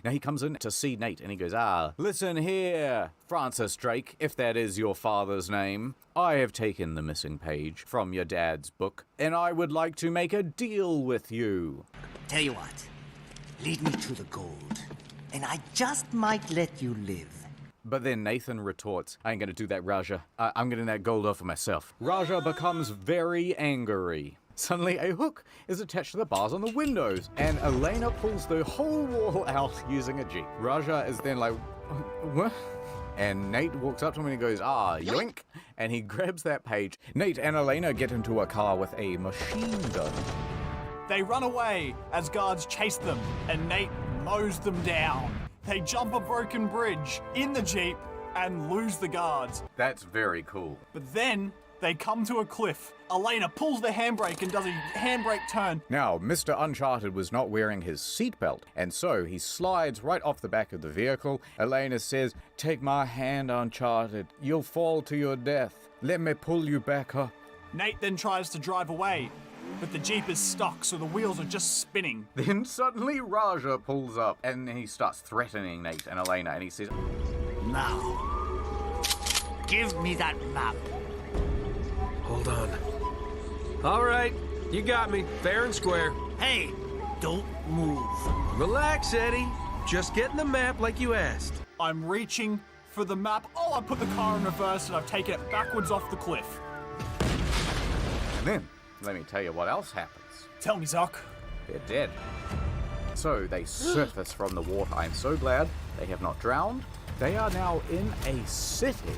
Now he comes in to see Nate, and he goes, listen here, Francis Drake, if that is your father's name. I have taken the missing page from your dad's book, and I would like to make a deal with you. Tell you what, lead me to the gold, and I just might let you live. But then Nathan retorts, I ain't gonna do that, Raja. I'm getting that gold off of myself. Raja becomes very angry. Suddenly, a hook is attached to the bars on the windows, and Elena pulls the whole wall out using a jeep. Raja is then like, what? And Nate walks up to him and he goes, yoink, and he grabs that page. Nate and Elena get into a car with a machine gun. They run away as guards chase them, and Nate mows them down. They jump a broken bridge in the Jeep and lose the guards. That's very cool. But then they come to a cliff. Elena pulls the handbrake and does a handbrake turn. Now, Mr. Uncharted was not wearing his seatbelt, and so he slides right off the back of the vehicle. Elena says, take my hand, Uncharted. You'll fall to your death. Let me pull you back up. Nate then tries to drive away, but the Jeep is stuck, so the wheels are just spinning. Then suddenly Raja pulls up, and he starts threatening Nate and Elena, and he says, Now, give me that map. Hold on. All right, you got me, fair and square. Hey, don't move. Relax, Eddie. Just getting the map like you asked. I'm reaching for the map. Oh, I put the car in reverse and I've taken it backwards off the cliff. And then let me tell you what else happens. Tell me, Zuck. They're dead. So they surface from the water. I'm so glad they have not drowned. They are now in a city.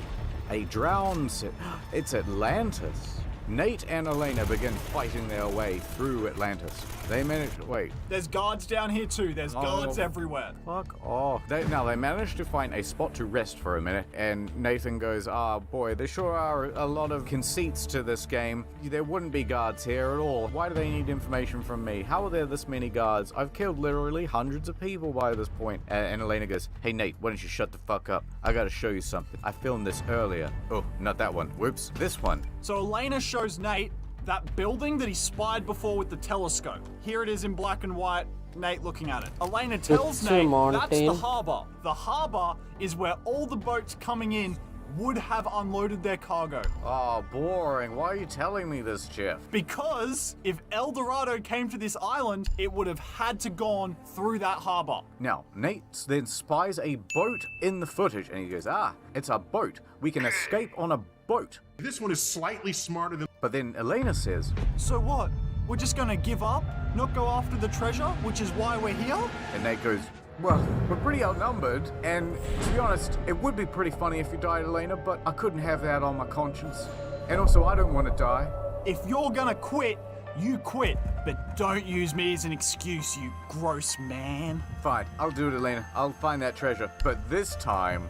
A drowned city. It's Atlantis. Nate and Elena begin fighting their way through Atlantis. They manage to wait. There's guards down here too. There's guards everywhere. Fuck off. They manage to find a spot to rest for a minute, and Nathan goes, boy, there sure are a lot of conceits to this game. There wouldn't be guards here at all. Why do they need information from me? How are there this many guards? I've killed literally hundreds of people by this point. And Elena goes, hey Nate, why don't you shut the fuck up? I gotta show you something. I filmed this earlier. Oh, not that one. Whoops, this one. So Elena shows Nate that building that he spied before with the telescope. Here it is in black and white, Nate looking at it. Elena tells Nate that's the harbor. The harbor is where all the boats coming in would have unloaded their cargo. Oh, boring. Why are you telling me this, Jeff? Because if El Dorado came to this island, it would have had to gone through that harbor. Now, Nate then spies a boat in the footage, and he goes, it's a boat. We can escape on a boat. This one is slightly smarter than... But then Elena says, so what? We're just gonna give up? Not go after the treasure, which is why we're here? And Nate goes, well, we're pretty outnumbered, and to be honest, it would be pretty funny if you died, Elena, but I couldn't have that on my conscience. And also, I don't want to die. If you're gonna quit, you quit, but don't use me as an excuse, you gross man. Fine, I'll do it, Elena. I'll find that treasure, but this time,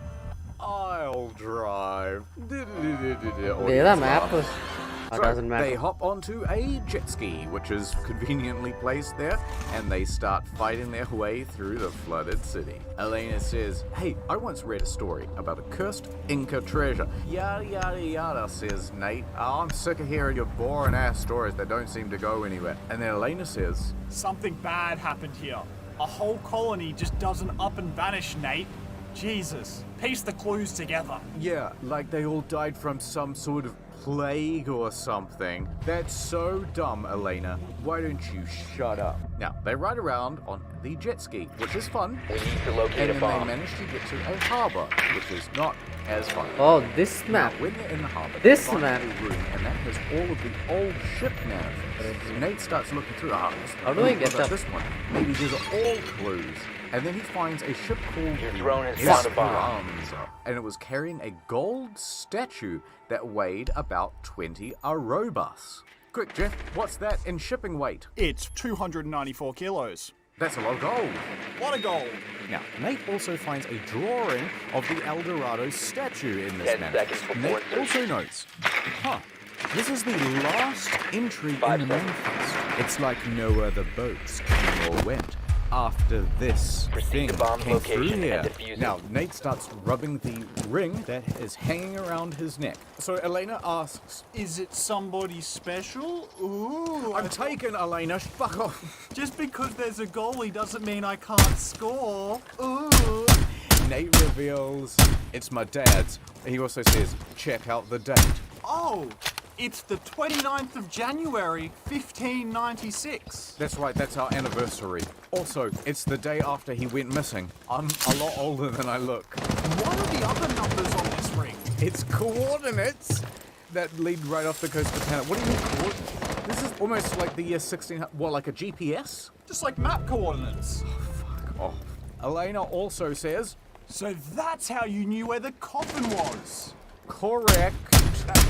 I'll drive. Yeah, map. So doesn't matter. They hop onto a jet ski, which is conveniently placed there, and they start fighting their way through the flooded city. Elena says, hey, I once read a story about a cursed Inca treasure. Yada, yada, yada, says Nate. Oh, I'm sick of hearing your boring ass stories that don't seem to go anywhere. And then Elena says, something bad happened here. A whole colony just doesn't up and vanish, Nate. Jesus, piece the clues together. Yeah, like they all died from some sort of plague or something. That's so dumb, Elena. Why don't you shut up? Now, they ride around on the jet ski, which is fun. We need to locate and a then bomb. they manage to get to a harbor, which is not as fun. Oh, this map. Now, when they're in the harbor, This they find map. a room, and that has all of the old ship manifests. Nate starts looking through. How do I get that? This one? Maybe these are all clues. And then he finds a ship called Your drone has found a bomb. Esperanza, and it was carrying a gold statue that weighed about 20 arrobas. Quick, Jeff, what's that in shipping weight? It's 294 kilos. That's a lot of gold. What a gold. Now, Nate also finds a drawing of the El Dorado statue in this 10 map. seconds before Nate insertion. also notes, this is the last entry in the manifest. It's like no other boats came or went after this thing to bomb's came through location here. and defuse it. Now, Nate starts rubbing the ring that is hanging around his neck. So Elena asks, is it somebody special? Ooh. I'm taken, Elena. Fuck off. Just because there's a goalie doesn't mean I can't score. Ooh. Nate reveals it's my dad's. He also says, check out the date. Oh, it's the 29th of January, 1596. That's right, that's our anniversary. Also, it's the day after he went missing. I'm a lot older than I look. What are the other numbers on this ring? It's coordinates that lead right off the coast of Canada. What do you mean coordinates? This is almost like the year 1600. What, like a GPS? Just like map coordinates. Fuck off. Elena also says, so that's how you knew where the coffin was. correct.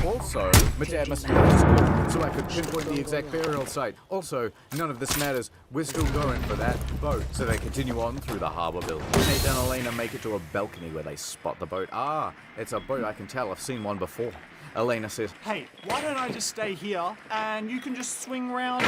Also, my dad must have been to school, so I could pinpoint the exact burial site. Also, none of this matters. We're still going for that boat. So they continue on through the harbor building. Nate and Elena make it to a balcony where they spot the boat. It's a boat I can tell. I've seen one before. Elena says, hey, why don't I just stay here and you can just swing around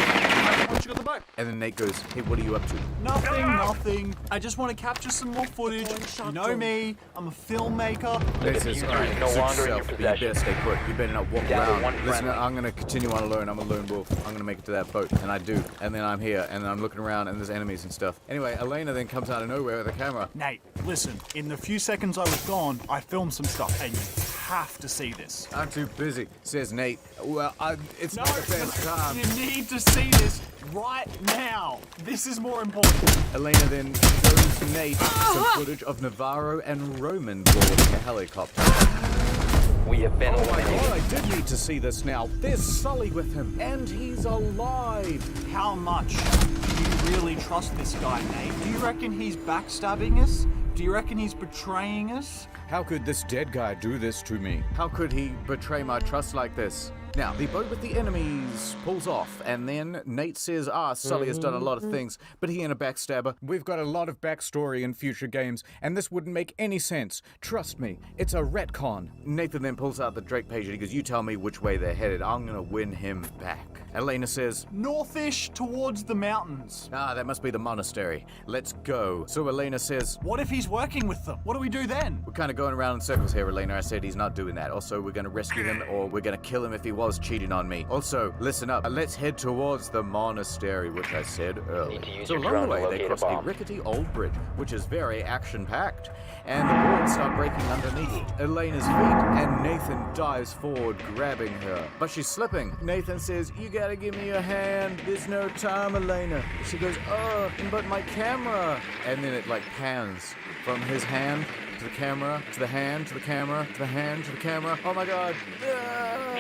once you got the boat? and then Nate goes, hey, what are you up to? Nothing. I just want to capture some more footage. You know me, I'm a filmmaker. Nate says, diffuser alright, is no suit longer in your yourself, but you better possession. stay put. You better not walk Down to around. one Listen, friendly. I'm gonna continue on alone. I'm a lone wolf. I'm gonna make it to that boat. And I do. And then I'm here, and I'm looking around, and there's enemies and stuff. Anyway, Elena then comes out of nowhere with a camera. Nate, listen, in the few seconds I was gone, I filmed some stuff, and you have to see this. I'm too busy, says Nate. Well, it's No, not the best time. you need to see this right now. This is more important. Elena then shows Nate some footage of Navarro and Roman boarding a helicopter. We have been Oh my eliminated. god, I did need to see this now. There's Sully with him, and he's alive. How much do you really trust this guy, Nate? Do you reckon he's backstabbing us? Do you reckon he's betraying us? How could this dead guy do this to me? How could he betray my trust like this? Now, the boat with the enemies pulls off, and then Nate says, Sully has done a lot of things, but he ain't a backstabber. We've got a lot of backstory in future games, and this wouldn't make any sense. Trust me, it's a retcon. Nathan then pulls out the Drake page and he goes, you tell me which way they're headed. I'm gonna win him back. Elena says, northish towards the mountains. that must be the monastery. Let's go. So Elena says, what if he's working with them? What do we do then? we're kind of going around in circles here, Elena. I said he's not doing that. Also, we're gonna rescue him, or we're gonna kill him if he was cheating on me. Also, listen up. Let's head towards the monastery, which I said earlier. use So your along drone the to way, they locate a cross a bomb. rickety old bridge, which is very action-packed, and the boards start breaking underneath Elena's feet, and Nathan dives forward, grabbing her. But she's slipping. Nathan says, you gotta give me your hand. There's no time, Elena. She goes, but my camera. And then it like pans from his hand to the camera, to the hand, to the camera, to the hand, to the camera. Oh my god.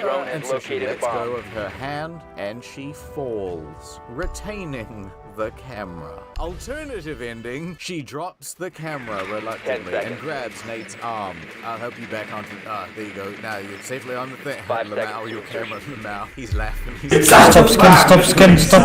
Drone has And so she located a lets go bomb. of her hand and she falls, retaining the camera. Alternative ending, she drops the camera 10 reluctantly and seconds. grabs Nate's arm. I'll help you back onto... there you go. Now you're safely on the thing. 5 Lamau, seconds your to camera, insertion. Lamau. He's laughing.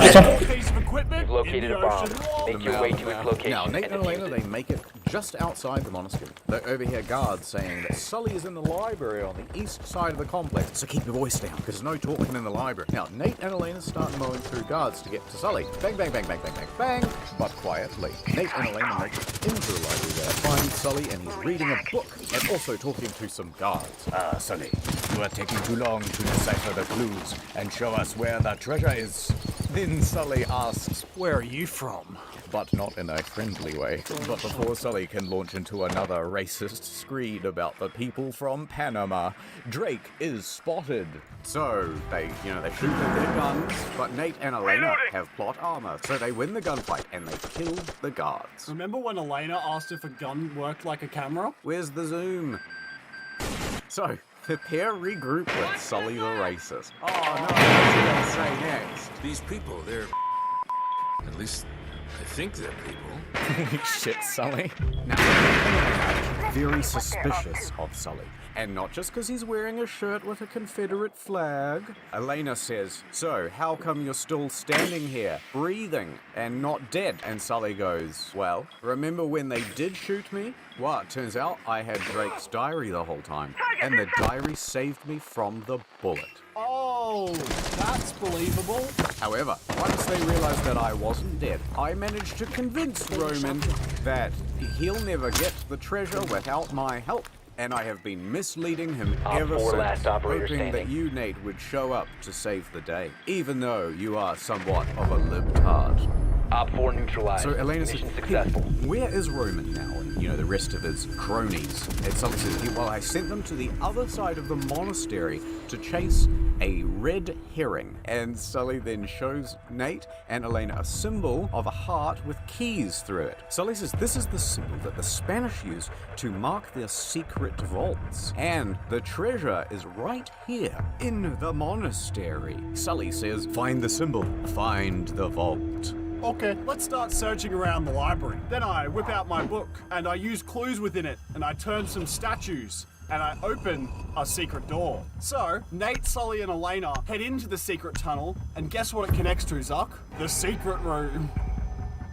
You've located a bomb. Make your way to its location. Now, Nate and and Elena, defuse they it. make it just outside the monastery. They overhear guards saying that Sully is in the library on the east side of the complex, so keep your voice down, because there's no talking in the library. Now, Nate and Elena start mowing through guards to get to Sully. Bang, bang, bang, bang, bang, bang, bang, but quietly. Nate and Elena make it into the library there, find Sully, and he's reading a book, and also talking to some guards. Sully, you are taking too long to decipher the clues and show us where the treasure is. Then Sully asks, where are you from? But not in a friendly way. But before Sully can launch into another racist screed about the people from Panama, Drake is spotted. So they shoot with their guns, but Nate and Elena have plot armor, so they win the gunfight and they kill the guards. Remember when Elena asked if a gun worked like a camera? Where's the zoom? So, the pair regroup with Sully the racist. Oh no, what's he gonna say next? These people, they're... At least, I think they're people. Shit, Sully. Now, very suspicious of Sully. And not just because he's wearing a shirt with a Confederate flag. Elena says, so how come you're still standing here, breathing, and not dead? And Sully goes, well, remember when they did shoot me? Well, it turns out I had Drake's diary the whole time. And the diary saved me from the bullet. Oh, that's believable. However, once they realized that I wasn't dead, I managed to convince Roman that he'll never get the treasure without my help. And I have been misleading him ever four since, last operator hoping that standing. you, Nate, would show up to save the day, even though you are somewhat of a libtard. Op 4 neutralized. So Elena says, Mission hey, successful. where is Roman now? And, the rest of his cronies. And Sully says, well, I sent them to the other side of the monastery to chase a red herring. And Sully then shows Nate and Elena a symbol of a heart with keys through it. Sully says this is the symbol that the Spanish used to mark their secret vaults. And the treasure is right here in the monastery. Sully says, find the symbol, find the vault. Okay, let's start searching around the library. Then I whip out my book, and I use clues within it, and I turn some statues, and I open a secret door. So, Nate, Sully, and Elena head into the secret tunnel, and guess what it connects to, Zuck? The secret room.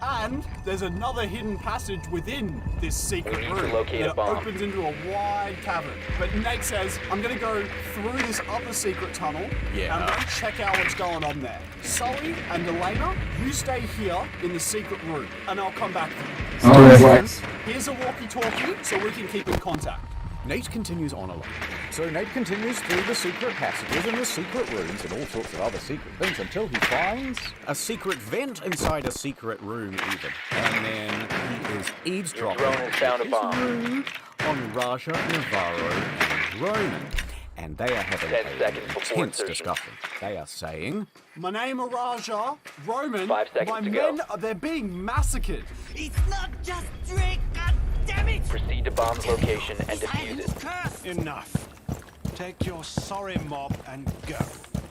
And there's another hidden passage within this secret We need to room locate a that bomb. opens into a wide cavern. But Nate says, I'm gonna go through this other secret tunnel, Yeah. and I'm gonna check out what's going on there. Sully and Elena, you stay here in the secret room, and I'll come back for you. Alright. Here's a walkie-talkie, so we can keep in contact. Nate continues on alone. So Nate continues through the secret passages and the secret rooms and all sorts of other secret things until he finds a secret vent inside a secret room even. And then he is eavesdropping Your drone has found a bomb. rude on Raja, Navarro, and Roman. And they are having 10 a seconds before intense insertion. discussion. They are saying, My name is Raja, Roman. 5 seconds my to go. men, they're being massacred. It's not just Drake, god damn it! Proceed to bomb's location and defuse it. Curse! Enough. Take your sorry mob and go.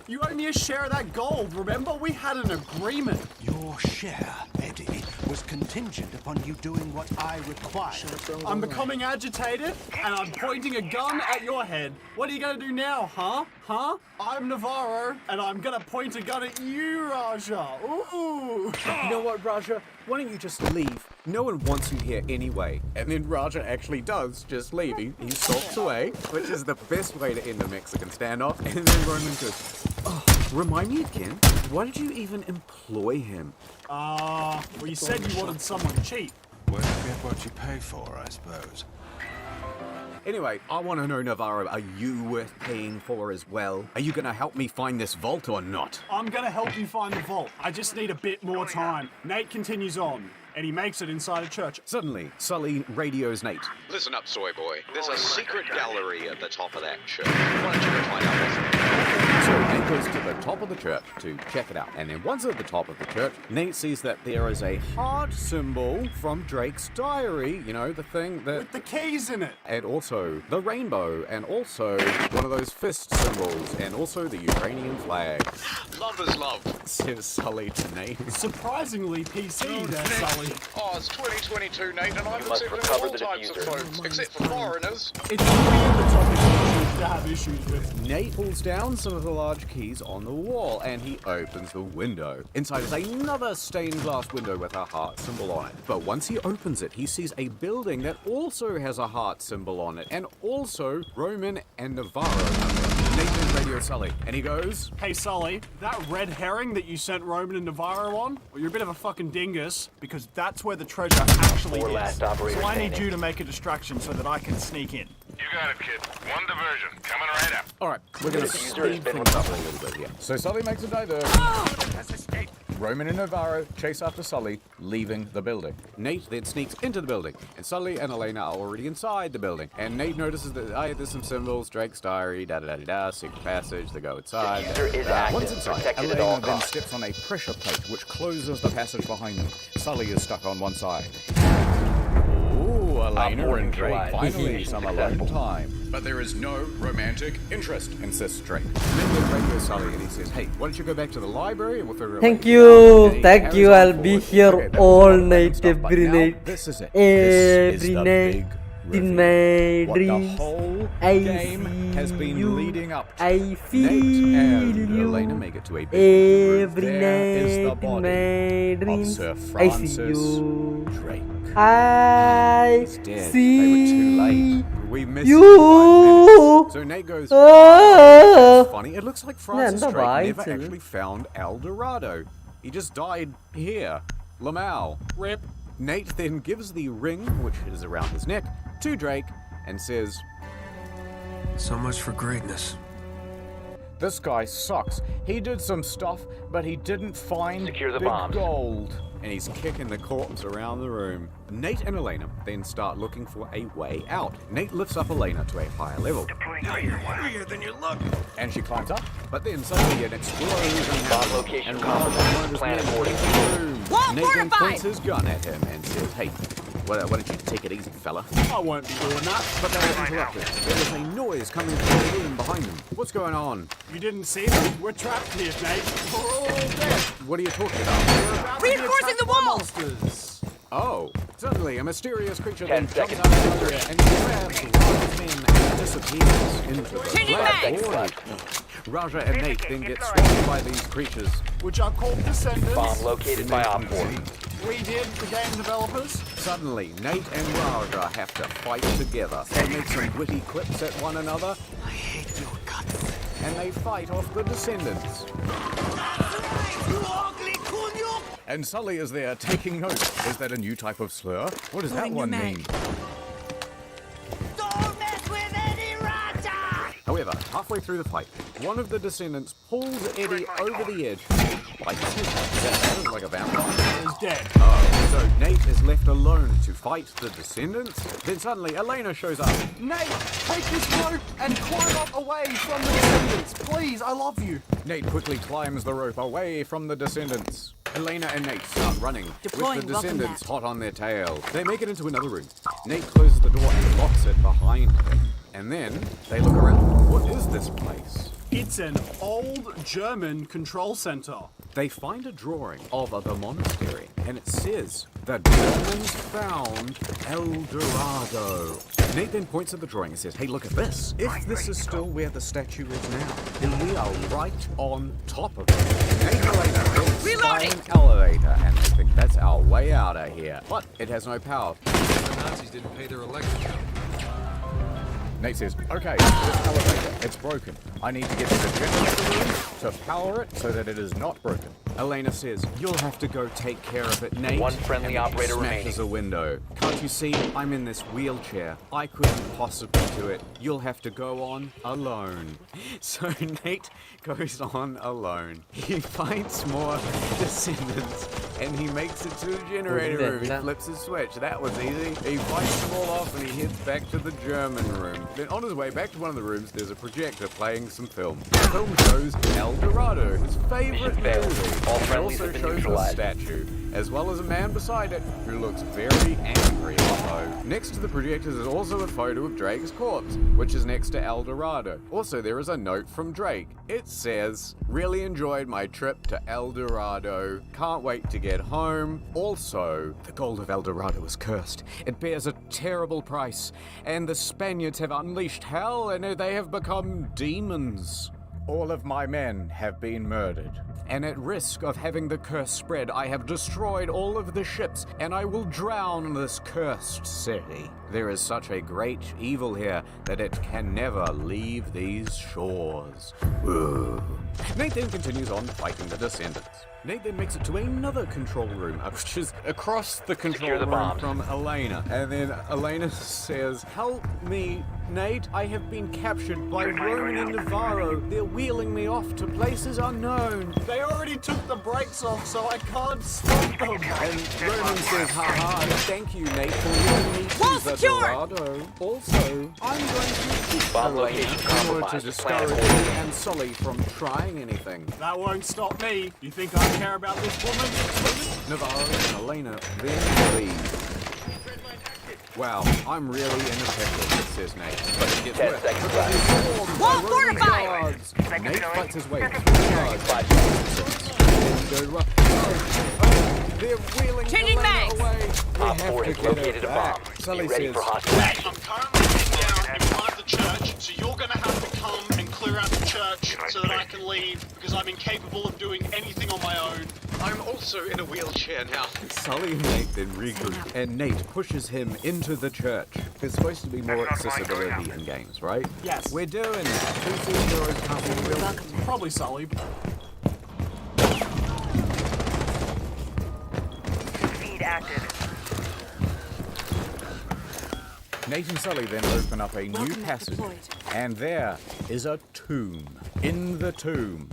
You owe me a share of that gold, remember? We had an agreement. Your share, Eddie, was contingent upon you doing what I required. I'm becoming agitated, and I'm pointing a gun at your head. What are you gonna do now, huh? Huh? I'm Navarro, and I'm gonna point a gun at you, Raja. Ooh! You know what, Raja? Why don't you just leave? No one wants you here anyway. And then Raja actually does just leave. He stalks away, which is the best way to end a Mexican standoff. And then Roman goes, oh, remind me again, why did you even employ him? Well, you said you wanted someone cheap. Well, you get what you pay for, I suppose. Anyway, I want to know, Navarro, are you worth paying for as well? Are you going to help me find this vault or not? I'm gonna help you find the vault. I just need a bit more time. Nate continues on, and he makes it inside a church. Suddenly, Sully radios Nate. Listen up, soy boy. There's a secret gallery at the top of that church. Why don't you go find out what's in there? So Nate goes to the top of the church to check it out. And then once at the top of the church, Nate sees that there is a heart symbol from Drake's diary. You know, the thing that... with the keys in it. And also the rainbow, and also one of those fist symbols, and also the Ukrainian flag. Love is love. Says Sully to Nate. Surprisingly PC there, Sully. Oh, it's 2022, Nate, and I'm accepting all types of folks, except for foreigners. It's weird the topic to have issues with. Nate pulls down some of the large keys on the wall, and he opens the window. Inside is another stained glass window with a heart symbol on it. But once he opens it, he sees a building that also has a heart symbol on it, and also Roman and Navarro. Nathan radio Sully, and he goes, hey Sully, that red herring that you sent Roman and Navarro on, well, you're a bit of a fucking dingus, because that's where the treasure actually is. So I need you to make a distraction so that I can sneak in. You got it, kid. One diversion. Coming right up. Alright, we're gonna speed things up a little bit here. So Sully makes a diversion. Roman and Navarro chase after Sully, leaving the building. Nate then sneaks into the building, and Sully and Elena are already inside the building. And Nate notices that, there's some symbols, Drake's diary, da-da-da-da-da, secret passage, they go inside. Once inside, Elena then steps on a pressure plate, which closes the passage behind them. Sully is stuck on one side. Ooh, Elena and Drake, finally some alone time. But there is no romantic interest, insists Drake. Then radio Sully and he says, hey, why don't you go back to the library and we'll figure out. Thank you, I'll be here all night, every night. This is it. Every night. In my dreams, I game has been leading up to. I feel Nate and you. Elena make it to a big Every there is the night in body my dreams, of Sir I see Francis you. Drake. I He's dead. see They were too late. We missed you. him by minutes. So Nate goes, it's funny, it looks like Francis Drake never actually found El Dorado. He just died here. Lamau. Rip. Nate then gives the ring, which is around his neck, to Drake and says, So much for greatness. this guy sucks. He did some stuff, but he didn't find Secure the big bombs. gold. And he's kicking the corpse around the room. Nate and Elena then start looking for a way out. Nate lifts up Elena to a higher level. You're heavier than you look. And she climbs up, but then suddenly an explosion happens. location and compromised. Plan accordingly. Wall Nate then points his gun at him and says, hey, why don't you take it easy, fella? I won't be doing that. But they are interrupted. There is a noise coming from the room behind them. What's going on? You didn't see them? We're trapped here, Nate. We're all dead. What are you talking about? Reinforcing the walls! Oh, suddenly a mysterious creature 10 then jumps seconds. out of nowhere and grabs Raja's men and disappears into the Changing black void. Raja and Nate then get swamped by these creatures. Which are called Descendants. Bomb located by Op 4. We did, the game developers. Suddenly, Nate and Raja have to fight together. They make some witty quips at one another. I hate your guts. And they fight off the Descendants. You ugly kunyuk! And Sully is there taking notes. Is that a new type of slur? What does that one mean? Don't mess with Eddie Raja! However, halfway through the fight, one of the Descendants pulls Eddie over the edge. Like that is like a vampire. He's dead. Oh, so Nate is left alone to fight the Descendants. Then suddenly Elena shows up. Nate, take this rope and climb up away from the Descendants. Please, I love you. Nate quickly climbs the rope away from the Descendants. Elena and Nate start running, Deploying with the welcome descendants mat. hot on their tail. They make it into another room. Nate closes the door and locks it behind him. And then they look around. What is this place? It's an old German control center. They find a drawing of the monastery, and it says, "The Germans found El Dorado." Nate then points at the drawing and says, "Hey, look at this. If this is still where the statue is now, then we are right on top of it." Nate and Elena buy an elevator, and they think that's our way out of here. But it has no power. The Nazis didn't pay their electric bill. Nate says, "Okay, this elevator, it's broken. I need to get to the generator room to power it so that it is not broken." Elena says, "You'll have to go take care of it, Nate." One friendly and operator smashes remaining. a window. "Can't you see? I'm in this wheelchair. I couldn't possibly do it. You'll have to go on alone." So Nate goes on alone. He finds more descendants and he makes it to the generator room. He flips his switch. That was easy. He fights them all off and he heads back to the German room. Then on his way back to one of the rooms, there's a projector playing some film. The film shows El Dorado, his favorite movie. All It friendlies also have been shows the neutralized. statue, as well as a man beside it who looks very angry. Uh-oh. Next to the projectors is also a photo of Drake's corpse, which is next to El Dorado. Also, there is a note from Drake. It says, "Really enjoyed my trip to El Dorado. Can't wait to get home. Also, the gold of El Dorado is cursed. It bears a terrible price, and the Spaniards have unleashed hell, and they have become demons. All of my men have been murdered. And at risk of having the curse spread, I have destroyed all of the ships, and I will drown this cursed city. There is such a great evil here that it can never leave these shores." Ooh. Nate then continues on fighting the descendants. Nate then makes it to another control room, which is across the control Secure the room bombs. from Elena. And then Elena says, "Help me, Nate. I have been captured by Roman and Navarro. They're wheeling me off to places unknown." They already took the brakes off, so I can't stop them. And Roman says, "Haha, thank you, Nate, for leading me Wall to the secure! Dorado. Also, I'm going to keep Bomb Elena location in order to compromised. discourage Plan me and Sully from trying anything." That won't stop me. You think I care about this woman? Navarro and Elena then leave. "Wow, I'm really in a pickle," says Nate. But it gets 10 worse. seconds Because he's swarmed by Wall Roman fortified! guards. Nate fights his way through the guards. They're wheeling Changing Elena mags! away. We Op have 4 to has get her located a back. bomb. Sully Be ready says, for hostile action. I'm currently sitting down in front of the church, so you're going to have to come and clear out the church so that I can leave, because I'm incapable of doing anything on my own. I'm also in a wheelchair now. Sully and Nate then regroup, and Nate pushes him into the church. There's supposed to be more accessibility in games, right? Yes. We're doing it. Who says heroes can't be real? Probably Sully. Feed active. Nate and Sully then open up a new passage, and there is a tomb. In the tomb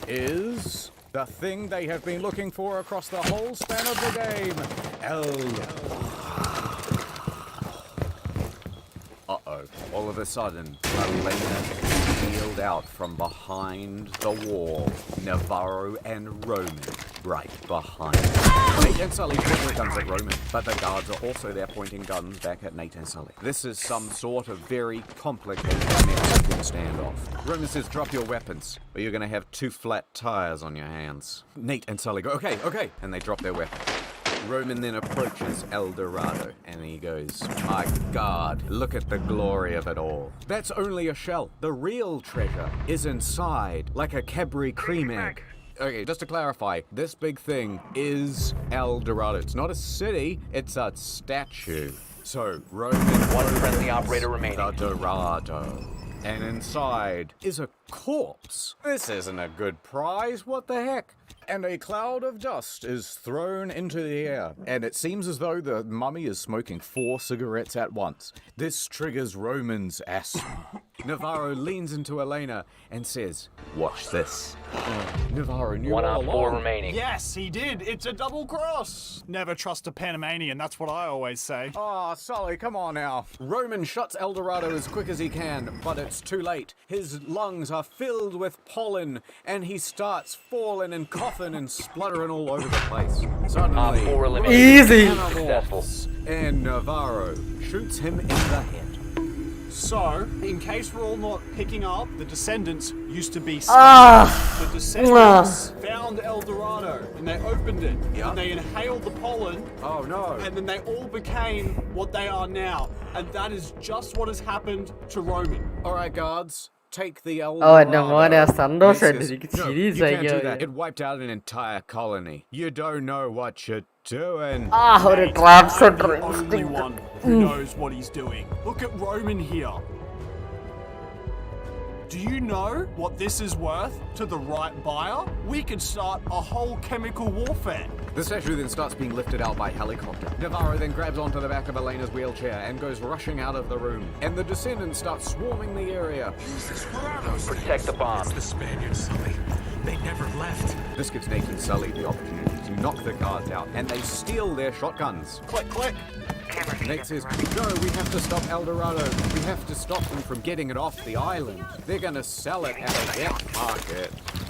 is the thing they have been looking for across the whole span of the game. Uh-oh. All of a sudden, Elena is peeled out from behind the wall. Navarro and Roman right behind them. Nate and Sully point their guns at Roman, but the guards are also there pointing guns back at Nate and Sully. This is some sort of very complicated Mexican standoff. Roman says, "Drop your weapons, or you're gonna have 2 flat tires on your hands." Nate and Sully go, "Okay, okay," and they drop their weapons. Roman then approaches El Dorado, and he goes, "My God, look at the glory of it all. That's only a shell. The real treasure is inside, like a Cadbury cream egg." Okay, just to clarify, this big thing is El Dorado. It's not a city, it's a statue. So, Roman One friendly operator remaining. the Dorado. And inside is a corpse. This isn't a good prize, what the heck? And a cloud of dust is thrown into the air, and it seems as though the mummy is smoking 4 cigarettes at once. This triggers Roman's asthma. Navarro leans into Elena and says, "Watch this." Navarro knew One all op 4 along. remaining. Yes, he did. It's a double cross. Never trust a Panamanian. That's what I always say. Oh, Sully, come on now. Roman shuts El Dorado as quick as he can, but it's too late. His lungs are filled with pollen, and he starts falling and coughing coughing and spluttering all over the place. Suddenly, Easy. Animorphs, and Navarro shoots him in the head. So, in case we're all not picking up, the Descendants used to be Ah. The Descendants found El Dorado, and they opened it, and they inhaled the pollen. Oh no. And then they all became what they are now. And that is just what has happened to Roman. Alright, guards. Take the El Oh, Dorado. no, മോനെ, ആ സന്തോഷമായിട്ട് This is- എനിക്ക് No, ചിരി you can't do സഹിക്കാൻ that. It wiped out an entire colony. You don't know what you're doing. ഒരു traps The only one who knows what he's doing. Look at Roman here. Do you know what this is worth to the right buyer? We could start a whole chemical warfare. The statue then starts being lifted out by helicopter. Navarro then grabs onto the back of Elena's wheelchair and goes rushing out of the room. And the Descendants start swarming the area. Protect the bomb. The Spaniards, Sully. They never left. This gives Nate and Sully the opportunity to knock the guards out, and they steal their shotguns. Click, click. Nate says, no, we have to stop El Dorado. We have to stop them from getting it off the island. They're going to sell it at a wet market.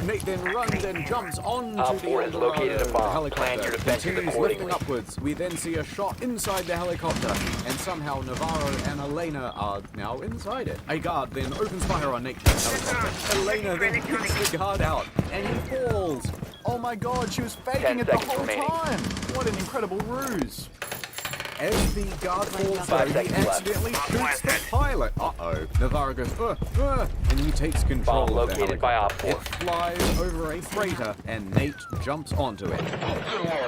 Nate then runs and jumps onto the El has located a Dorado. bomb. The helicopter Plan your defenses continues accordingly. lifting upwards. We then see a shot inside the helicopter, and somehow Navarro and Elena are now inside it. A guard then opens fire on Nate's helicopter. Elena then kicks the guard out, and he falls. Oh my god, she was faking it the whole time. What an incredible ruse. As the guard falls, though, he accidentally shoots the pilot. Uh-oh. Navarro goes, and he takes control Bomb of the located by helicopter. Op 4. It flies over a freighter, and Nate jumps onto it.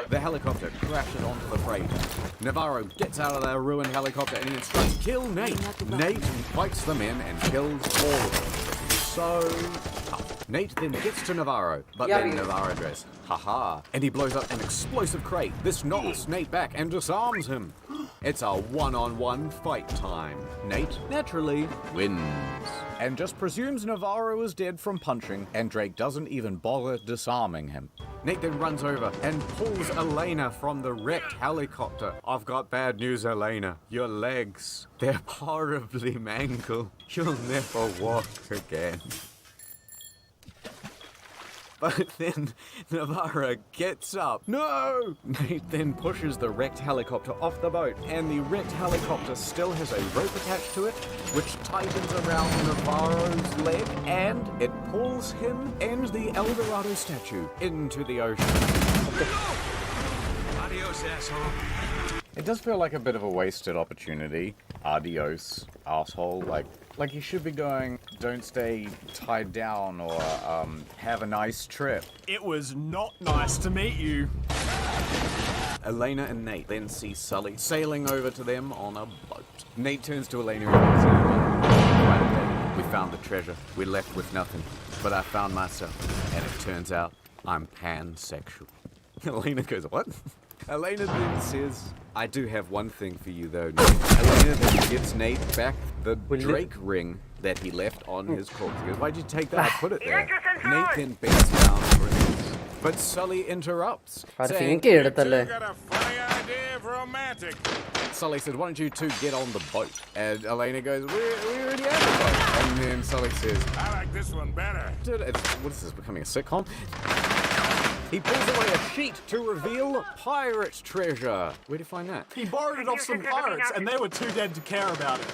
The helicopter crashes onto the freighter. Navarro gets out of the ruined helicopter and he instructs, kill Nate. Nate fights them in and kills all of them. So tough. Nate then gets to Navarro, but then Navarro goes, haha, and he blows up an explosive crate. This knocks Nate back and disarms him. It's a one-on-one fight time. Nate, naturally, wins. And just presumes Navarro is dead from punching, and Drake doesn't even bother disarming him. Nate then runs over and pulls Elena from the wrecked helicopter. I've got bad news, Elena. Your legs, they're horribly mangled. You'll never walk again. But then Navarro gets up. No! Nate then pushes the wrecked helicopter off the boat, and the wrecked helicopter still has a rope attached to it, which tightens around Navarro's leg, and it pulls him and the El Dorado statue into the ocean. Adios, asshole. It does feel like a bit of a wasted opportunity. Adios, asshole. Like you should be going, don't stay tied down, or have a nice trip. It was not nice to meet you. Elena and Nate then see Sully sailing over to them on a boat. Nate turns to Elena and says, right away, we found the treasure. We left with nothing. But I found myself, and it turns out I'm pansexual. Elena goes, what? Elena then says, I do have one thing for you though, Nate. Elena then gives Nate back the Drake ring that he left on his corpse. He goes, why'd you take that? I put it there. Nate then bends down for it. But Sully interrupts, saying, Sully said, why don't you two get on the boat? And Elena goes, we already have a boat. And then Sully says, I like this one better. What is this, becoming a sitcom? He pulls away a sheet to reveal pirate treasure. Where'd you find that? He borrowed it off some pirates, and they were too dead to care about it.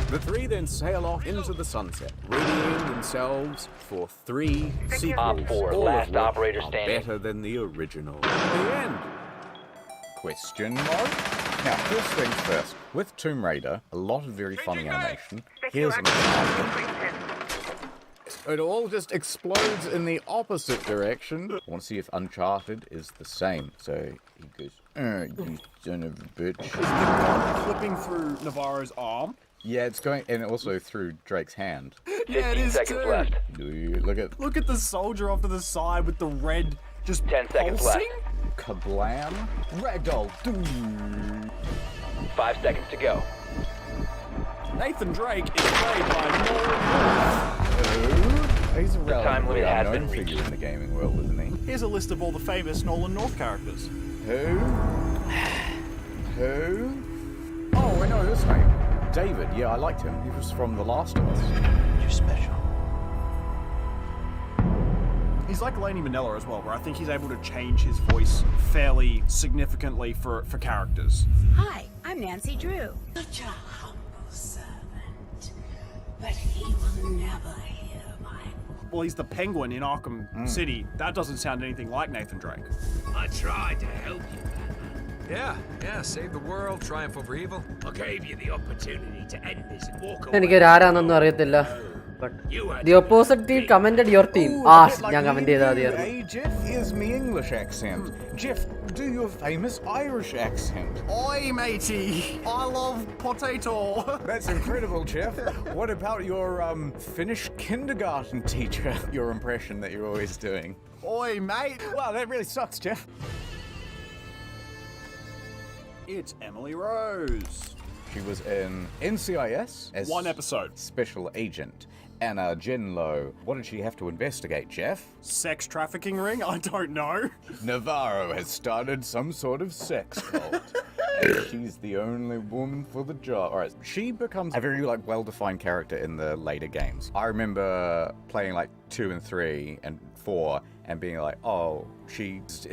The three then sail off into the sunset, readying themselves for 3 sequels, Op 4, all last of which operator are standing. better than the original. The end. Question mark? Now, first things first. With Tomb Raider, a lot of very funny animation. Here's an example. It all just explodes in the opposite direction. I want to see if Uncharted is the same. So he goes, you son of a bitch. Is the gun flipping through Navarro's arm? Yeah, it's going, and also through Drake's hand. Yeah, it is seconds too. left. Look at the soldier off to the side with the red just 10 seconds pulsing. left. Kablam. Ragdoll. 5 seconds to go. Nathan Drake is played by Nolan. He's a The time limit has unknown been figure in the gaming world, isn't he? Here's a list of all the famous Nolan North characters. Who? Oh, I know his name. David. Yeah, I liked him. He was from The Last of Us. You're special. He's like Laney Manila as well, where I think he's able to change his voice fairly significantly for characters. Hi, I'm Nancy Drew. Such a humble servant, but he will never hear my Well, he's the Penguin in Arkham City. That doesn't sound anything like Nathan Drake. I tried to help you, Batman. Yeah, save the world, triumph over evil. I gave you the opportunity to end this and walk away. എനിക്ക് ആരാന്നൊന്നും അറിയത്തില്ല. But the opposite team commented your team. ഞാൻ comment ചെയ്താൽ മതിയായിരുന്നു. Hey, Jeff, here's me English accent. Jeff, do your famous Irish accent. Oi, matey! I love potato! That's incredible, Jeff. What about your Finnish kindergarten teacher? Your impression that you're always doing. Oi, mate! Wow, that really sucks, Jeff. It's Emily Rose. She was in NCIS as one episode. Special Agent Anna Genlo. What did she have to investigate, Jeff? Sex trafficking ring? I don't know. Navarro has started some sort of sex cult. And she's the only woman for the job. Alright, she becomes a very well-defined character in the later games. I remember playing 2 and 3 and 4 and being like, oh, she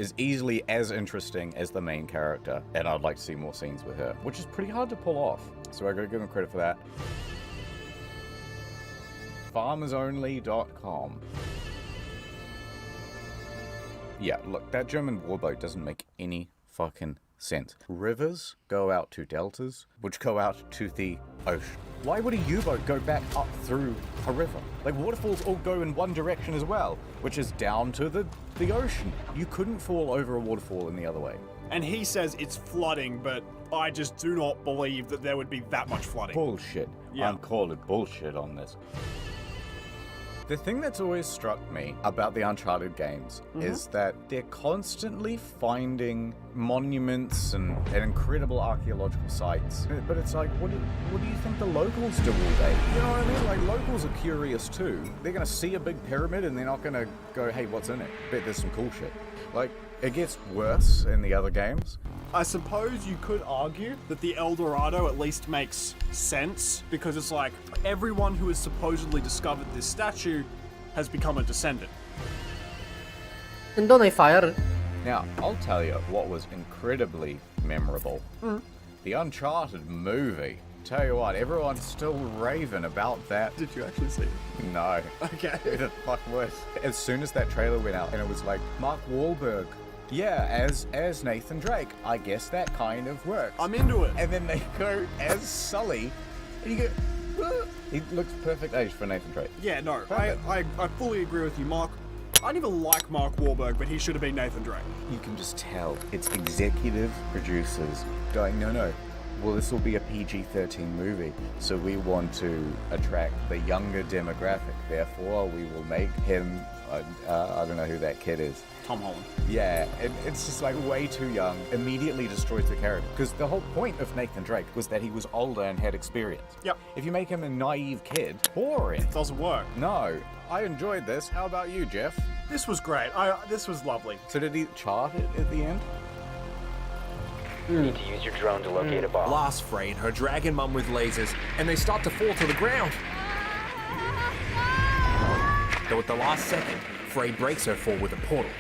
is easily as interesting as the main character, and I'd like to see more scenes with her, which is pretty hard to pull off. So I gotta give them credit for that. FarmersOnly.com. Yeah, look, that German warboat doesn't make any fucking sense. Rivers go out to deltas, which go out to the ocean. Why would a U-boat go back up through a river? Waterfalls all go in one direction as well, which is down to the ocean. You couldn't fall over a waterfall in the other way. And he says it's flooding, but I just do not believe that there would be that much flooding. Bullshit. Yeah. I'm calling bullshit on this. The thing that's always struck me about the Uncharted games is that they're constantly finding monuments and incredible archaeological sites. But it's like, what do you think the locals do all day? You know what I mean? Locals are curious too. They're going to see a big pyramid and they're not going to go, hey, what's in it? Bet there's some cool shit. It gets worse in the other games. I suppose you could argue that the El Dorado at least makes sense, because it's like everyone who has supposedly discovered this statue has become a descendant. And don't they fire? Now, I'll tell you what was incredibly memorable. The Uncharted movie. Tell you what, everyone's still raving about that. Did you actually see it? No. Okay. Who the fuck was? As soon as that trailer went out and it was like, Mark Wahlberg, yeah, as Nathan Drake, I guess that kind of works. I'm into it. And then they go as Sully, and you go, "What?" He looks perfect age for Nathan Drake. Yeah, no, I fully agree with you, Mark. I didn't even like Mark Wahlberg, but he should have been Nathan Drake. You can just tell it's executive producers going, no, well, this will be a PG-13 movie, so we want to attract the younger demographic. Therefore, we will make him, I don't know who that kid is. Tom Holland. Yeah, it's just way too young. Immediately destroys the character. Because the whole point of Nathan Drake was that he was older and had experience. Yep. If you make him a naive kid, boring. It doesn't work. No. I enjoyed this. How about you, Jeff? This was great. This was lovely. So did he chart it at the end? You need to use your drone to locate a bomb. Blast Frey and her dragon mum with lasers, and they start to fall to the ground. Though at the last second, Frey breaks her fall with a portal.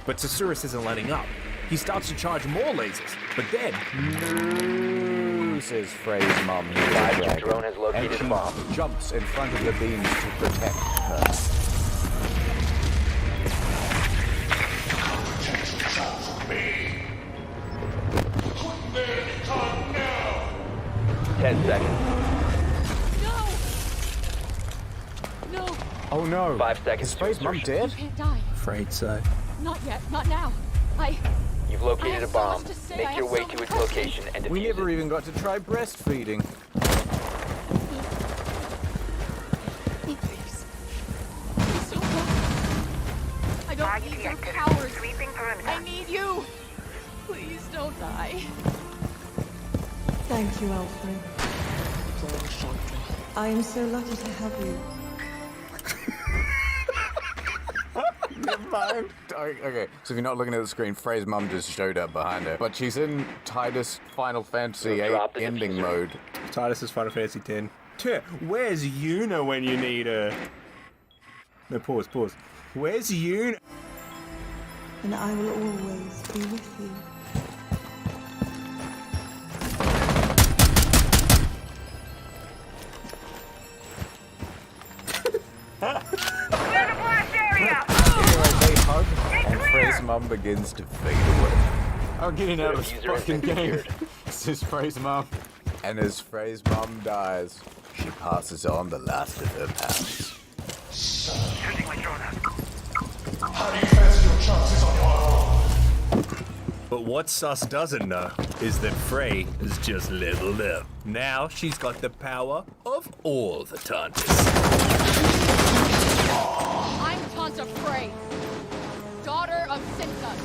But Susurrus isn't letting up. He starts to charge more lasers, but then... No, says Frey's mum. Your drone has located a bomb. Jumps in front of the beams to protect her. 10 seconds. No! Oh no. 5 seconds. Is Frey's mum dead? You can't die. Afraid so. Not yet. Not now. You've located a bomb. Make your way to its location and defuse We never it. even got to try breastfeeding. Please. Please don't go. I don't need your powers. I need you. Please don't die. Thank you, Alfred. I am so lucky to have you. Never mind. Okay, so if you're not looking at the screen, Frey's mum just showed up behind her. But she's in Titus Final Fantasy VIII ending mode. Titus is Final Fantasy X. Where's Yuna when you need her? No, pause. Where's Yoon? And I will always be with you. Anyway, they hug, and Frey's mum begins to fade away. I'm getting out of this fucking game. This is Frey's mum. And as Frey's mum dies, she passes on the last of her powers. How do you fancy your chances on your own? But what Sus doesn't know is that Frey has just leveled up. Now she's got the power of all the Tantas. I'm Tanta Frey, daughter of Sintas,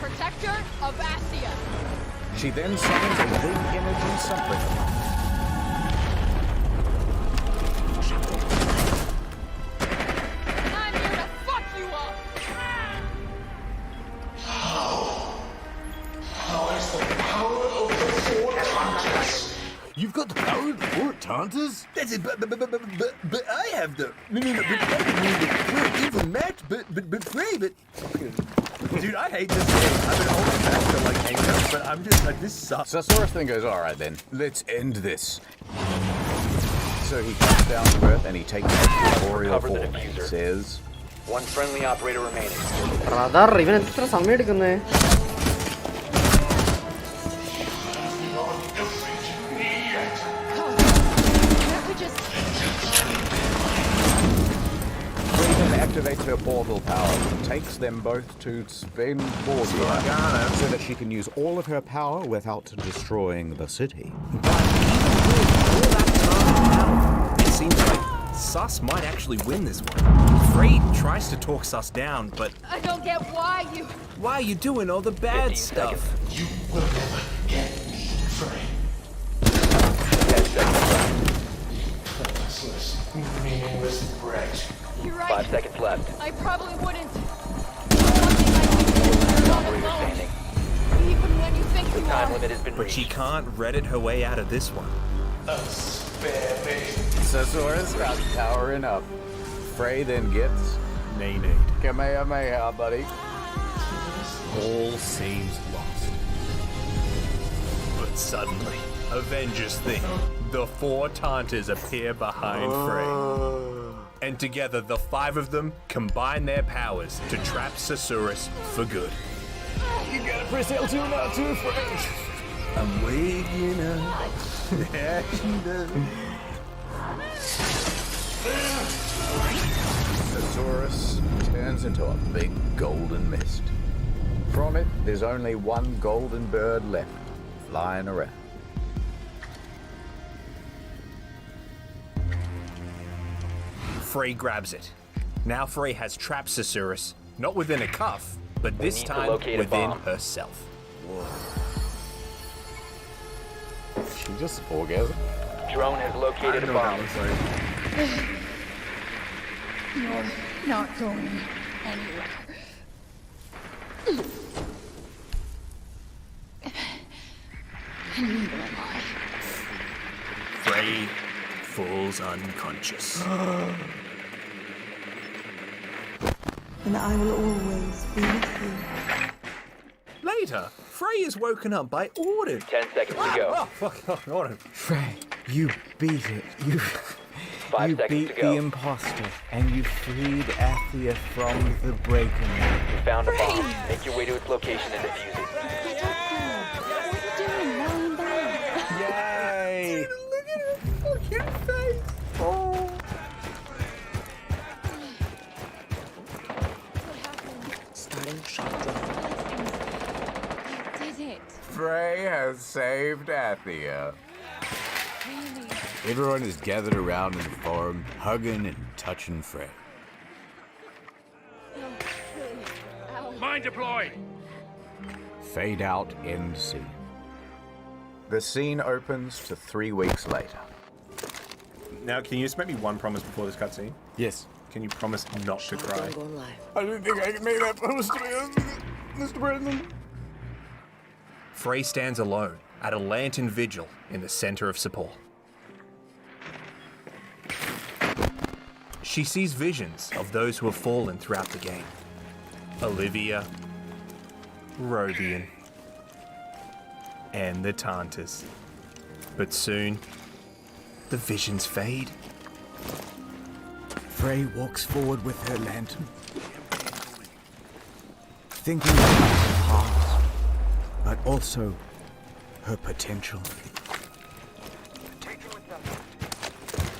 protector of Assia. She then summons a big energy supplement. I'm here to fuck you up! How is the power of the four Tantas? You've got the power of the four Tantas? That's it, but I have the... No, we're even matched, but Frey, but... Dude, I hate this game. I've been holding back to like anger, but I'm just like, this sucks. Sasaurus then goes, alright then, let's end this. So he comes down to Earth and he takes out the Boreal form and says... One friendly operator remaining. Brother, ഇവൻ എത്ര സമയം എടുക്കുന്നേ? Activates her portal power and takes them both to Silverdrag-N so that she can use all of her power without destroying the city. It seems like Sus might actually win this one. Frey tries to talk Sus down, but... I don't get why you... Why are you doing all the bad stuff? You will never get me, Frey. 10 seconds left. Purposeless, meaningless brat. You're right. 5 seconds left. I probably wouldn't. Even when you think The you time are. limit has been But she reached. can't Reddit her way out of this one. Spare me. Sasaurus got powering up. Frey then gets... Nay. Kamehameha, buddy. All seems lost. But suddenly, Avengers thing. The four Tantas appear behind Frey. And together, the 5 of them combine their powers to trap Sasaurus for good. You gotta press L2 now too, Frey. I'm waking up. Yeah, she does. Sasaurus turns into a big golden mist. From it, there's only one golden bird left, flying around. Frey grabs it. Now Frey has trapped Sasaurus, not within a cuff, but this time within herself. Whoa. She just orgasmed. Drone has located a bomb. You're not going anywhere. And neither am I. Frey falls unconscious. And I will always be with you. Later, Frey is woken up by Auden. 10 seconds to go. Oh, fuck, Auden. Frey, you beat it. You 5 seconds beat to go. the imposter, and you freed Athia from the breaking. You found a bomb. Make your way to its location and defuse it. Yay! Look at her fucking face. Oh. Starting shot. I did it. Frey has saved Athia. Really? Everyone is gathered around in the farm, hugging and touching Frey. Mine deployed. Fade out, end scene. The scene opens to 3 weeks later. Now, can you just make me one promise before this cutscene? Yes. Can you promise not to cry? I didn't think I could make that promise to you, Mr. Brandon. Frey stands alone at a lantern vigil in the center of Sepul. she sees visions of those who have fallen throughout the game. Olivia, Robian, and the Tantas. But soon, the visions fade. Frey walks forward with her lantern, thinking about her past, but also her potential.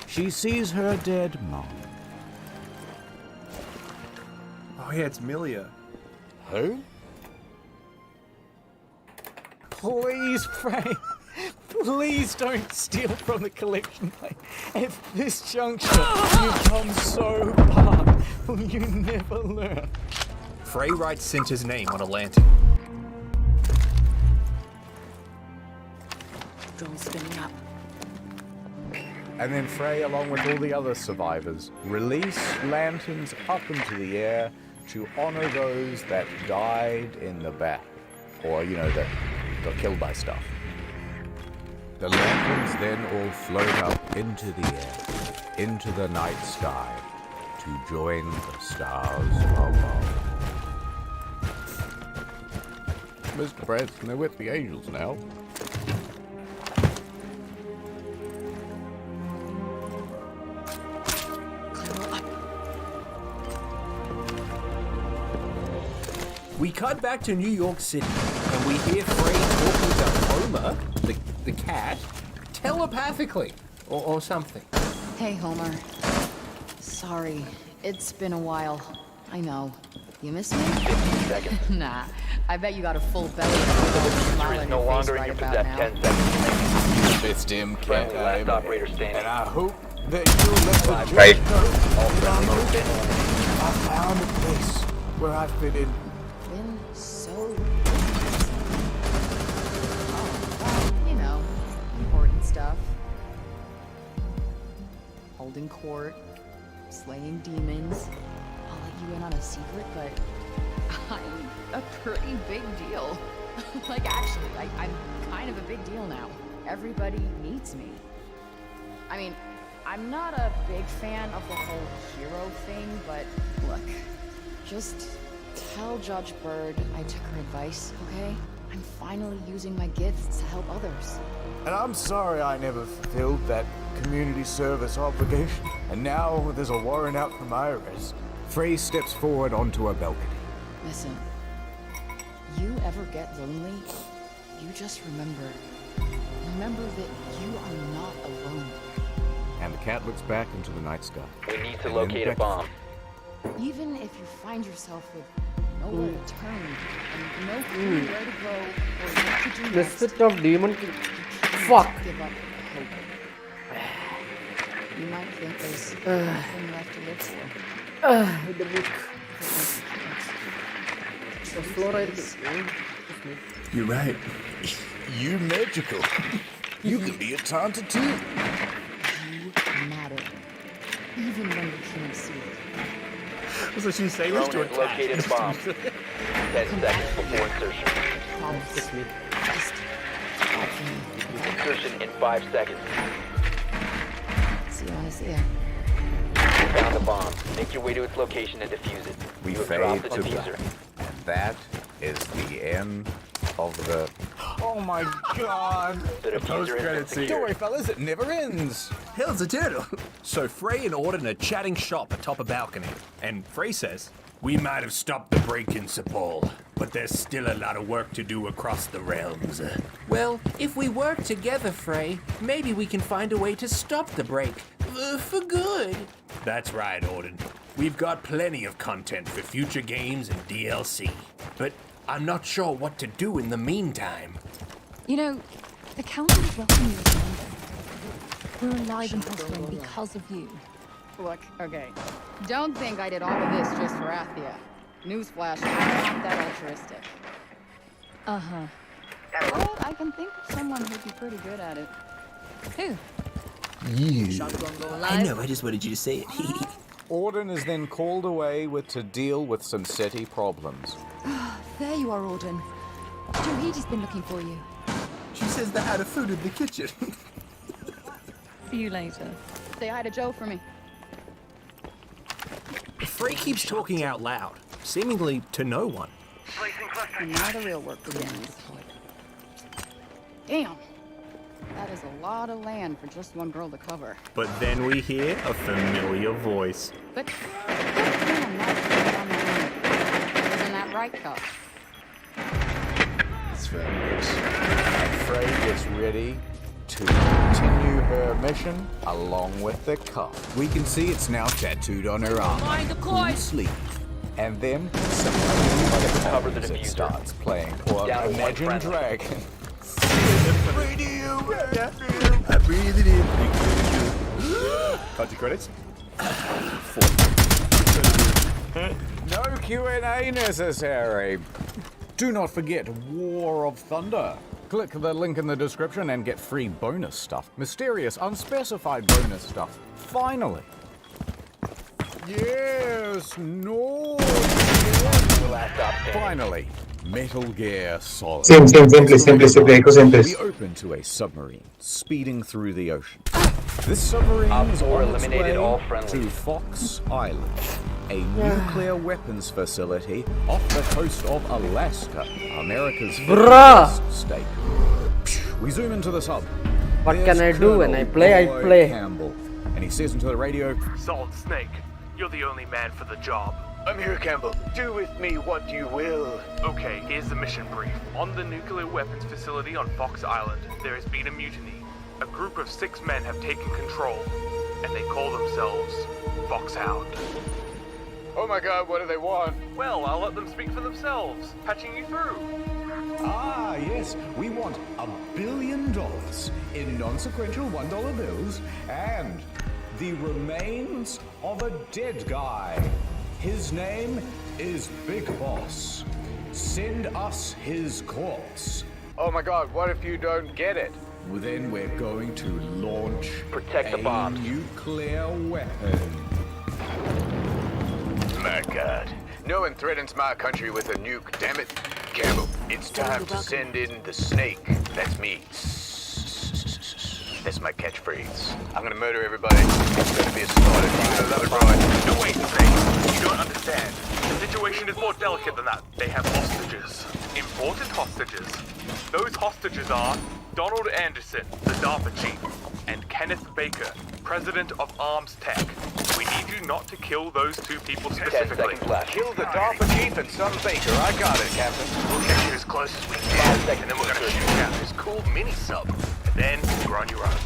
She sees her dead mom. Oh yeah, it's Milia. Who? Please, Frey. Please don't steal from the collection plate. At this juncture, you've come so far. Will you never learn? Frey writes Cinta's name on a lantern. Drone spinning up. And then Frey, along with all the other survivors, release lanterns up into the air to honor those that died in the battle, or, that got killed by stuff. The lanterns then all float up into the air, into the night sky, to join the stars above. Mr. Preston, they're with the angels now. We cut back to New York City, and we hear Frey talking to Homer, the cat, telepathically, or something. Hey, Homer. Sorry, it's been a while. I know. You miss me? 15 seconds. Nah, I bet you got a full belly. There is no longer in your possession. 10 seconds. Fist him, Friendly last operator standing. And I hope that you'll let the judge Right. know All that I'm friendly open. I found a place where I fit in. Been so... important stuff. Holding court, slaying demons. I'll let you in on a secret, but I'm a pretty big deal. Actually, I'm kind of a big deal now. Everybody needs me. I mean, I'm not a big fan of the whole hero thing, but look, just tell Judge Bird I took her advice, okay? I'm finally using my gifts to help others. And I'm sorry I never fulfilled that community service obligation. And now there's a warrant out for my arrest. Frey steps forward onto a balcony. Listen, you ever get lonely, you just remember that you are not alone. And the cat looks back into the night sky. We need to And locate then a bomb. Even if you find yourself with nowhere to turn and no clue where to go or what to do next, Visit of Demon King. you Fuck. can't give up hope. You might think there's nothing left to live for. The book. The floor You're right. You magical. You can be a Tanta too. You matter. Even when you can't see it. That's what she's saying. Let's do Drone has located a bomb. 10 seconds before insertion. Promise. It's me. Just talk to me. Insertion in 5 seconds. See you when I see it. You found the bomb. Make your way to its location and defuse it. We You have fade dropped the to diffuser. black. And that is the end of the... Oh my god. The diffuser has been secured. Don't worry, fellas, it never ends. Hell's a turtle. So Frey and Auden are chatting shop atop a balcony, and Frey says, "We might have stopped the break in Sepul, but there's still a lot of work to do across the realms." Well, if we work together, Frey, maybe we can find a way to stop the break. For good. That's right, Auden. We've got plenty of content for future games and DLC, but I'm not sure what to do in the meantime. You know, the council is welcoming you to London. We're alive and hustling because of you. Look, okay. Don't think I did all of this just for Athia. Newsflash, I'm not that altruistic. Uh-huh. But I can think of someone who'd be pretty good at it. Who? You. I know, I just wanted you to say it. Auden is then called away to deal with some city problems. There you are, Auden. Johedi's been looking for you. She says they're out of food in the kitchen. See you later. Say hi to Joe for me. Frey keeps talking out loud, seemingly to no one. And now the real work begins. Damn. That is a lot of land for just one girl to cover. But then we hear a familiar voice. But damn, that's on the line. Isn't that right, Cuff? It's very good. Frey gets ready to continue her mission along with the cuff. We can see it's now tattooed on her arm. Full sleeve. And then cover the diffuser. Starts playing or Imagine Dragon. I breathe it in. Cut to credits. No Q&A necessary. Do not forget War of Thunder. Click the link in the description and get free bonus stuff. Mysterious, unspecified bonus stuff. Finally. Yes, no. Finally, Metal Gear Solid. Simple. We open to a submarine speeding through the ocean. This submarine is on its way to Fox Island, a nuclear weapons facility off the coast of Alaska, America's fifth state. We zoom into the sub. What can I do when I play? Campbell, and he says into the radio, Solid Snake, you're the only man for the job. I'm here, Campbell. Do with me what you will. Okay, here's the mission brief. On the nuclear weapons facility on Fox Island, there has been a mutiny. A group of 6 men have taken control, and they call themselves Foxhound. Oh my god, what do they want? Well, I'll let them speak for themselves. Patching you through. Ah, yes, we want $1 billion in non-sequential $1 bills and the remains of a dead guy. His name is Big Boss. Send us his corpse. Oh my god, what if you don't get it? Well, then we're going to launch Protect the bombs. Nuclear weapon. My god. No one threatens my country with a nuke, damn it. Campbell, it's time to send in the snake. That's me. That's my catchphrase. I'm gonna murder everybody. It's gonna be a slaughter. I love it, bro. No, wait, Snake. You don't understand. The situation is more delicate than that. They have hostages. Important hostages. Those hostages are Donald Anderson, the DARPA chief, and Kenneth Baker, president of Arms Tech. We need you not to kill those 2 people specifically. Kill the DARPA chief and some Baker. I got it, Captain. We'll get you as close as we can, and then we're gonna shoot down this cool mini-sub. And then you're on your own.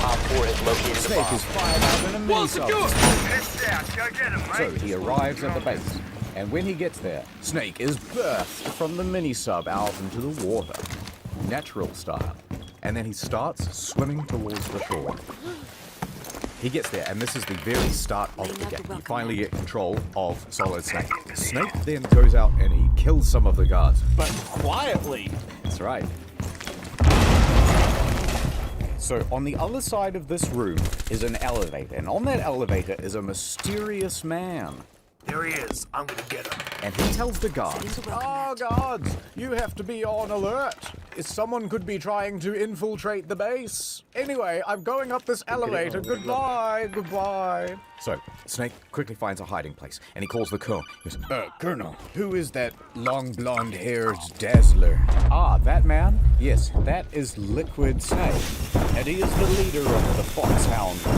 Op 4 has located the Snake bomb. is fired out in a mini-sub. Heads down. Go get him, So mate. he arrives at the base, and when he gets there, Snake is burst from the mini-sub out into the water, natural style, and then he starts swimming towards the shore. He gets there, and this is the very start of the game. You finally get control of Solid Snake. Snake then goes out and he kills some of the guards. But quietly. That's right. So on the other side of this room is an elevator, and on that elevator is a mysterious man. There he is. I'm gonna get him. And he tells the guards, "Oh, guards, you have to be on alert. Someone could be trying to infiltrate the base. Anyway, I'm going up this elevator. Goodbye. So, Snake quickly finds a hiding place, and he calls the colonel. He goes, Colonel, who is that long blonde-haired dazzler? Ah, that man? Yes, that is Liquid Snake, and he is the leader of the Foxhound. You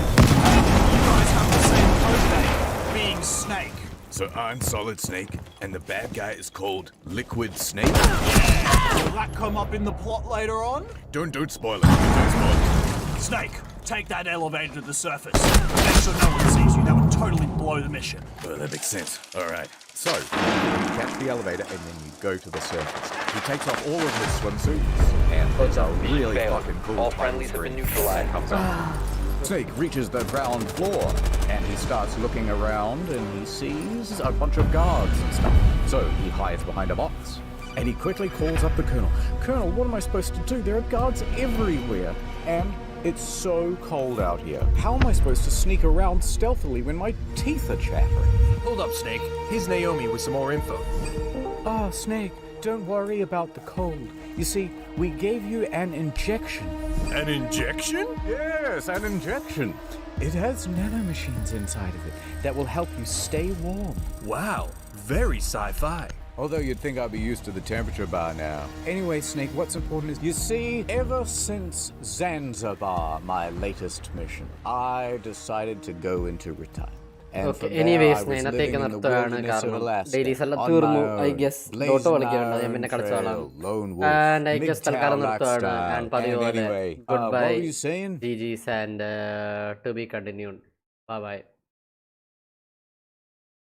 guys have the same code name, being Snake. So I'm Solid Snake, and the bad guy is called Liquid Snake? Will that come up in the plot later on? Don't spoil it. Don't spoil it. Snake, take that elevator to the surface. Make sure no one sees you. That would totally blow the mission. Well, that makes sense. All right. So, you catch the elevator, and then you go to the surface. He takes off all of his swimsuits, and puts a really fucking cool All friendlies have been neutralized. Snake reaches the ground floor, and he starts looking around, and he sees a bunch of guards and stuff. So he hides behind a box, and he quickly calls up the colonel. Colonel, what am I supposed to do? There are guards everywhere, and it's so cold out here. How am I supposed to sneak around stealthily when my teeth are chattering? Hold up, Snake. Here's Naomi with some more info. Ah, Snake, don't worry about the cold. You see, we gave you an injection. An injection? Yes, an injection. It has nanomachines inside of it that will help you stay warm. Wow, very sci-fi. Although you'd think I'd be used to the temperature by now. Anyway, Snake, what's important is, you see, ever since Zanzibar, my latest mission, I decided to go into retirement. And Okay, from there, anyways, I was ഞാൻ living ഇന്നത്തേക്ക് in the നിർത്തുകയാണ് wilderness of കാരണം Alaska, dailies എല്ലാം on തീർന്നു. my I own. Guess Blazing ഡോട്ടോ കളിക്കാനുണ്ട്, ഞാൻ my പിന്നെ own കളിച്ചോളാം. trail, lone wolf, And I guess തൽക്കാലം MGTOW നിർത്തുകയാണ്. lifestyle. And പതിവ് And പോലെ anyway, good what bye, were you saying? GG's and to be continued. Bye bye.